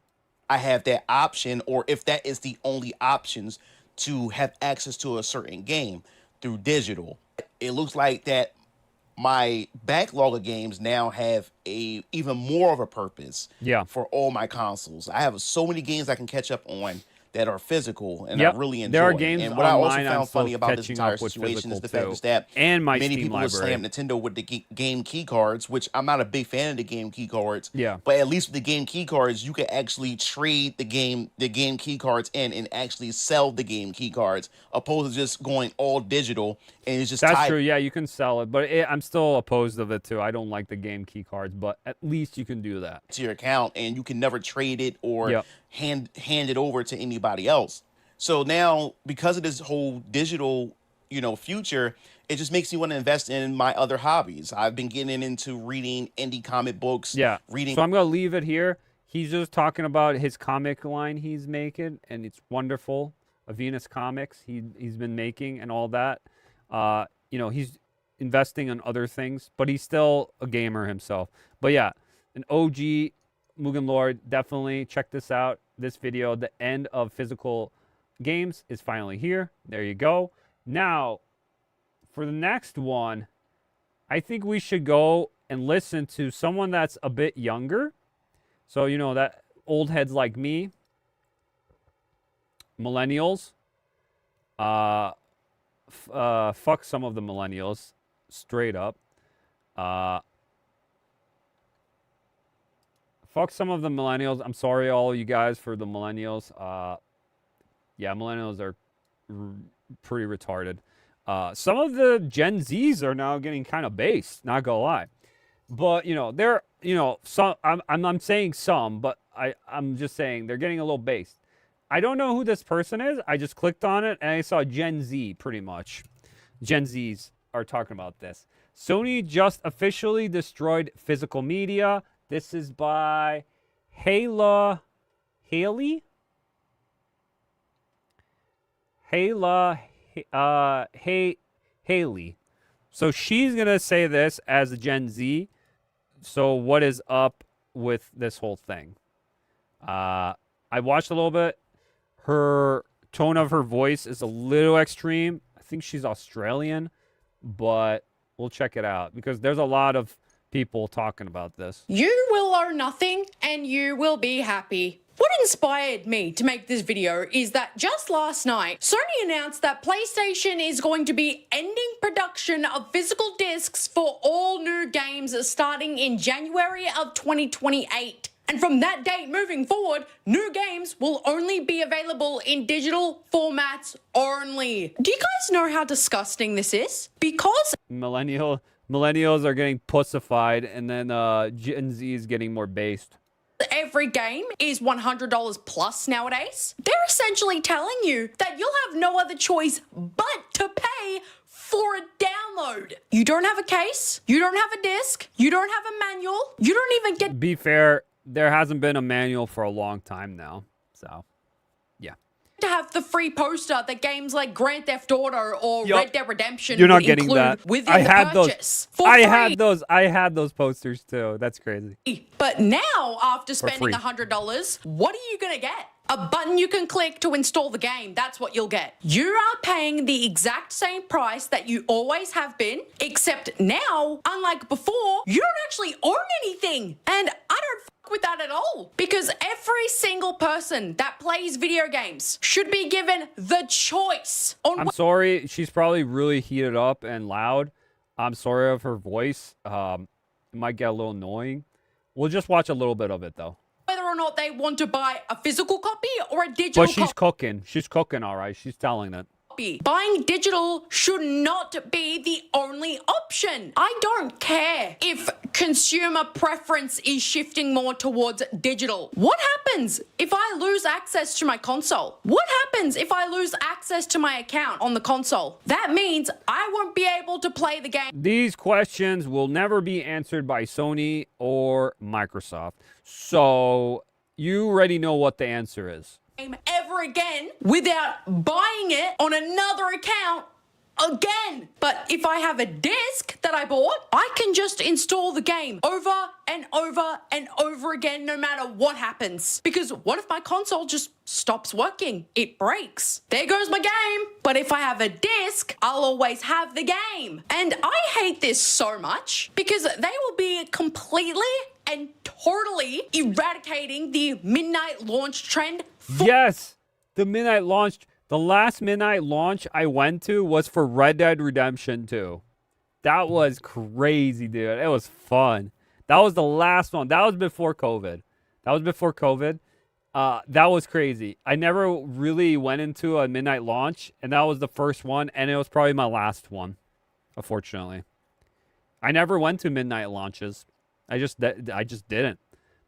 E: I have that option, or if that is the only options to have access to a certain game through digital. It looks like that my backlog of games now have a even more of a purpose for all my consoles. I have so many games I can catch up on that are physical, and I really enjoy.
B: There are games
E: and what I also
B: online
E: found funny about this entire situation is the fact is that
B: and my
E: many
B: Steam
E: people
B: library.
E: slam Nintendo with the game key cards, which I'm not a big fan of the game key cards.
B: Yeah.
E: But at least with the game key cards, you can actually trade the game key cards in and actually sell the game key cards, opposed to just going all digital and it's just
B: That's true. Yeah, you can sell it, but I'm still opposed of it too. I don't like the game key cards, but at least you can do that
E: to your account, and you can never trade it or hand it over to anybody else. So now, because of this whole digital, future, it just makes me want to invest in my other hobbies. I've been getting into reading indie comic books.
B: Yeah.
E: Reading.
B: So I'm gonna leave it here. He's just talking about his comic line he's making, and it's wonderful. Venus Comics he's been making and all that. He's investing in other things, but he's still a gamer himself. But yeah, an OG MugenLord, definitely check this out. This video, the end of physical games is finally here. There you go. Now, for the next one, I think we should go and listen to someone that's a bit younger. So, that old heads like me, millennials, fuck some of the millennials, straight up. Fuck some of the millennials. I'm sorry, all you guys, for the millennials. Yeah, millennials are pretty retarded. Some of the Gen Zs are now getting kind of based, not gonna lie. But, they're, some, I'm saying some, but I'm just saying they're getting a little based. I don't know who this person is. I just clicked on it and I saw Gen Z, pretty much. Gen Zs are talking about this. Sony just officially destroyed physical media. This is by Haylo Hayley. Haylo Hayley. So she's going to say this as a Gen Z. So what is up with this whole thing? I watched a little bit. Her tone of her voice is a little extreme. I think she's Australian, but we'll check it out because there's a lot of people talking about this.
F: You will owe nothing and you will be happy. What inspired me to make this video is that just last night, Sony announced that PlayStation is going to be ending production of physical discs for all new games starting in January of 2028. And from that date moving forward, new games will only be available in digital formats only. Do you guys know how disgusting this is? Because
B: millennials are getting pussified, and then Gen Z is getting more based.
F: Every game is $100 plus nowadays. They're essentially telling you that you'll have no other choice but to pay for a download. You don't have a case, you don't have a disc, you don't have a manual, you don't even get...
B: Be fair, there hasn't been a manual for a long time now, so yeah.
F: To have the free poster that games like Grand Theft Auto or Red Dead Redemption
B: You're not
F: would
B: getting
F: include
B: that.
F: within
B: I
F: the
B: had
F: purchase.
B: those. I had those posters too. That's crazy.
F: But now, after spending $100, what are you gonna get? A button you can click to install the game. That's what you'll get. You are paying the exact same price that you always have been, except now, unlike before, you don't actually own anything. And I don't fuck with that at all. Because every single person that plays video games should be given the choice on...
B: I'm sorry. She's probably really heated up and loud. I'm sorry of her voice. It might get a little annoying. We'll just watch a little bit of it, though.
F: Whether or not they want to buy a physical copy or a digital
B: But she's cooking. She's cooking, all right. She's telling it.
F: copy. Buying digital should not be the only option. I don't care if consumer preference is shifting more towards digital. What happens if I lose access to my console? What happens if I lose access to my account on the console? That means I won't be able to play the game.
B: These questions will never be answered by Sony or Microsoft. So you already know what the answer is.
F: Ever again without buying it on another account again. But if I have a disc that I bought, I can just install the game over and over and over again, no matter what happens. Because what if my console just stops working? It breaks. There goes my game. But if I have a disc, I'll always have the game. And I hate this so much because they will be completely and totally eradicating the midnight launch trend.
B: Yes, the midnight launch. The last midnight launch I went to was for Red Dead Redemption 2. That was crazy, dude. It was fun. That was the last one. That was before COVID. That was crazy. I never really went into a midnight launch, and that was the first one, and it was probably my last one, unfortunately. I never went to midnight launches. I just didn't.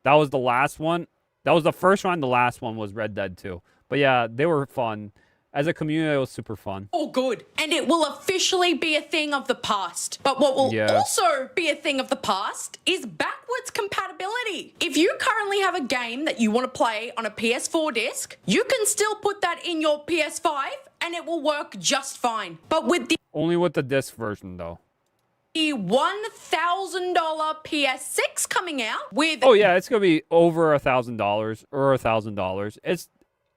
B: That was the last one. That was the first one. The last one was Red Dead 2. But yeah, they were fun. As a community, it was super fun.
F: Oh, good. And it will officially be a thing of the past. But what will also be a thing of the past is backwards compatibility. If you currently have a game that you want to play on a PS4 disc, you can still put that in your PS5 and it will work just fine. But with the
B: only with the disc version, though.
F: The $1,000 PS6 coming out with...
B: Oh, yeah, it's going to be over $1,000 or $1,000.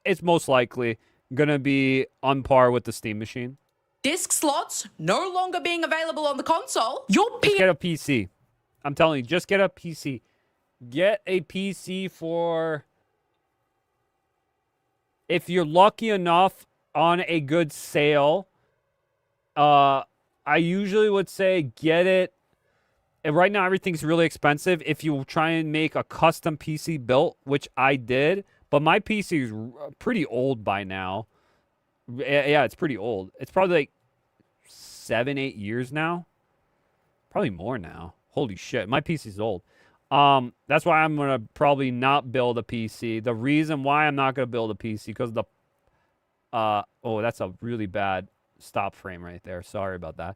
B: It's most likely going to be on par with the Steam machine.
F: Disc slots no longer being available on the console. Your
B: Just get a PC. I'm telling you, just get a PC. Get a PC for... If you're lucky enough on a good sale, I usually would say get it. And right now, everything's really expensive. If you try and make a custom PC built, which I did, but my PC is pretty old by now. Yeah, it's pretty old. It's probably like 7-8 years now. Probably more now. Holy shit, my PC's old. That's why I'm gonna probably not build a PC. The reason why I'm not gonna build a PC because the oh, that's a really bad stop frame right there. Sorry about that.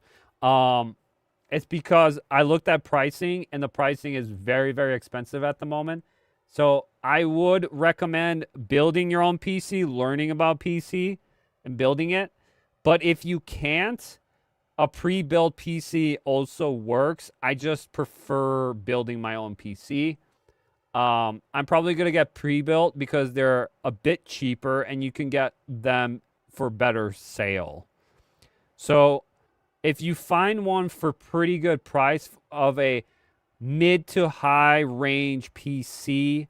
B: It's because I looked at pricing and the pricing is very, very expensive at the moment. So I would recommend building your own PC, learning about PC and building it. But if you can't, a pre-built PC also works. I just prefer building my own PC. I'm probably going to get pre-built because they're a bit cheaper and you can get them for better sale. So if you find one for pretty good price of a mid to high range PC,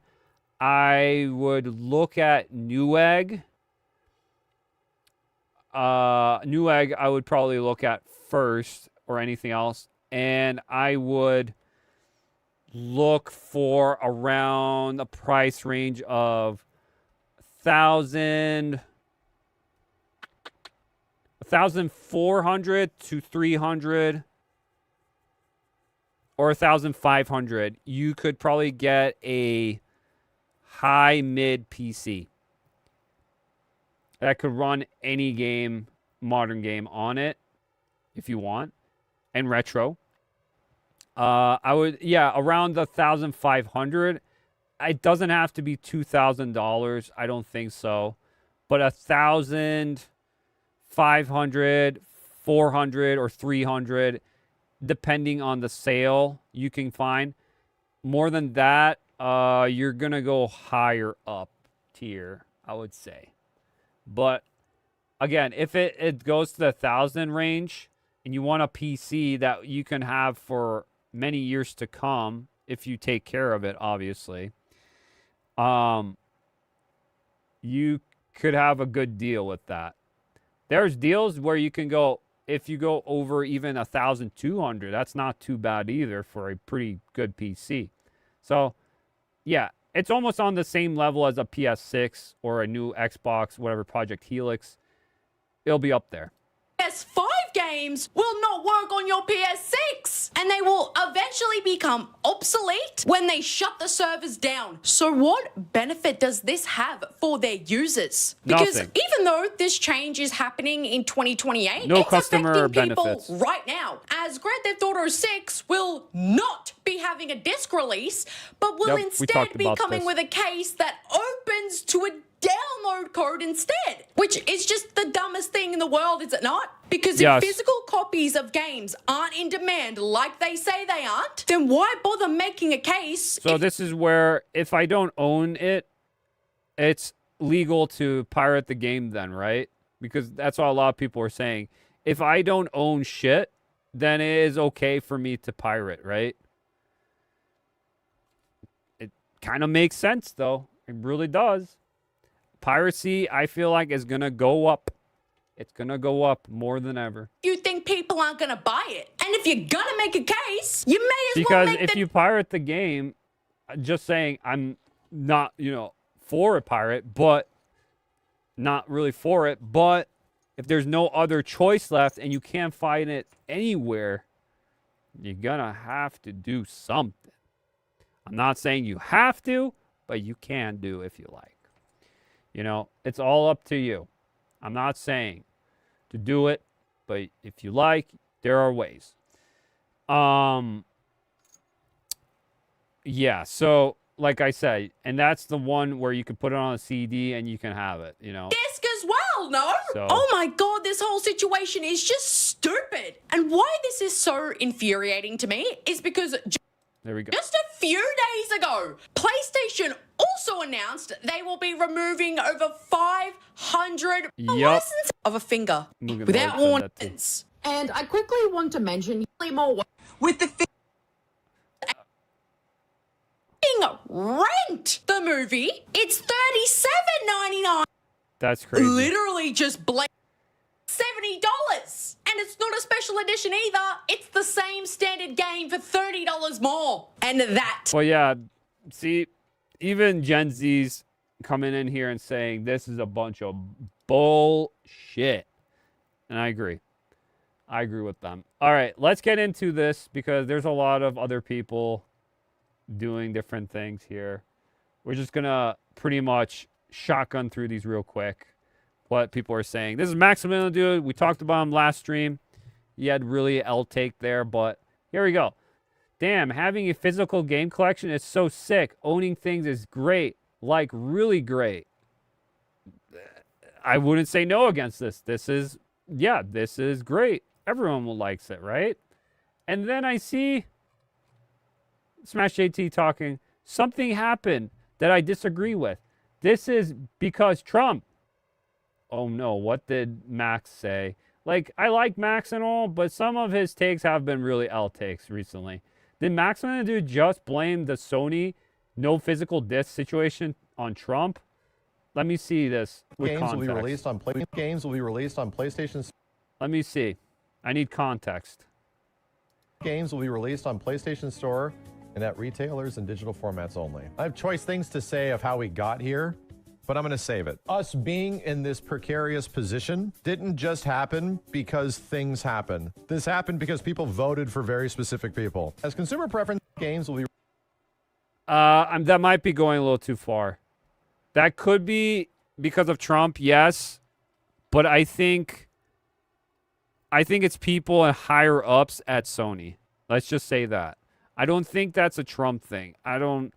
B: I would look at Newegg. Newegg I would probably look at first or anything else. And I would look for around a price range of 1,400 to 300 or 1,500. You could probably get a high mid PC that could run any game, modern game on it if you want, and retro. I would, yeah, around 1,500. It doesn't have to be $2,000. I don't think so, but 1,500, 400, or 300, depending on the sale you can find. More than that, you're gonna go higher up tier, I would say. But again, if it goes to the 1,000 range and you want a PC that you can have for many years to come, if you take care of it, obviously, you could have a good deal with that. There's deals where you can go, if you go over even 1,200, that's not too bad either for a pretty good PC. So, yeah, it's almost on the same level as a PS6 or a new Xbox, whatever, Project Helix. It'll be up there.
F: PS5 games will not work on your PS6, and they will eventually become obsolete when they shut the servers down. So what benefit does this have for their users? Because
B: Nothing.
F: even though this change is happening in 2028,
B: No
F: it's
B: customer
F: affecting people
B: benefits.
F: right now, as Grand Theft Auto 6 will not be having a disc release, but will
B: Yep, we
F: instead
B: talked
F: be
B: about
F: coming
B: this.
F: with a case that opens to a download code instead, which is just the dumbest thing in the world, is it not? Because
B: Yes.
F: if physical copies of games aren't in demand like they say they aren't, then why bother making a case?
B: So this is where, if I don't own it, it's legal to pirate the game then, right? Because that's what a lot of people are saying. If I don't own shit, then it is okay for me to pirate, right? It kind of makes sense, though. It really does. Piracy, I feel like, is going to go up. It's going to go up more than ever.
F: You think people aren't going to buy it? And if you're going to make a case, you may as well
B: Because
F: make
B: if you pirate the game, just saying, I'm not, for a pirate, but not really for it, but if there's no other choice left and you can't find it anywhere, you're going to have to do something. I'm not saying you have to, but you can do if you like. It's all up to you. I'm not saying to do it, but if you like, there are ways. Yeah, so like I said, and that's the one where you can put it on a CD and you can have it,
F: disc as well, no?
B: So-
F: Oh my god, this whole situation is just stupid. And why this is so infuriating to me is because
B: There we go.
F: just a few days ago, PlayStation also announced they will be removing over 500
B: Yup.
F: licenses of a finger
B: MugenLord
F: without
B: said that too.
F: warnings. And I quickly want to mention more with the Rent the movie. It's $37.99.
B: That's crazy.
F: Literally just $70. And it's not a special edition either. It's the same standard game for $30 more. And that
B: Well, yeah, see, even Gen Z's coming in here and saying this is a bunch of bullshit. And I agree. I agree with them. All right, let's get into this because there's a lot of other people doing different things here. We're just going to pretty much shotgun through these real quick. What people are saying. This is Maximilian, dude. We talked about him last stream. He had really L take there, but here we go. Damn, having a physical game collection is so sick. Owning things is great. Like, really great. I wouldn't say no against this. This is great. Everyone likes it, right? And then I see Smash JT talking. Something happened that I disagree with. This is because Trump. Oh no, what did Max say? Like, I like Max and all, but some of his takes have been really L takes recently. Did Max want to do just blame the Sony no physical disc situation on Trump? Let me see this with
G: Games
B: context.
G: will be released on PlayStation.
B: Let me see. I need context.
G: Games will be released on PlayStation Store and at retailers and digital formats only. I have choice things to say of how we got here, but I'm going to save it. Us being in this precarious position didn't just happen because things happen. This happened because people voted for very specific people. As consumer preference, games will be
B: That might be going a little too far. That could be because of Trump, yes, but I think it's people and higher ups at Sony. Let's just say that. I don't think that's a Trump thing. I don't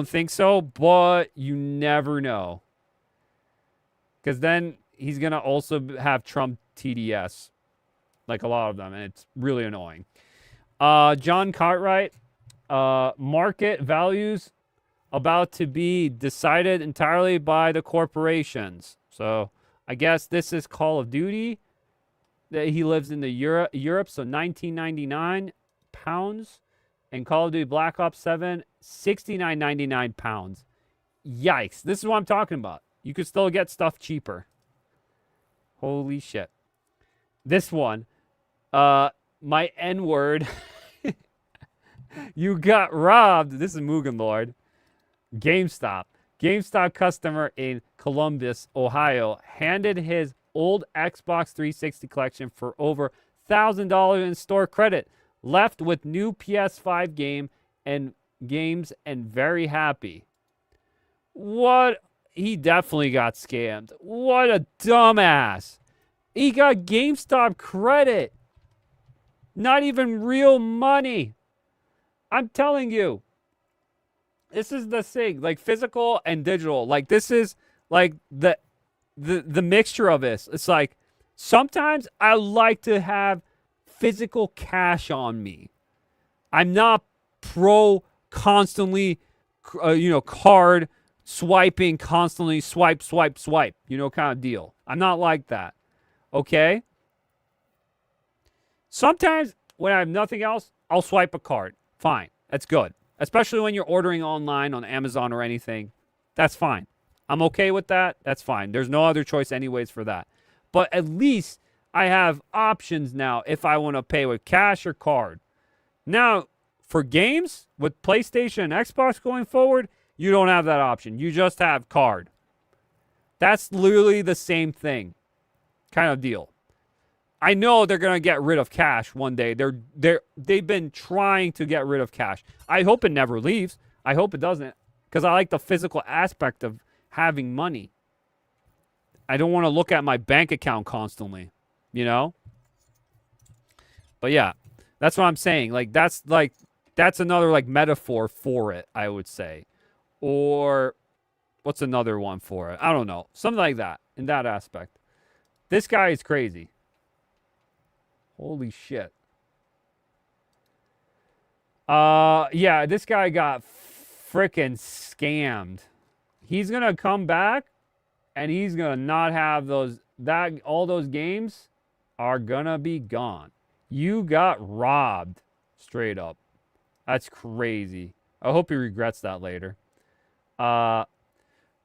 B: think so, but you never know. Because then he's going to also have Trump TDS, like a lot of them, and it's really annoying. John Cartwright, market values about to be decided entirely by the corporations. So I guess this is Call of Duty. That he lives in the Europe, so £19.99, and Call of Duty Black Ops 7, £69.99. Yikes! This is what I'm talking about. You could still get stuff cheaper. Holy shit! This one. My N-word. You got robbed. This is MugenLord. GameStop. GameStop customer in Columbus, Ohio, handed his old Xbox 360 collection for over $1,000 in store credit. Left with new PS5 games and very happy. What? He definitely got scammed. What a dumbass. He got GameStop credit. Not even real money. I'm telling you. This is the thing. Like physical and digital. Like this is like the mixture of this. It's like sometimes I like to have physical cash on me. I'm not pro constantly, card swiping constantly, swipe, kind of deal. I'm not like that. Okay? Sometimes when I have nothing else, I'll swipe a card. Fine. That's good. Especially when you're ordering online on Amazon or anything. That's fine. I'm okay with that. That's fine. There's no other choice anyways for that. But at least I have options now if I want to pay with cash or card. Now, for games, with PlayStation and Xbox going forward, you don't have that option. You just have card. That's literally the same thing. Kind of deal. I know they're going to get rid of cash one day. They've been trying to get rid of cash. I hope it never leaves. I hope it doesn't. Because I like the physical aspect of having money. I don't want to look at my bank account constantly. You know? But yeah. That's what I'm saying. That's another metaphor for it, I would say. Or what's another one for it? I don't know. Something like that in that aspect. This guy is crazy. Holy shit. Yeah, this guy got freaking scammed. He's going to come back and he's going to not have all those games are going to be gone. You got robbed. Straight up. That's crazy. I hope he regrets that later.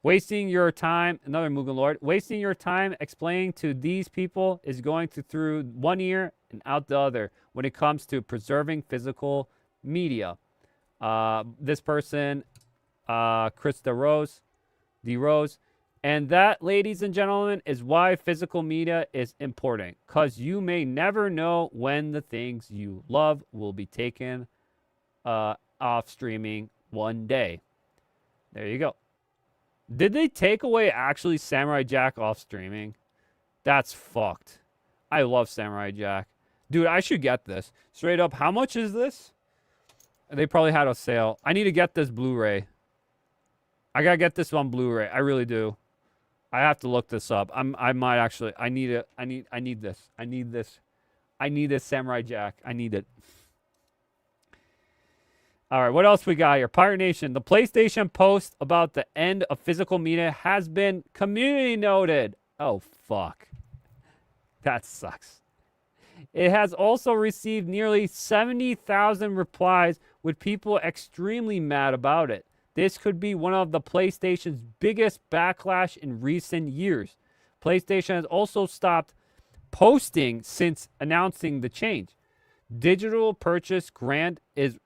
B: Wasting your time, another MugenLord, wasting your time explaining to these people is going through one ear and out the other when it comes to preserving physical media. This person, Chris DeRose. And that, ladies and gentlemen, is why physical media is important. Because you may never know when the things you love will be taken off streaming one day. There you go. Did they take away actually Samurai Jack off streaming? That's fucked. I love Samurai Jack. Dude, I should get this. Straight up, how much is this? They probably had a sale. I need to get this Blu-ray. I gotta get this on Blu-ray. I really do. I have to look this up. I might actually. I need it. I need this. I need this. I need this Samurai Jack. I need it. All right, what else we got here? Pirate Nation. The PlayStation post about the end of physical media has been community noted. Oh, fuck. That sucks. It has also received nearly 70,000 replies with people extremely mad about it. This could be one of the PlayStation's biggest backlash in recent years. PlayStation has also stopped posting since announcing the change. Digital purchase grant is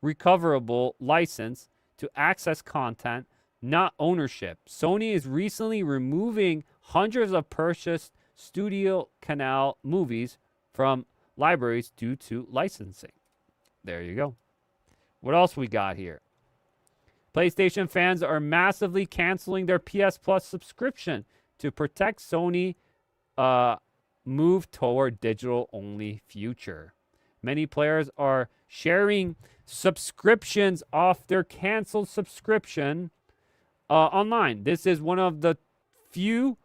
B: recoverable license to access content, not ownership. Sony is recently removing hundreds of purchased Studio Canal movies from libraries due to licensing. There you go. What else we got here? PlayStation fans are massively canceling their PS Plus subscription to protect Sony move toward digital-only future. Many players are sharing subscriptions off their canceled subscription online. This is one of the few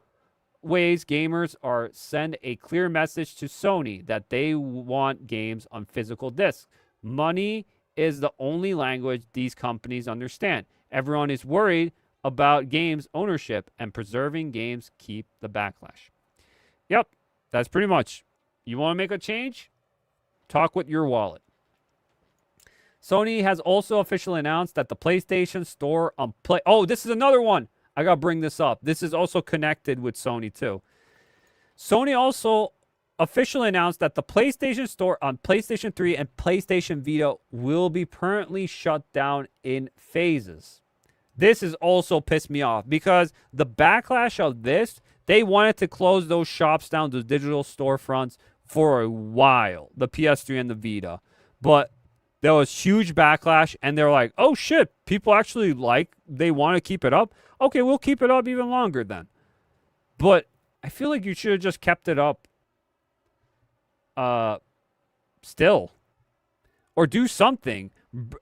B: ways gamers are send a clear message to Sony that they want games on physical discs. Money is the only language these companies understand. Everyone is worried about games ownership, and preserving games keep the backlash. Yep, that's pretty much. You want to make a change? Talk with your wallet. Sony has also officially announced that the PlayStation Store on Play... Oh, this is another one. I got to bring this up. This is also connected with Sony, too. Sony also officially announced that the PlayStation Store on PlayStation 3 and PlayStation Vita will be permanently shut down in phases. This has also pissed me off because the backlash of this, they wanted to close those shops down, those digital storefronts, for a while, the PS3 and the Vita. But there was huge backlash, and they're like, oh shit, people actually they want to keep it up? Okay, we'll keep it up even longer then. But I feel like you should have just kept it up still. Or do something.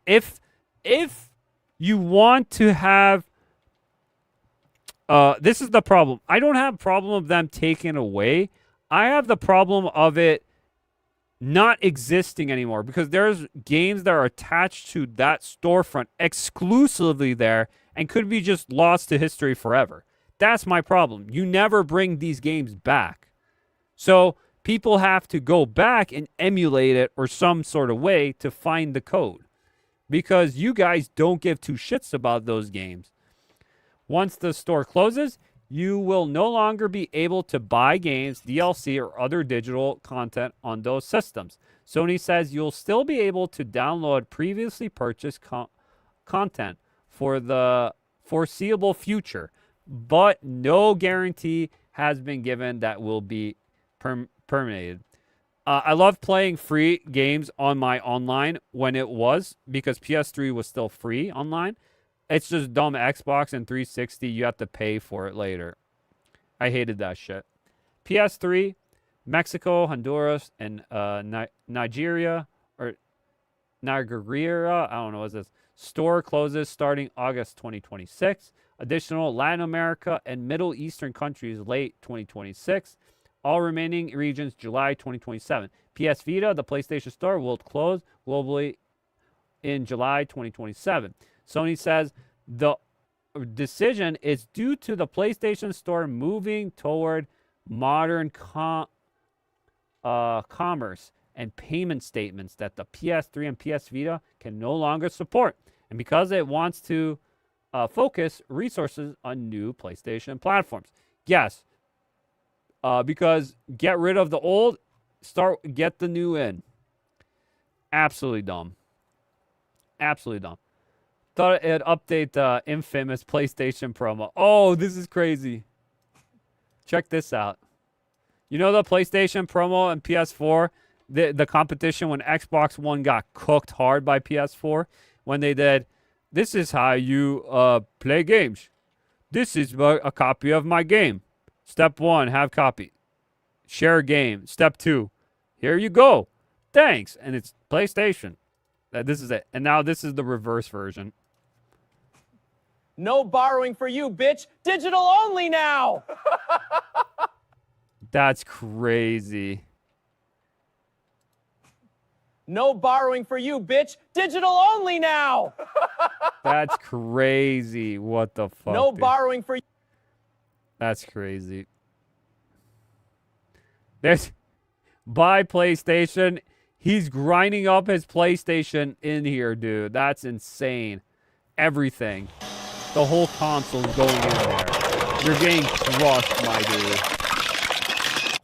B: If you want to have this is the problem. I don't have a problem of them taking away. I have the problem of it not existing anymore because there's games that are attached to that storefront exclusively there and could be just lost to history forever. That's my problem. You never bring these games back. So people have to go back and emulate it or some sort of way to find the code because you guys don't give two shits about those games. Once the store closes, you will no longer be able to buy games, DLC, or other digital content on those systems. Sony says you'll still be able to download previously purchased content for the foreseeable future, but no guarantee has been given that will be permanent. I love playing free games on my online when it was because PS3 was still free online. It's just dumb Xbox and 360. You have to pay for it later. I hated that shit. PS3, Mexico, Honduras, and Nigeria, or Nigeria, I don't know what this. Store closes starting August 2026. Additional Latin America and Middle Eastern countries late 2026. All remaining regions July 2027. PS Vita, the PlayStation Store, will close globally in July 2027. Sony says the decision is due to the PlayStation Store moving toward modern commerce and payment statements that the PS3 and PS Vita can no longer support, and because it wants to focus resources on new PlayStation platforms. Yes, because get rid of the old, get the new in. Absolutely dumb. Absolutely dumb. Thought it'd update the infamous PlayStation promo. Oh, this is crazy. Check this out. You know the PlayStation promo and PS4? The competition when Xbox One got cooked hard by PS4? When they did, this is how you play games. This is a copy of my game. Step 1, have copy. Share game. Step 2, here you go. Thanks. And it's PlayStation. This is it. And now this is the reverse version.
D: No borrowing for you, bitch. Digital only now.
B: That's crazy.
D: No borrowing for you, bitch. Digital only now.
B: That's crazy. What the fuck?
D: No
B: dude?
D: borrowing for you.
B: That's crazy. There's buy PlayStation. He's grinding up his PlayStation in here, dude. That's insane. Everything. The whole console's going in there. You're getting crushed, my dude.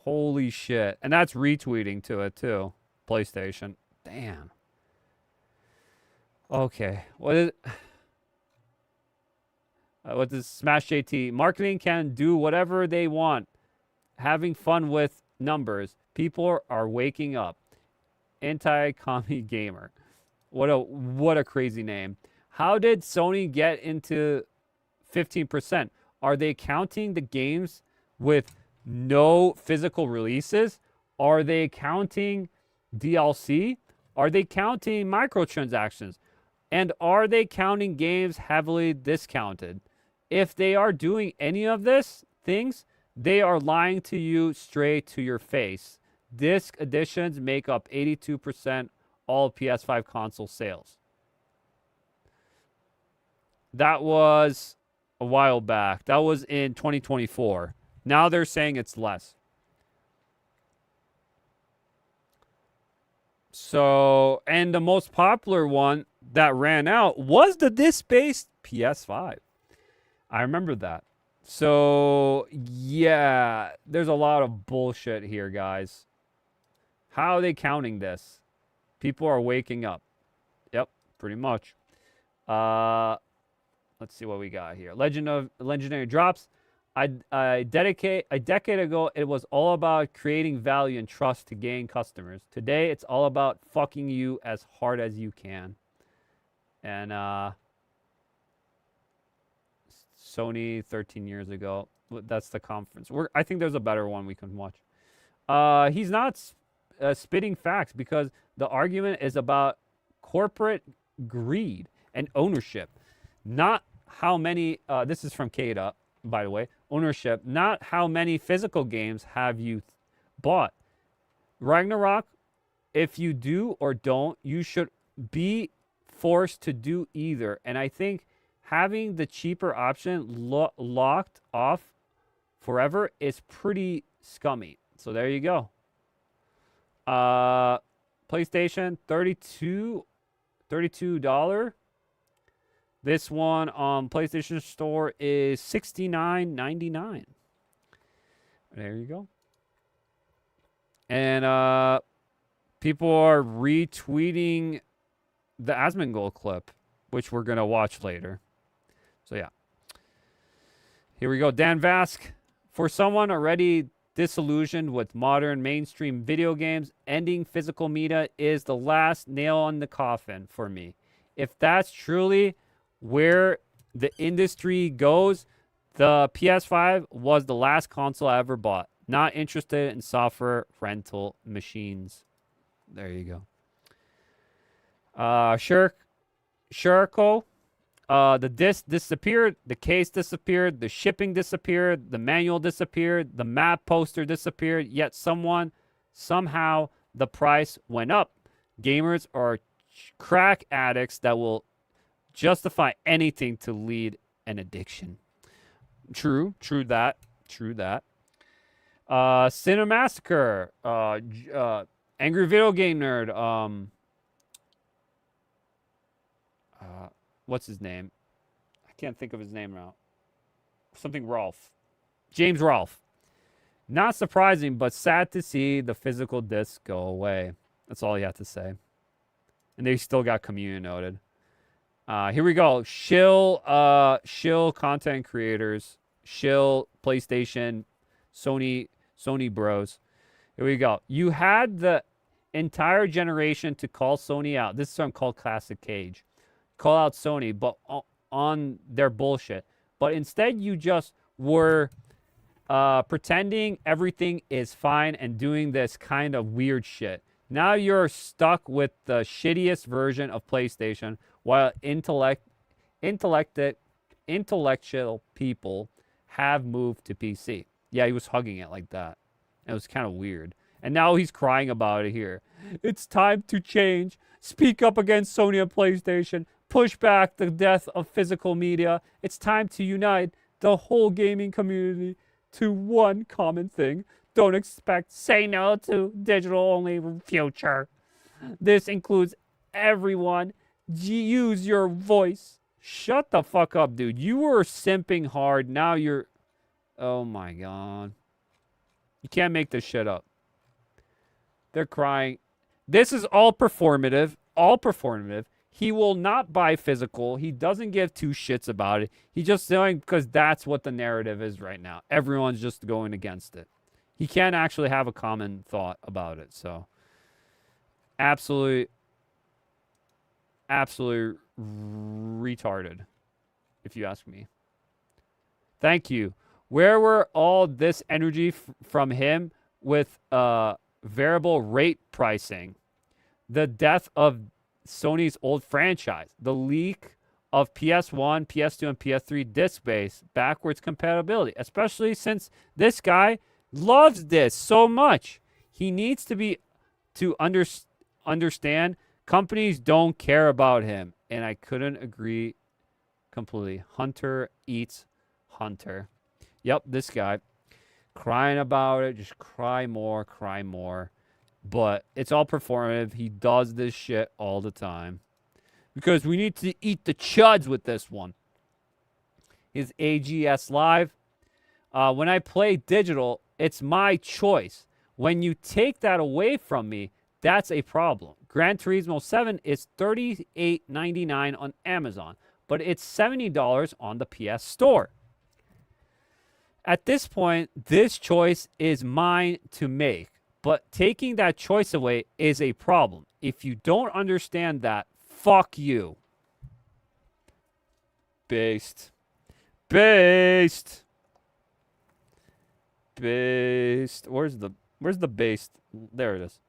B: Holy shit. And that's retweeting to it, too. PlayStation. Damn. Okay. What is... what does Smash JT? Marketing can do whatever they want. Having fun with numbers. People are waking up. Anti-commie gamer. What a crazy name. How did Sony get into 15%? Are they counting the games with no physical releases? Are they counting DLC? Are they counting microtransactions? And are they counting games heavily discounted? If they are doing any of this things, they are lying to you straight to your face. Disc editions make up 82% all PS5 console sales. That was a while back. That was in 2024. Now they're saying it's less. So, and the most popular one that ran out was the disc-based PS5. I remember that. So, yeah, there's a lot of bullshit here, guys. How are they counting this? People are waking up. Yep, pretty much. Let's see what we got here. Legendary drops. A decade ago, it was all about creating value and trust to gain customers. Today, it's all about fucking you as hard as you can. And Sony 13 years ago. That's the conference. I think there's a better one we can watch. He's not spitting facts because the argument is about corporate greed and ownership. Not how many, this is from Kada, by the way, ownership, not how many physical games have you bought. Ragnarok, if you do or don't, you should be forced to do either. And I think having the cheaper option locked off forever is pretty scummy. So there you go. PlayStation, $32. This one on PlayStation Store is $69.99. There you go. And people are retweeting the Asmongold clip, which we're going to watch later. So, yeah. Here we go. Dan Vask. For someone already disillusioned with modern mainstream video games, ending physical media is the last nail on the coffin for me. If that's truly where the industry goes, the PS5 was the last console I ever bought. Not interested in software rental machines. There you go. Sherko. The disc disappeared. The case disappeared. The shipping disappeared. The manual disappeared. The map poster disappeared. Yet somehow, the price went up. Gamers are crack addicts that will justify anything to lead an addiction. True that. Cinemassacre. Angry Video Game Nerd. What's his name? I can't think of his name now. Something Rolfe. James Rolfe. Not surprising, but sad to see the physical disc go away. That's all you have to say. And they still got community noted. Here we go. Shill content creators. Shill PlayStation. Sony bros. Here we go. You had the entire generation to call Sony out. This is from Cult Classic Cage. Call out Sony, but on their bullshit. But instead, you just were pretending everything is fine and doing this kind of weird shit. Now you're stuck with the shittiest version of PlayStation, while intellectual people have moved to PC. Yeah, he was hugging it like that. It was kind of weird. And now he's crying about it here. It's time to change. Speak up against Sony and PlayStation. Push back the death of physical media. It's time to unite the whole gaming community to one common thing. Don't say no to digital-only future. This includes everyone. Use your voice. Shut the fuck up, dude. You were simping hard. Now you're... Oh, my God. You can't make this shit up. They're crying. This is all performative. All performative. He will not buy physical. He doesn't give two shits about it. He's just doing because that's what the narrative is right now. Everyone's just going against it. He can't actually have a common thought about it. So, absolutely retarded, if you ask me. Thank you. Where were all this energy from him with variable rate pricing? The death of Sony's old franchise, the leak of PS1, PS2, and PS3 disc-based backwards compatibility, especially since this guy loves this so much. He needs to understand companies don't care about him, and I couldn't agree completely. Hunter eats Hunter. Yep, this guy crying about it, just cry more. But it's all performative. He does this shit all the time. Because we need to eat the chuds with this one. His AGS Live. When I play digital, it's my choice. When you take that away from me, that's a problem. Gran Turismo 7 is $38.99 on Amazon, but it's $70 on the PS Store. At this point, this choice is mine to make, but taking that choice away is a problem. If you don't understand that, fuck you. Based. Based. Based. Where's the based? There it is.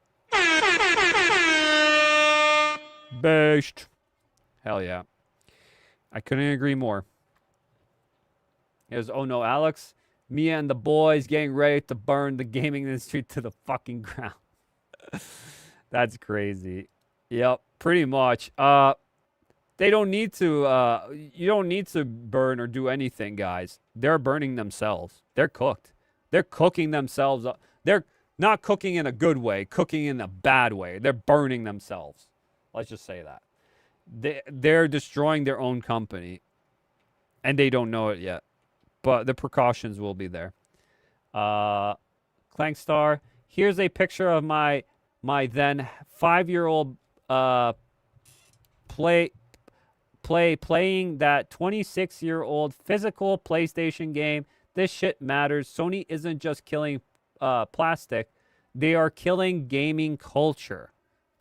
B: Based. Hell yeah. I couldn't agree more. Here's, oh no, Alex. Mia and the boys getting ready to burn the gaming industry to the fucking ground. That's crazy. Yep, pretty much. They don't need to, you don't need to burn or do anything, guys. They're burning themselves. They're cooked. They're cooking themselves up. They're not cooking in a good way, cooking in a bad way. They're burning themselves. Let's just say that. They're destroying their own company, and they don't know it yet. But the precautions will be there. Clankstar, here's a picture of my then 5-year-old playing that 26-year-old physical PlayStation game. This shit matters. Sony isn't just killing plastic. They are killing gaming culture.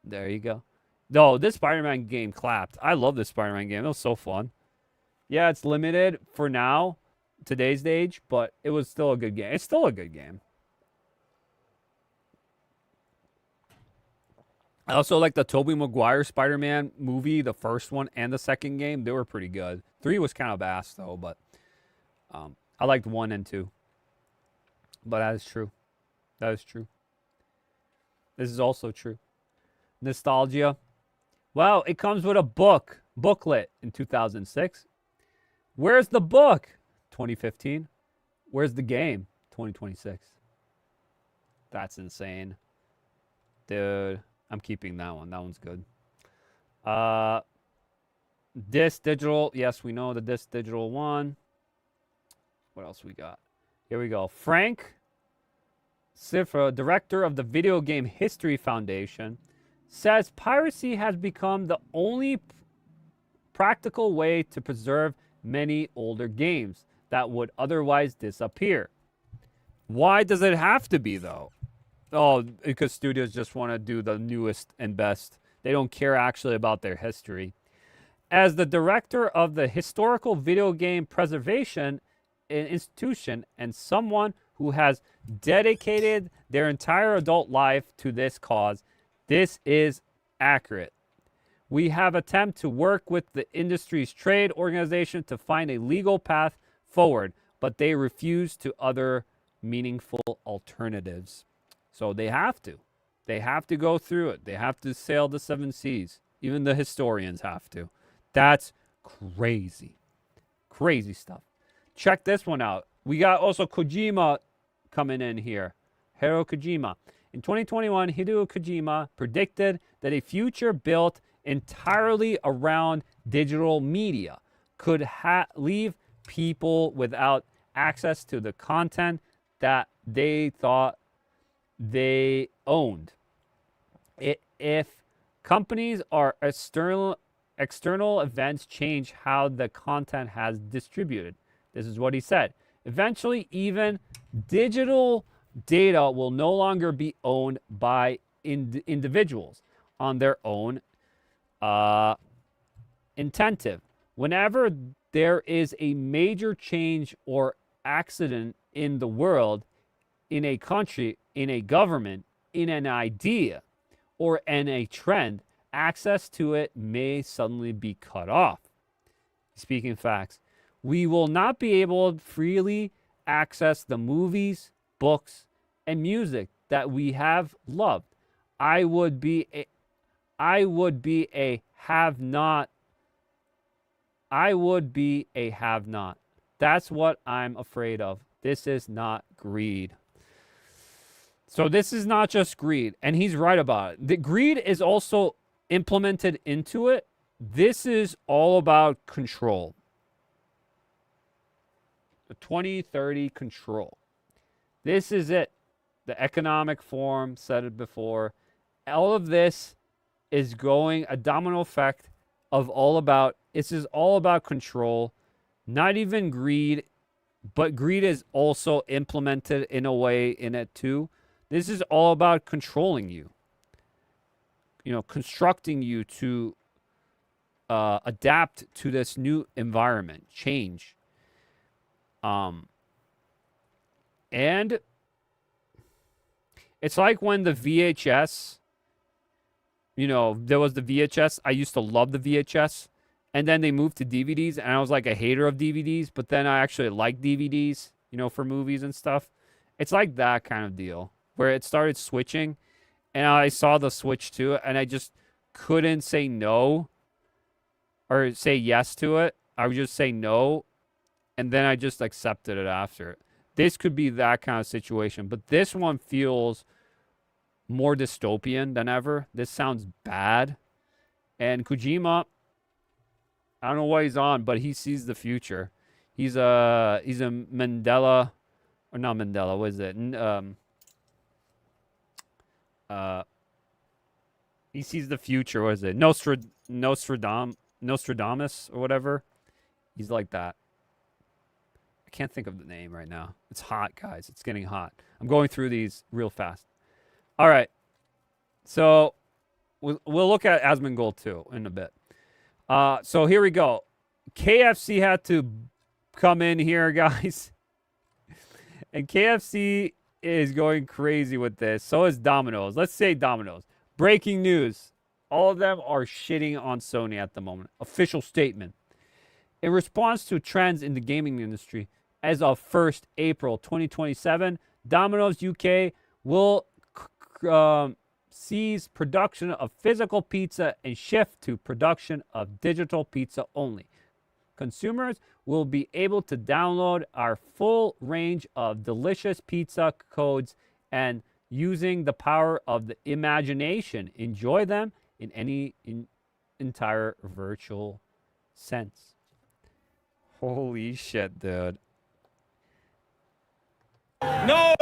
B: There you go. No, this Spider-Man game clapped. I love this Spider-Man game. It was so fun. Yeah, it's limited for now, today's age, but it was still a good game. It's still a good game. I also like the Tobey Maguire Spider-Man movie, the first one and the second game. They were pretty good. 3 was kind of ass, though, but I liked 1 and 2. But that is true. That is true. This is also true. Nostalgia. Well, it comes with a booklet in 2006. Where's the book? 2015. Where's the game? 2026. That's insane. Dude, I'm keeping that one. That one's good. Disc digital. Yes, we know the disc digital one. What else we got? Here we go. Frank Cifra, director of the Video Game History Foundation, says piracy has become the only practical way to preserve many older games that would otherwise disappear. Why does it have to be, though? Oh, because studios just want to do the newest and best. They don't care actually about their history. As the director of the Historical Video Game Preservation Institution and someone who has dedicated their entire adult life to this cause, this is accurate. We have attempted to work with the industry's trade organization to find a legal path forward, but they refuse to other meaningful alternatives. So they have to. They have to go through it. They have to sail the 7 seas. Even the historians have to. That's crazy. Crazy stuff. Check this one out. We got also Kojima coming in here. Hideo Kojima. In 2021, Hideo Kojima predicted that a future built entirely around digital media could leave people without access to the content that they thought they owned. If companies or external events change how the content has distributed. This is what he said. Eventually, even digital data will no longer be owned by individuals on their own intentive. Whenever there is a major change or accident in the world, in a country, in a government, in an idea, or in a trend, access to it may suddenly be cut off. Speaking facts, we will not be able to freely access the movies, books, and music that we have loved. I would be a have-not. I would be a have-not. That's what I'm afraid of. This is not greed. So this is not just greed, and he's right about it. The greed is also implemented into it. This is all about control. The 2030 control. This is it. The economic form, said it before. All of this is going a domino effect of this is all about control, not even greed, but greed is also implemented in a way in it too. This is all about controlling you, constructing you to adapt to this new environment, change. And it's like when the VHS, there was the VHS. I used to love the VHS. And then they moved to DVDs. And I was like a hater of DVDs. But then I actually like DVDs, for movies and stuff. It's like that kind of deal. Where it started switching. And I saw the switch to it. And I just couldn't say no. Or say yes to it. I would just say no. And then I just accepted it after it. This could be that kind of situation. But this one feels more dystopian than ever. This sounds bad. And Kojima, I don't know what he's on, but he sees the future. He's a Mandela, or not Mandela, what is it? He sees the future, what is it? Nostradamus or whatever. He's like that. I can't think of the name right now. It's hot, guys. It's getting hot. I'm going through these real fast. All right. So we'll look at Asmongold 2 in a bit. So here we go. KFC had to come in here, guys. And KFC is going crazy with this. So is Domino's. Let's say Domino's. Breaking news. All of them are shitting on Sony at the moment. Official statement. In response to trends in the gaming industry, as of 1st April 2027, Domino's UK will cease production of physical pizza and shift to production of digital pizza only. Consumers will be able to download our full range of delicious pizza codes and, using the power of the imagination, enjoy them in any entire virtual sense. Holy shit, dude.
D: No!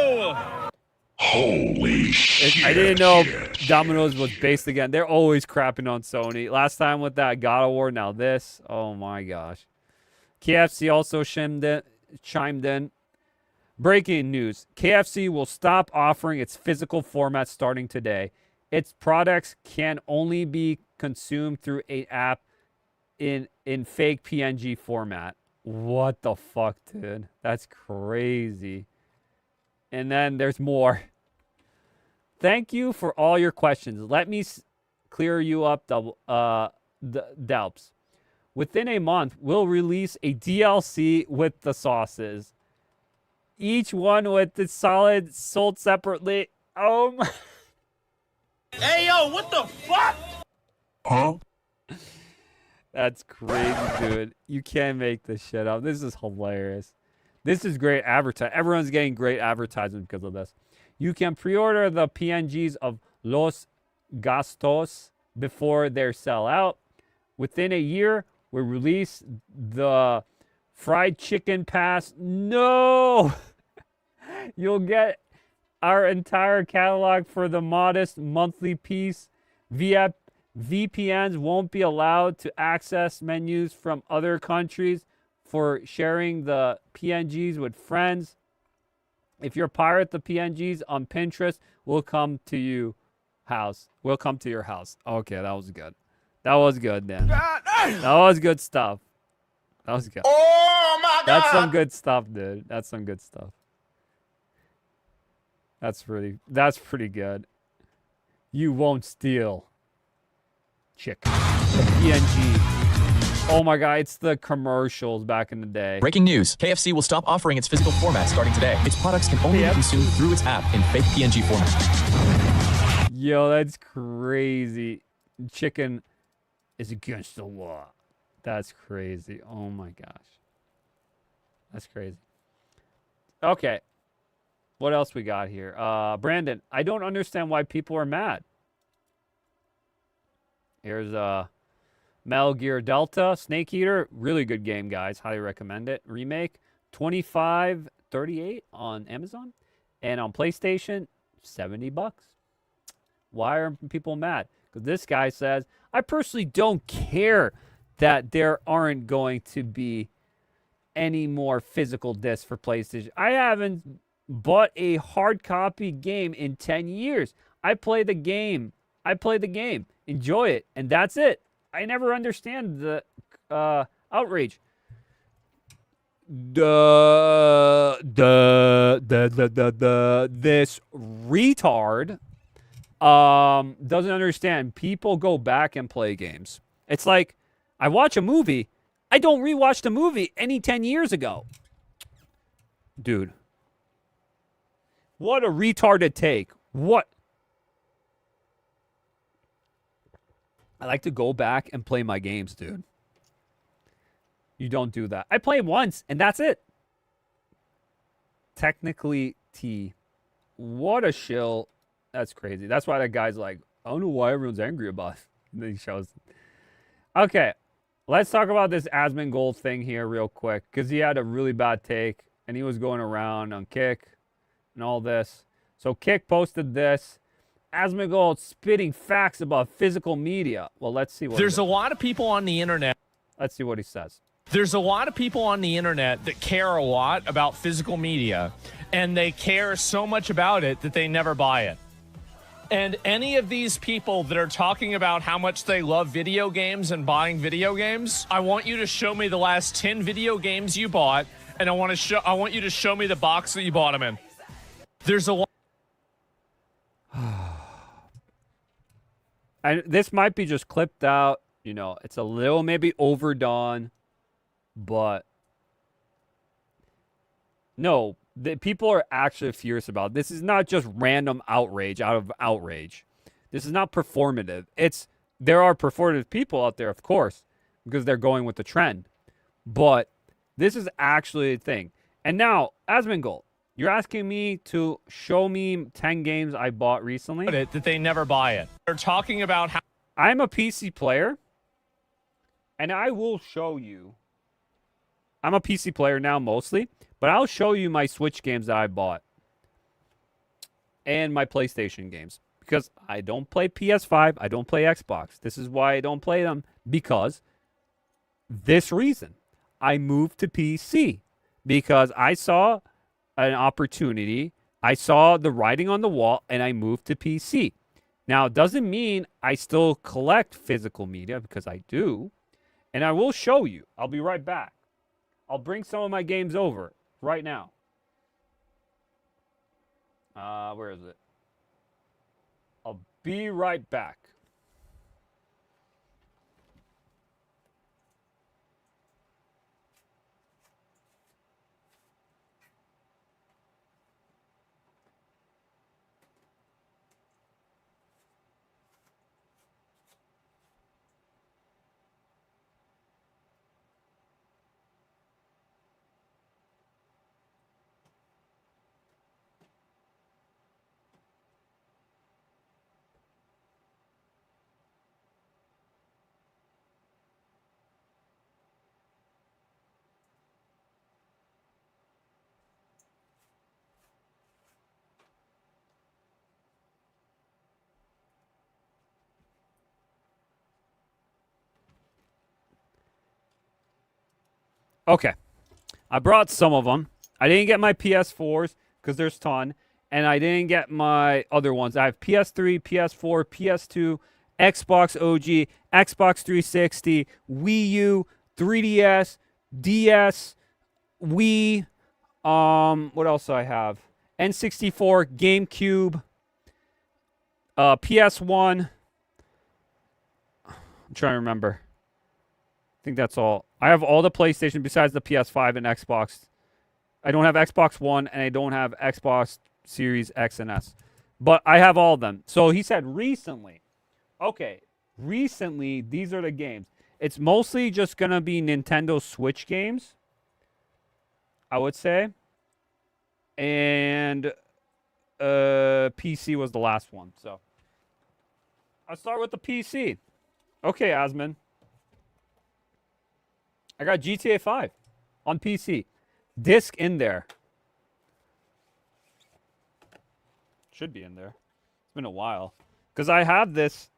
C: Holy shit.
B: I didn't know Domino's was based again. They're always crapping on Sony. Last time with that God of War, now this. Oh my gosh. KFC also chimed in. Breaking news. KFC will stop offering its physical format starting today. Its products can only be consumed through an app in fake PNG format. What the fuck, dude? That's crazy. And then there's more. Thank you for all your questions. Let me clear you up, Delps. Within a month, we'll release a DLC with the sauces. Each one with the solid sold separately. Oh my.
D: Hey, yo, what the fuck?
C: Huh?
B: That's crazy, dude. You can't make this shit up. This is hilarious. This is great advertising. Everyone's getting great advertising because of this. You can pre-order the PNGs of Los Gastos before they sell out. Within a year, we release the fried chicken pass. No! You'll get our entire catalog for the modest monthly piece. VPNs won't be allowed to access menus from other countries for sharing the PNGs with friends. If you pirate the PNGs on Pinterest, we'll come to your house. Okay, that was good. That was good, then. That was good stuff. That was good.
E: Oh my God!
B: That's some good stuff, dude. That's some good stuff. That's pretty good. You won't steal. Chick. The PNG. Oh my God, it's the commercials back in the day.
H: Breaking news. KFC will stop offering its physical format starting today. Its products can only be consumed through its app in fake PNG format.
B: Yo, that's crazy. Chicken is against the law. That's crazy. Oh my gosh. That's crazy. Okay. What else we got here? Brandon, I don't understand why people are mad. Here's Metal Gear Delta, Snake Eater. Really good game, guys. Highly recommend it. Remake, $25.38 on Amazon. And on PlayStation, $70. Why are people mad? Because this guy says, I personally don't care that there aren't going to be any more physical discs for PlayStation. I haven't bought a hard copy game in 10 years. I play the game. Enjoy it. And that's it. I never understand the outrage. This retard doesn't understand. People go back and play games. It's like, I watch a movie. I don't rewatch the movie any 10 years ago. Dude. What a retarded take. What? I like to go back and play my games, dude. You don't do that. I play once, and that's it. Technically, T. What a shill. That's crazy. That's why that guy's like, I don't know why everyone's angry about it. And then he shows. Okay. Let's talk about this Asmongold thing here real quick. Because he had a really bad take. And he was going around on Kick and all this. So Kick posted this. Asmongold spitting facts about physical media. Well, let's see what
I: There's a lot of people on the internet.
B: Let's see what he says.
I: There's a lot of people on the internet that care a lot about physical media, and they care so much about it that they never buy it. And any of these people that are talking about how much they love video games and buying video games, I want you to show me the last 10 video games you bought, and I want you to show me the box that you bought them in. There's a lot.
B: This might be just clipped out. You know, it's a little maybe overdone, but no, the people are actually furious about it. This is not just random outrage out of outrage. This is not performative. There are performative people out there, of course, because they're going with the trend. But this is actually a thing. And now, Asmongold, you're asking me to show me 10 games I bought recently?
I: That they never buy it. They're talking about how
B: I'm a PC player, and I will show you. I'm a PC player now mostly, but I'll show you my Switch games that I bought and my PlayStation games because I don't play PS5. I don't play Xbox. This is why I don't play them, because this reason. I moved to PC because I saw an opportunity. I saw the writing on the wall, and I moved to PC. Now, it doesn't mean I still collect physical media, because I do. And I will show you. I'll be right back. I'll bring some of my games over right now. Where is it? I'll be right back. Okay. I brought some of them. I didn't get my PS4s because there's a ton. And I didn't get my other ones. I have PS3, PS4, PS2, Xbox OG, Xbox 360, Wii U, 3DS, DS, Wii. What else do I have? N64, GameCube, PS1. I'm trying to remember. I think that's all. I have all the PlayStation besides the PS5 and Xbox. I don't have Xbox One, and I don't have Xbox Series X and S. But I have all of them. So he said recently. Okay, recently, these are the games. It's mostly just going to be Nintendo Switch games, I would say. And PC was the last one. So I'll start with the PC. Okay, Asmon. I got GTA 5 on PC. Disc in there. Should be in there. It's been a while. Because I have this.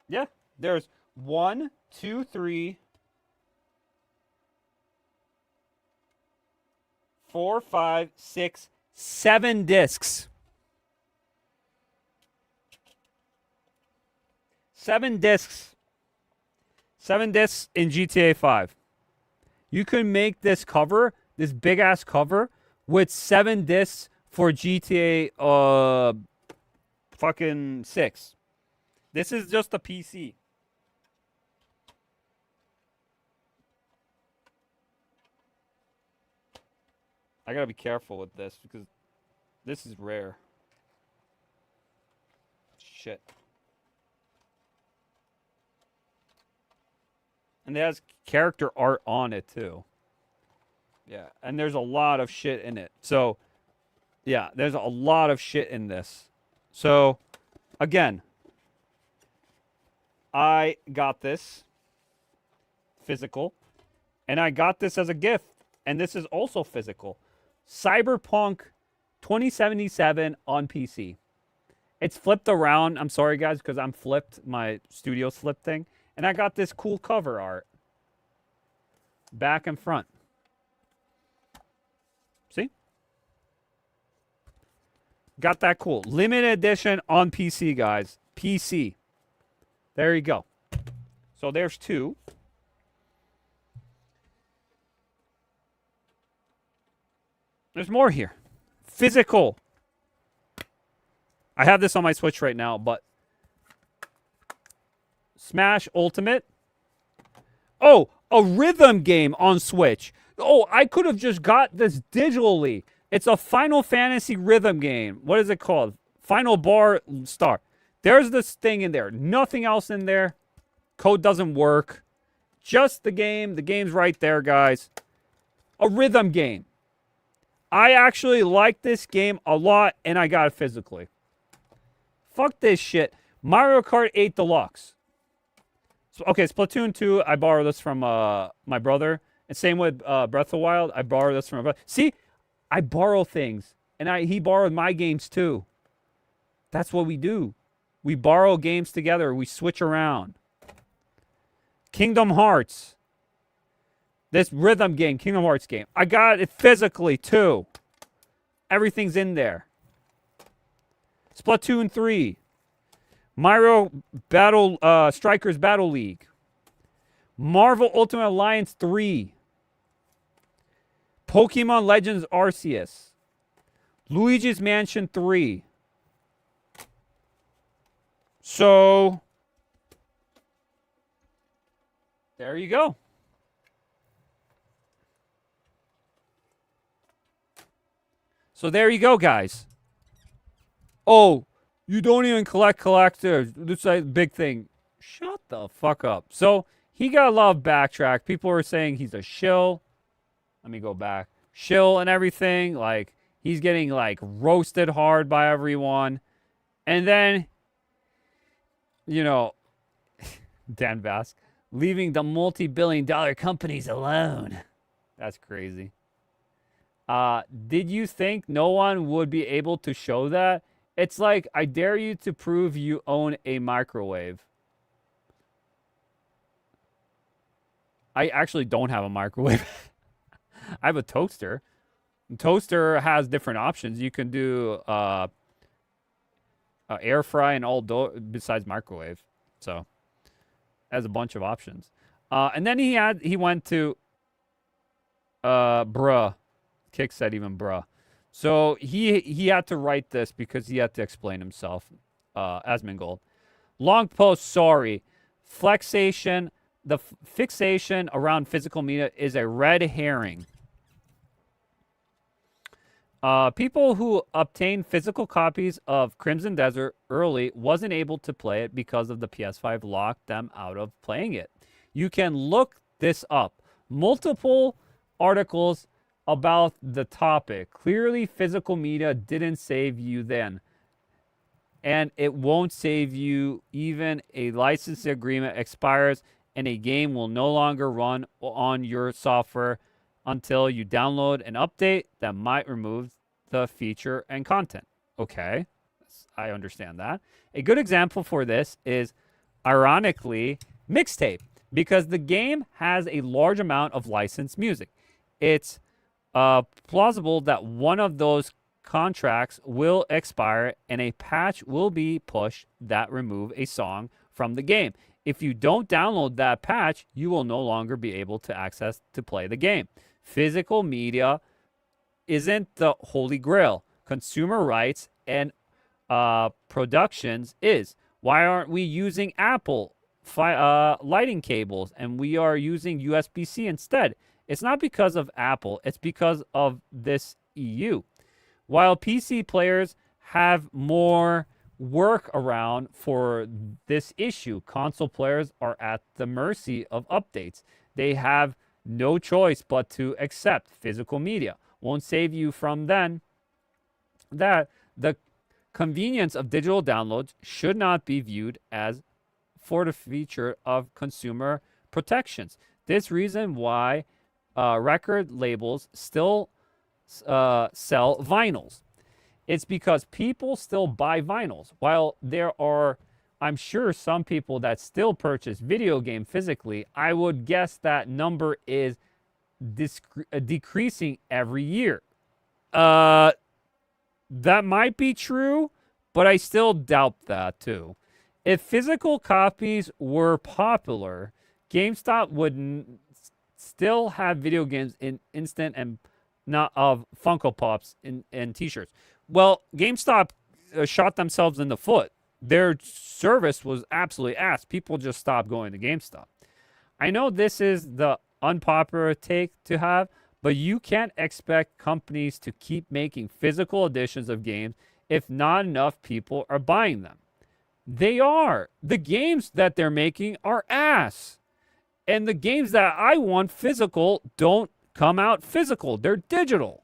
B: Yeah, there's 1, 2, 3, 4, 5, 6, 7 discs. 7 discs. 7 discs in GTA 5. You can make this cover, this big ass cover, with 7 discs for GTA fucking 6. This is just a PC. I gotta be careful with this because this is rare. Shit. And it has character art on it too. Yeah, and there's a lot of shit in it. So, yeah, there's a lot of shit in this. So, again, I got this physical, and I got this as a gift, and this is also physical. Cyberpunk 2077 on PC. It's flipped around. I'm sorry, guys, because I'm flipped. My studio's flipped thing. And I got this cool cover art. Back and front. See? Got that cool. Limited edition on PC, guys. PC. There you go. So there's 2. There's more here. Physical. I have this on my Switch right now, but Smash Ultimate. Oh, a rhythm game on Switch. Oh, I could have just got this digitally. It's a Final Fantasy rhythm game. What is it called? Final Bar Star. There's this thing in there. Nothing else in there. Code doesn't work. Just the game. The game's right there, guys. A rhythm game. I actually like this game a lot, and I got it physically. Fuck this shit. Mario Kart 8 Deluxe. Okay, Splatoon 2, I borrowed this from my brother. And same with Breath of the Wild, I borrowed this from my brother. See, I borrow things. And he borrowed my games too. That's what we do. We borrow games together. We switch around. Kingdom Hearts. This rhythm game, Kingdom Hearts game. I got it physically too. Everything's in there. Splatoon 3. Mario Battle Strikers Battle League. Marvel Ultimate Alliance 3. Pokemon Legends Arceus. Luigi's Mansion 3. So, there you go. So there you go, guys. Oh, you don't even collect collectors. This is a big thing. Shut the fuck up. So he got a lot of backtrack. People were saying he's a shill. Let me go back. Shill and everything. Like, he's getting, like, roasted hard by everyone. And then, you know, Dan Bask, leaving the multi-billion-dollar companies alone. That's crazy. Did you think no one would be able to show that? It's like, I dare you to prove you own a microwave. I actually don't have a microwave. I have a toaster. Toaster has different options. You can do air fry and all besides microwave. So, has a bunch of options. And then he went to bruh. Kick said even bruh. So he had to write this because he had to explain himself. Asmongold. Long post, sorry. Flexation, the fixation around physical media is a red herring. People who obtained physical copies of Crimson Desert early wasn't able to play it because of the PS5 locked them out of playing it. You can look this up. Multiple articles about the topic. Clearly, physical media didn't save you then. And it won't save you even a license agreement expires and a game will no longer run on your software until you download an update that might remove the feature and content. Okay, I understand that. A good example for this is, ironically, Mixtape, because the game has a large amount of licensed music. It's plausible that one of those contracts will expire and a patch will be pushed that remove a song from the game. If you don't download that patch, you will no longer be able to access to play the game. Physical media isn't the holy grail. Consumer rights and productions is. Why aren't we using Apple lighting cables and we are using USB-C instead? It's not because of Apple. It's because of this EU. While PC players have more work around for this issue, console players are at the mercy of updates. They have no choice but to accept physical media. Won't save you from then that the convenience of digital downloads should not be viewed as for the feature of consumer protections. This reason why record labels still sell vinyls. It's because people still buy vinyls. While there are, I'm sure, some people that still purchase video game physically, I would guess that number is decreasing every year. That might be true, but I still doubt that too. If physical copies were popular, GameStop would still have video games in instant and not of Funko Pops and T-shirts. Well, GameStop shot themselves in the foot. Their service was absolutely ass. People just stopped going to GameStop. I know this is the unpopular take to have, but you can't expect companies to keep making physical editions of games if not enough people are buying them. They are. The games that they're making are ass. And the games that I want physical don't come out physical. They're digital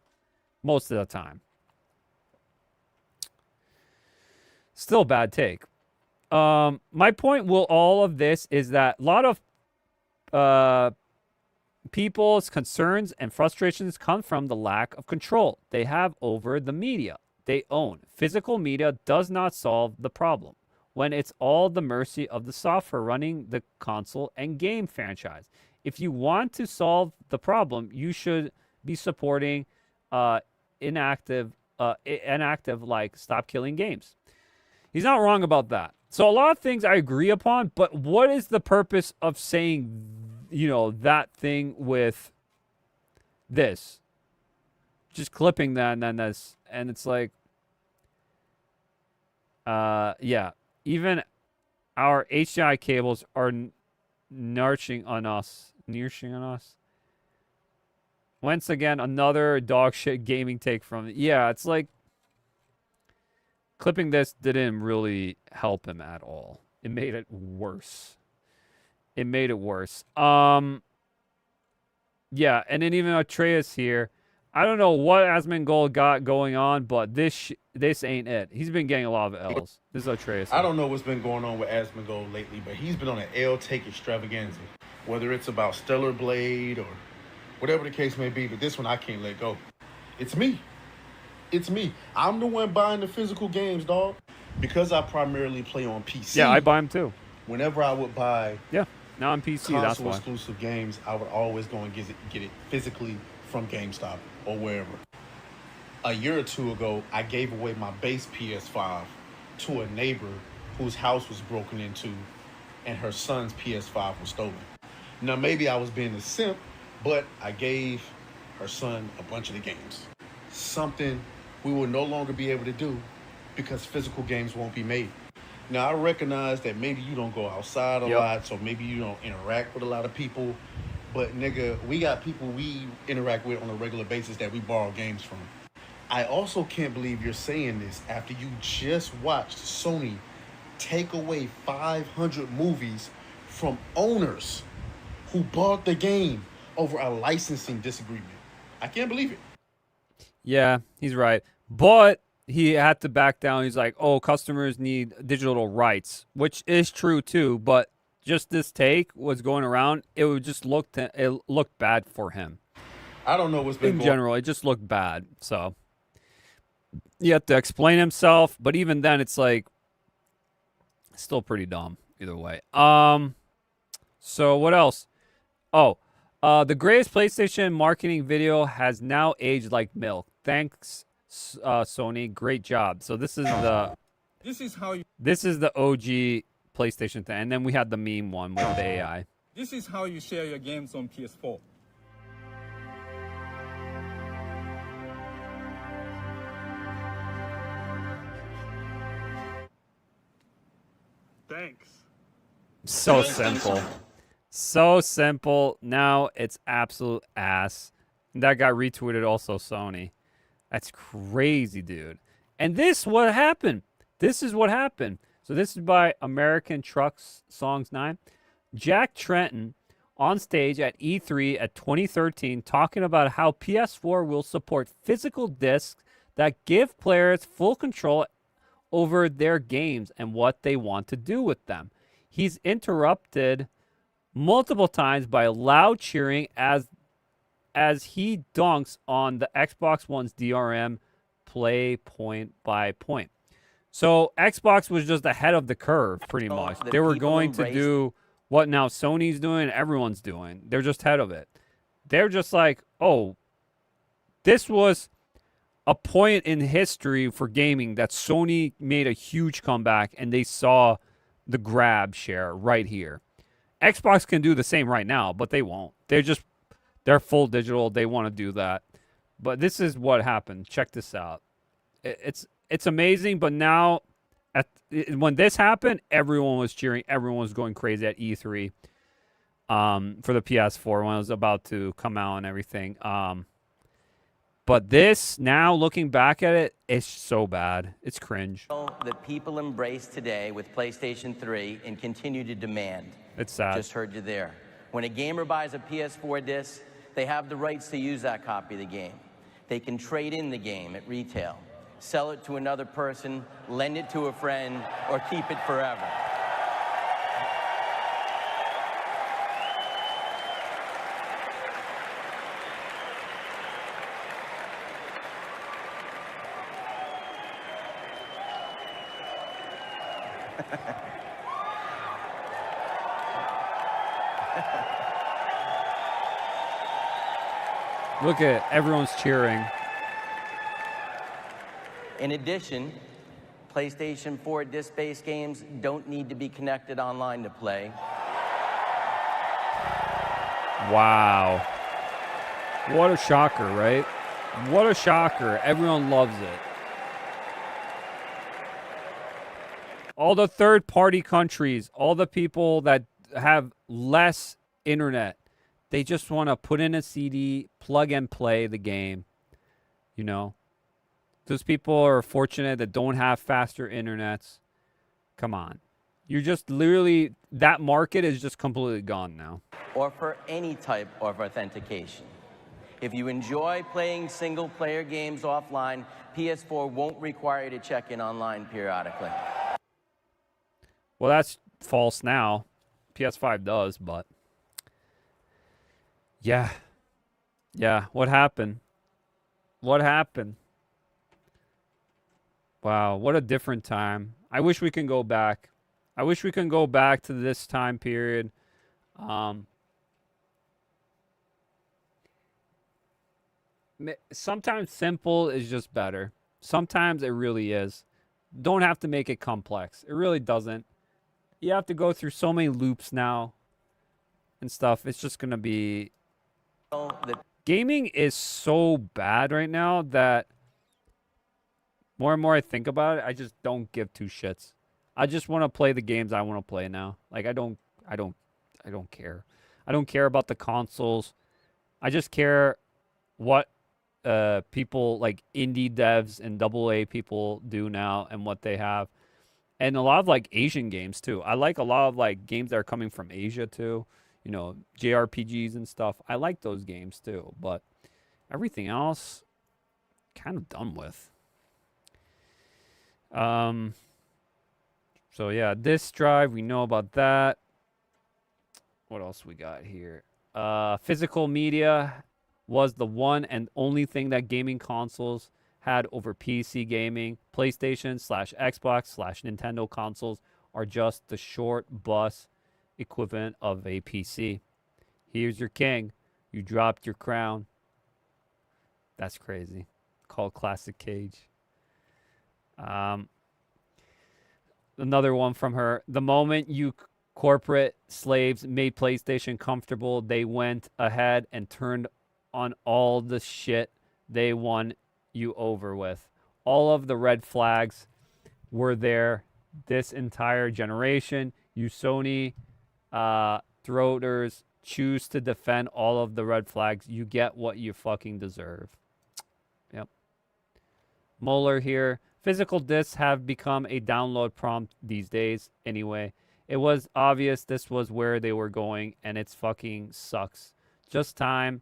B: most of the time. Still bad take. My point with all of this is that a lot of people's concerns and frustrations come from the lack of control they have over the media they own. Physical media does not solve the problem when it's all the mercy of the software running the console and game franchise. If you want to solve the problem, you should be supporting inactive like Stop Killing Games. He's not wrong about that. So a lot of things I agree upon, but what is the purpose of saying, that thing with this? Just clipping that and then this, and it's like, yeah, even our HDMI cables are nourishing on us. Once again, another dog shit gaming take from it. Yeah, it's like clipping this didn't really help him at all. It made it worse. Yeah, and then even Atreus here, I don't know what Asmongold got going on, but this ain't it. He's been getting a lot of L's. This is Atreus.
J: I don't know what's been going on with Asmongold lately, but he's been on an L take extravaganza. Whether it's about Stellar Blade or whatever the case may be, but this one I can't let go. It's me. I'm the one buying the physical games, dog. Because I primarily play on PC.
B: Yeah, I buy them too.
J: Whenever I would buy
B: now on PC, that's why.
J: Console-exclusive games, I would always go and get it physically from GameStop or wherever. A year or two ago, I gave away my base PS5 to a neighbor whose house was broken into and her son's PS5 was stolen. Now, maybe I was being a simp, but I gave her son a bunch of the games. Something we will no longer be able to do because physical games won't be made. Now, I recognize that maybe you don't go outside a lot, so maybe you don't interact with a lot of people. But, nigga, we got people we interact with on a regular basis that we borrow games from. I also can't believe you're saying this after you just watched Sony take away 500 movies from owners who bought the game over a licensing disagreement. I can't believe it.
B: Yeah, he's right. But he had to back down. He's like, oh, customers need digital rights, which is true too. But just this take was going around. It looked bad for him.
J: I don't know what's been
B: in
J: going.
B: general, it just looked bad. So you have to explain himself, but even then, it's like still pretty dumb either way. So what else? Oh, the greatest PlayStation marketing video has now aged like milk. Thanks, Sony. Great job. So this is the this is the OG PlayStation thing, and then we had the meme one with the AI.
K: This is how you share your games on PS4. Thanks.
B: So simple. So simple. Now it's absolute ass. And that got retweeted also, Sony. That's crazy, dude. And this what happened. This is what happened. So this is by American Trucks Songs 9. Jack Trenton on stage at E3 at 2013 talking about how PS4 will support physical discs that give players full control over their games and what they want to do with them. He's interrupted multiple times by loud cheering as he dunks on the Xbox One's DRM play point by point. So Xbox was just ahead of the curve, pretty much. They were going to do what now Sony's doing, everyone's doing. They're just ahead of it. They're just like, oh, this was a point in history for gaming that Sony made a huge comeback and they saw the grab share right here. Xbox can do the same right now, but they won't. They're full digital. They want to do that. But this is what happened. Check this out. It's amazing, but now when this happened, everyone was cheering. Everyone was going crazy at E3 for the PS4 when it was about to come out and everything. But this, now looking back at it, it's so bad. It's cringe.
L: That people embrace today with PlayStation 3 and continue to demand.
B: It's sad.
L: Just heard you there. When a gamer buys a PS4 disc, they have the rights to use that copy of the game. They can trade in the game at retail, sell it to another person, lend it to a friend, or keep it forever.
B: Look at it. Everyone's cheering.
L: In addition, PlayStation 4 disc-based games don't need to be connected online to play.
B: Wow. What a shocker, right? What a shocker. Everyone loves it. All the third-party countries, all the people that have less internet, they just want to put in a CD, plug and play the game. You know? Those people are fortunate that don't have faster internets. Come on. You're just literally, that market is just completely gone now.
L: Or for any type of authentication. If you enjoy playing single-player games offline, PS4 won't require you to check in online periodically.
B: Well, that's false now. PS5 does, but... Yeah. Yeah, what happened? What happened? Wow, what a different time. I wish we can go back. I wish we can go back to this time period. Sometimes simple is just better. Sometimes it really is. Don't have to make it complex. It really doesn't. You have to go through so many loops now and stuff. It's just going to be... Gaming is so bad right now that more and more I think about it, I just don't give two shits. I just want to play the games I want to play now. Like I don't care. I don't care about the consoles. I just care what people like indie devs and AA people do now and what they have. And a lot of like Asian games too. I like a lot of like games that are coming from Asia too. You know, JRPGs and stuff. I like those games too, but everything else kind of done with. So yeah, disk drive, we know about that. What else we got here? Physical media was the one and only thing that gaming consoles had over PC gaming. PlayStation/Xbox/Nintendo consoles are just the short bus equivalent of a PC. Here's your king. You dropped your crown. That's crazy. Called Classic Cage. Another one from her. The moment you corporate slaves made PlayStation comfortable, they went ahead and turned on all the shit they won you over with. All of the red flags were there this entire generation. You Sony throaters choose to defend all of the red flags. You get what you fucking deserve. Yep. Moeller here. Physical discs have become a download prompt these days anyway. It was obvious this was where they were going, and it's fucking sucks. First time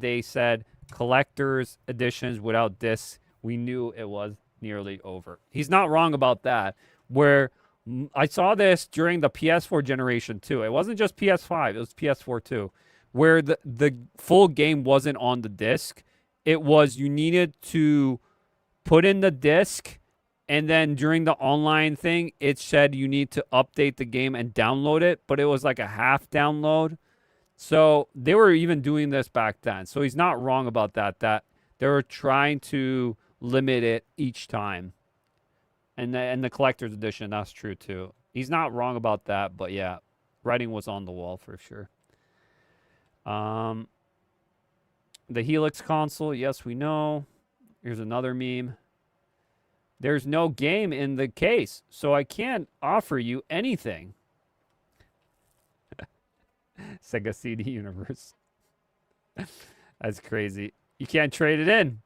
B: they said collector's editions without discs, we knew it was nearly over. He's not wrong about that. Where I saw this during the PS4 generation too. It wasn't just PS5, it was PS4 too. Where the full game wasn't on the disc. It was you needed to put in the disc, and then during the online thing, it said you need to update the game and download it, but it was like a half download. So they were even doing this back then. So he's not wrong about that they were trying to limit it each time. And the collector's edition, that's true too. He's not wrong about that, but yeah, writing was on the wall for sure. The Helix console, yes, we know. Here's another meme. There's no game in the case, so I can't offer you anything. Sega CD Universe. That's crazy. You can't trade it in.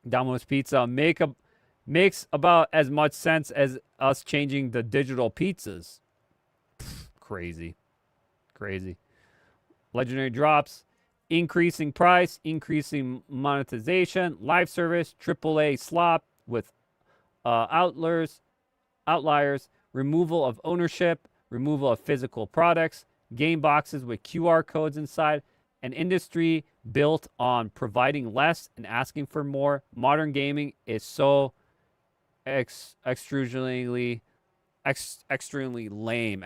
B: Domino's Pizza makes about as much sense as us changing the digital pizzas. Crazy. Crazy. Legendary drops. Increasing price, increasing monetization, live service, AAA slop with outliers, removal of ownership, removal of physical products, game boxes with QR codes inside, an industry built on providing less and asking for more. Modern gaming is so extremely lame.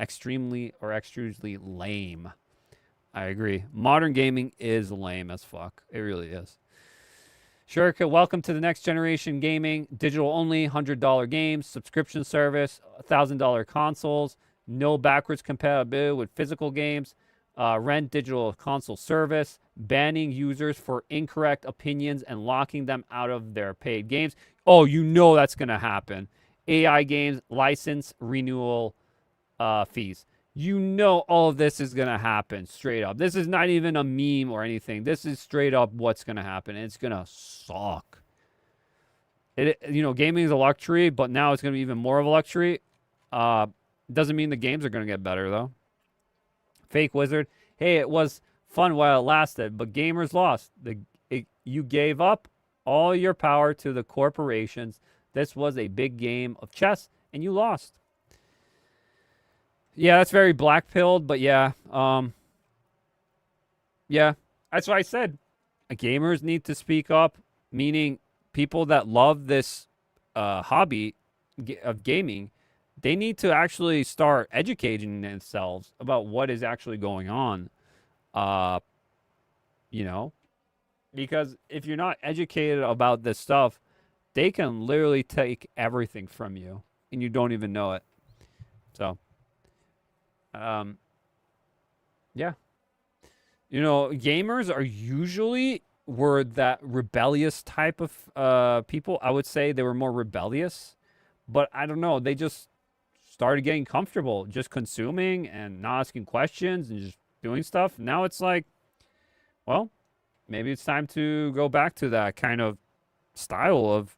B: I agree. Modern gaming is lame as fuck. It really is. Shurika, welcome to the next generation gaming. Digital only, $100 games, subscription service, $1,000 consoles, no backwards compatibility with physical games, rent digital console service, banning users for incorrect opinions and locking them out of their paid games. Oh, you know that's going to happen. AI games, license renewal fees. You know all of this is going to happen straight up. This is not even a meme or anything. This is straight up what's going to happen. And it's going to suck. Gaming is a luxury, but now it's going to be even more of a luxury. Doesn't mean the games are going to get better, though. Fake Wizard. Hey, it was fun while it lasted, but gamers lost. You gave up all your power to the corporations. This was a big game of chess, and you lost. Yeah, that's very black-pilled, but yeah. Yeah, that's what I said. Gamers need to speak up, meaning people that love this hobby of gaming, they need to actually start educating themselves about what is actually going on. Because if you're not educated about this stuff, they can literally take everything from you, and you don't even know it. So... yeah. Gamers are usually were that rebellious type of people. I would say they were more rebellious, but I don't know. They just started getting comfortable, just consuming and not asking questions and just doing stuff. Now it's like, well, maybe it's time to go back to that kind of style of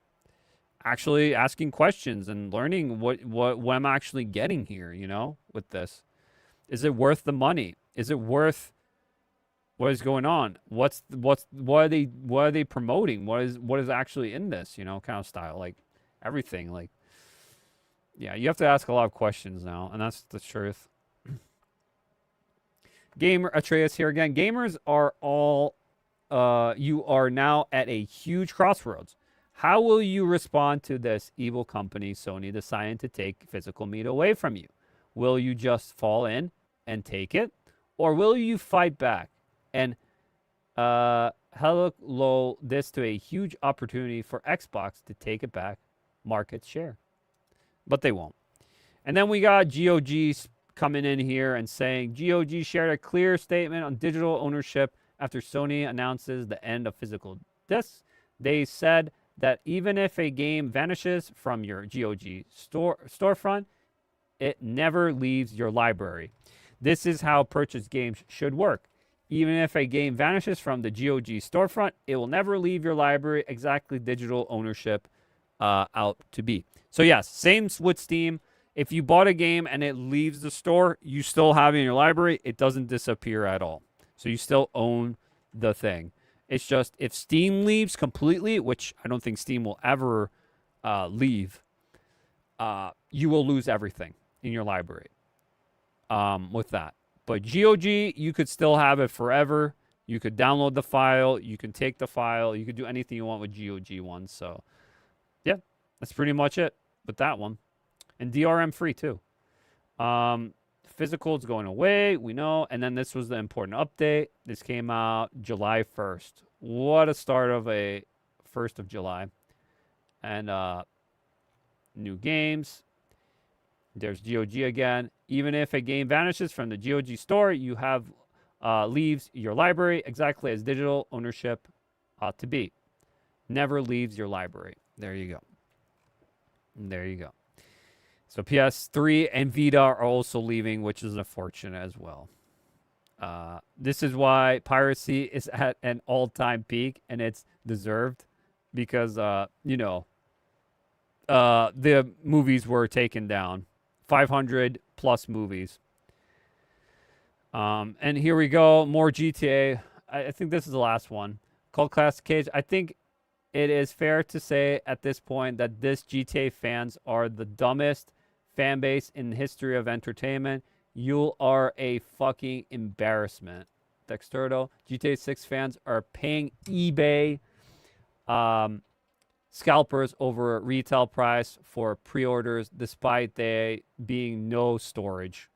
B: actually asking questions and learning what I'm actually getting here, with this. Is it worth the money? Is it worth what is going on? What are they promoting? What is actually in this, kind of style, like everything, like, yeah, you have to ask a lot of questions now, and that's the truth. Gamer Atreus here again. Gamers are all you are now at a huge crossroads. How will you respond to this evil company, Sony, deciding to take physical media away from you? Will you just fall in and take it? Or will you fight back and hello this to a huge opportunity for Xbox to take it back market share? But they won't. And then we got GOG coming in here and saying GOG shared a clear statement on digital ownership after Sony announces the end of physical discs. They said that even if a game vanishes from your GOG storefront, it never leaves your library. This is how purchased games should work. Even if a game vanishes from the GOG storefront, it will never leave your library. Exactly digital ownership out to be. So yes, same with Steam. If you bought a game and it leaves the store, you still have it in your library. It doesn't disappear at all. So you still own the thing. It's just if Steam leaves completely, which I don't think Steam will ever leave, you will lose everything in your library with that. But GOG, you could still have it forever. You could download the file. You can take the file. You could do anything you want with GOG ones. So, yeah, that's pretty much it with that one. And DRM free, too. Physical is going away, we know. And then this was the important update. This came out July 1st. What a start of a 1st of July. And new games. There's GOG again. Even if a game vanishes from the GOG store, you have leaves your library exactly as digital ownership ought to be. Never leaves your library. There you go. There you go. So PS3 and Vita are also leaving, which is unfortunate as well. This is why piracy is at an all-time peak, and it's deserved because, the movies were taken down. 500 plus movies. And here we go. More GTA. I think this is the last one. Called Classic Cage. I think it is fair to say at this point that this GTA fans are the dumbest fan base in the history of entertainment. You are a fucking embarrassment. Dexterdo. GTA 6 fans are paying eBay scalpers over retail price for pre-orders despite there being no storage.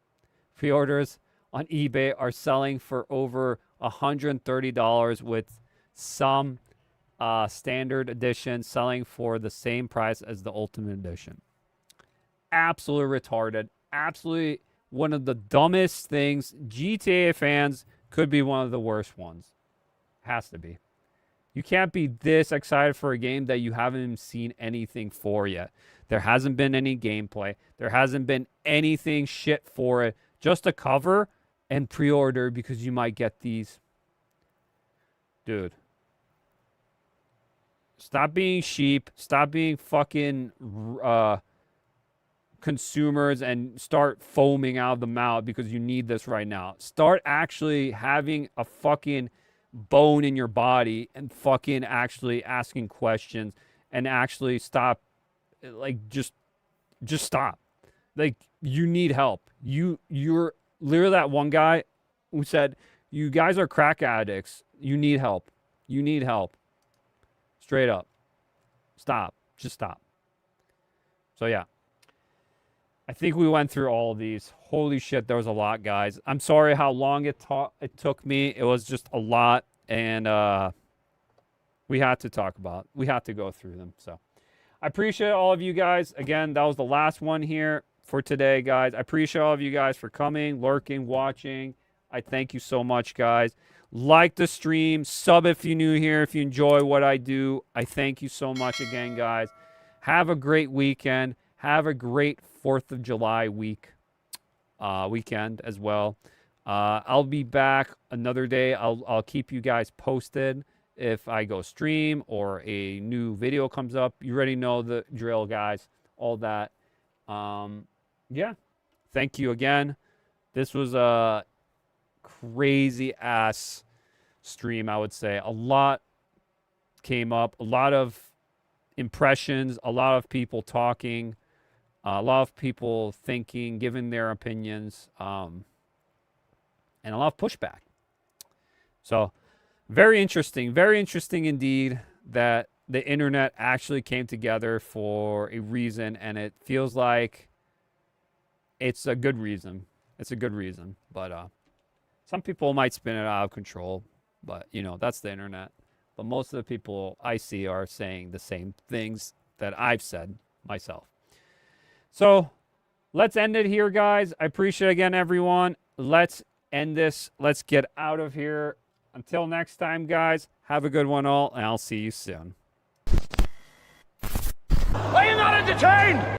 B: Pre-orders on eBay are selling for over $130 with some standard edition selling for the same price as the Ultimate Edition. Absolutely retarded. Absolutely one of the dumbest things. GTA fans could be one of the worst ones. Has to be. You can't be this excited for a game that you haven't seen anything for yet. There hasn't been any gameplay. There hasn't been anything shit for it. Just a cover and pre-order because you might get these. Dude. Stop being sheep. Stop being fucking consumers and start foaming out of the mouth because you need this right now. Start actually having a fucking bone in your body and fucking actually asking questions and actually stop. Like, just stop. Like, you need help. You're literally that one guy who said, you guys are crack addicts. You need help. You need help. Straight up. Stop. Just stop. So, yeah. I think we went through all of these. Holy shit, there was a lot, guys. I'm sorry how long it took me. It was just a lot, and we had to talk about it. We had to go through them. So I appreciate all of you guys. Again, that was the last one here for today, guys. I appreciate all of you guys for coming, lurking, watching. I thank you so much, guys. Like the stream. Sub if you're new here, if you enjoy what I do. I thank you so much again, guys. Have a great weekend. Have a great 4th of July weekend as well. I'll be back another day. I'll keep you guys posted if I go stream or a new video comes up. You already know the drill, guys. All that. Yeah. Thank you again. This was a crazy ass stream, I would say. A lot came up. A lot of impressions. A lot of people talking. A lot of people thinking, giving their opinions, and a lot of pushback. So, Very interesting indeed that the internet actually came together for a reason, and it feels like it's a good reason. It's a good reason, but some people might spin it out of control, but you know, that's the internet. But most of the people I see are saying the same things that I've said myself. So let's end it here, guys. I appreciate it again, everyone. Let's end this. Let's get out of here. Until next time, guys, have a good one all, and I'll see you soon.
A: Are you not entertained?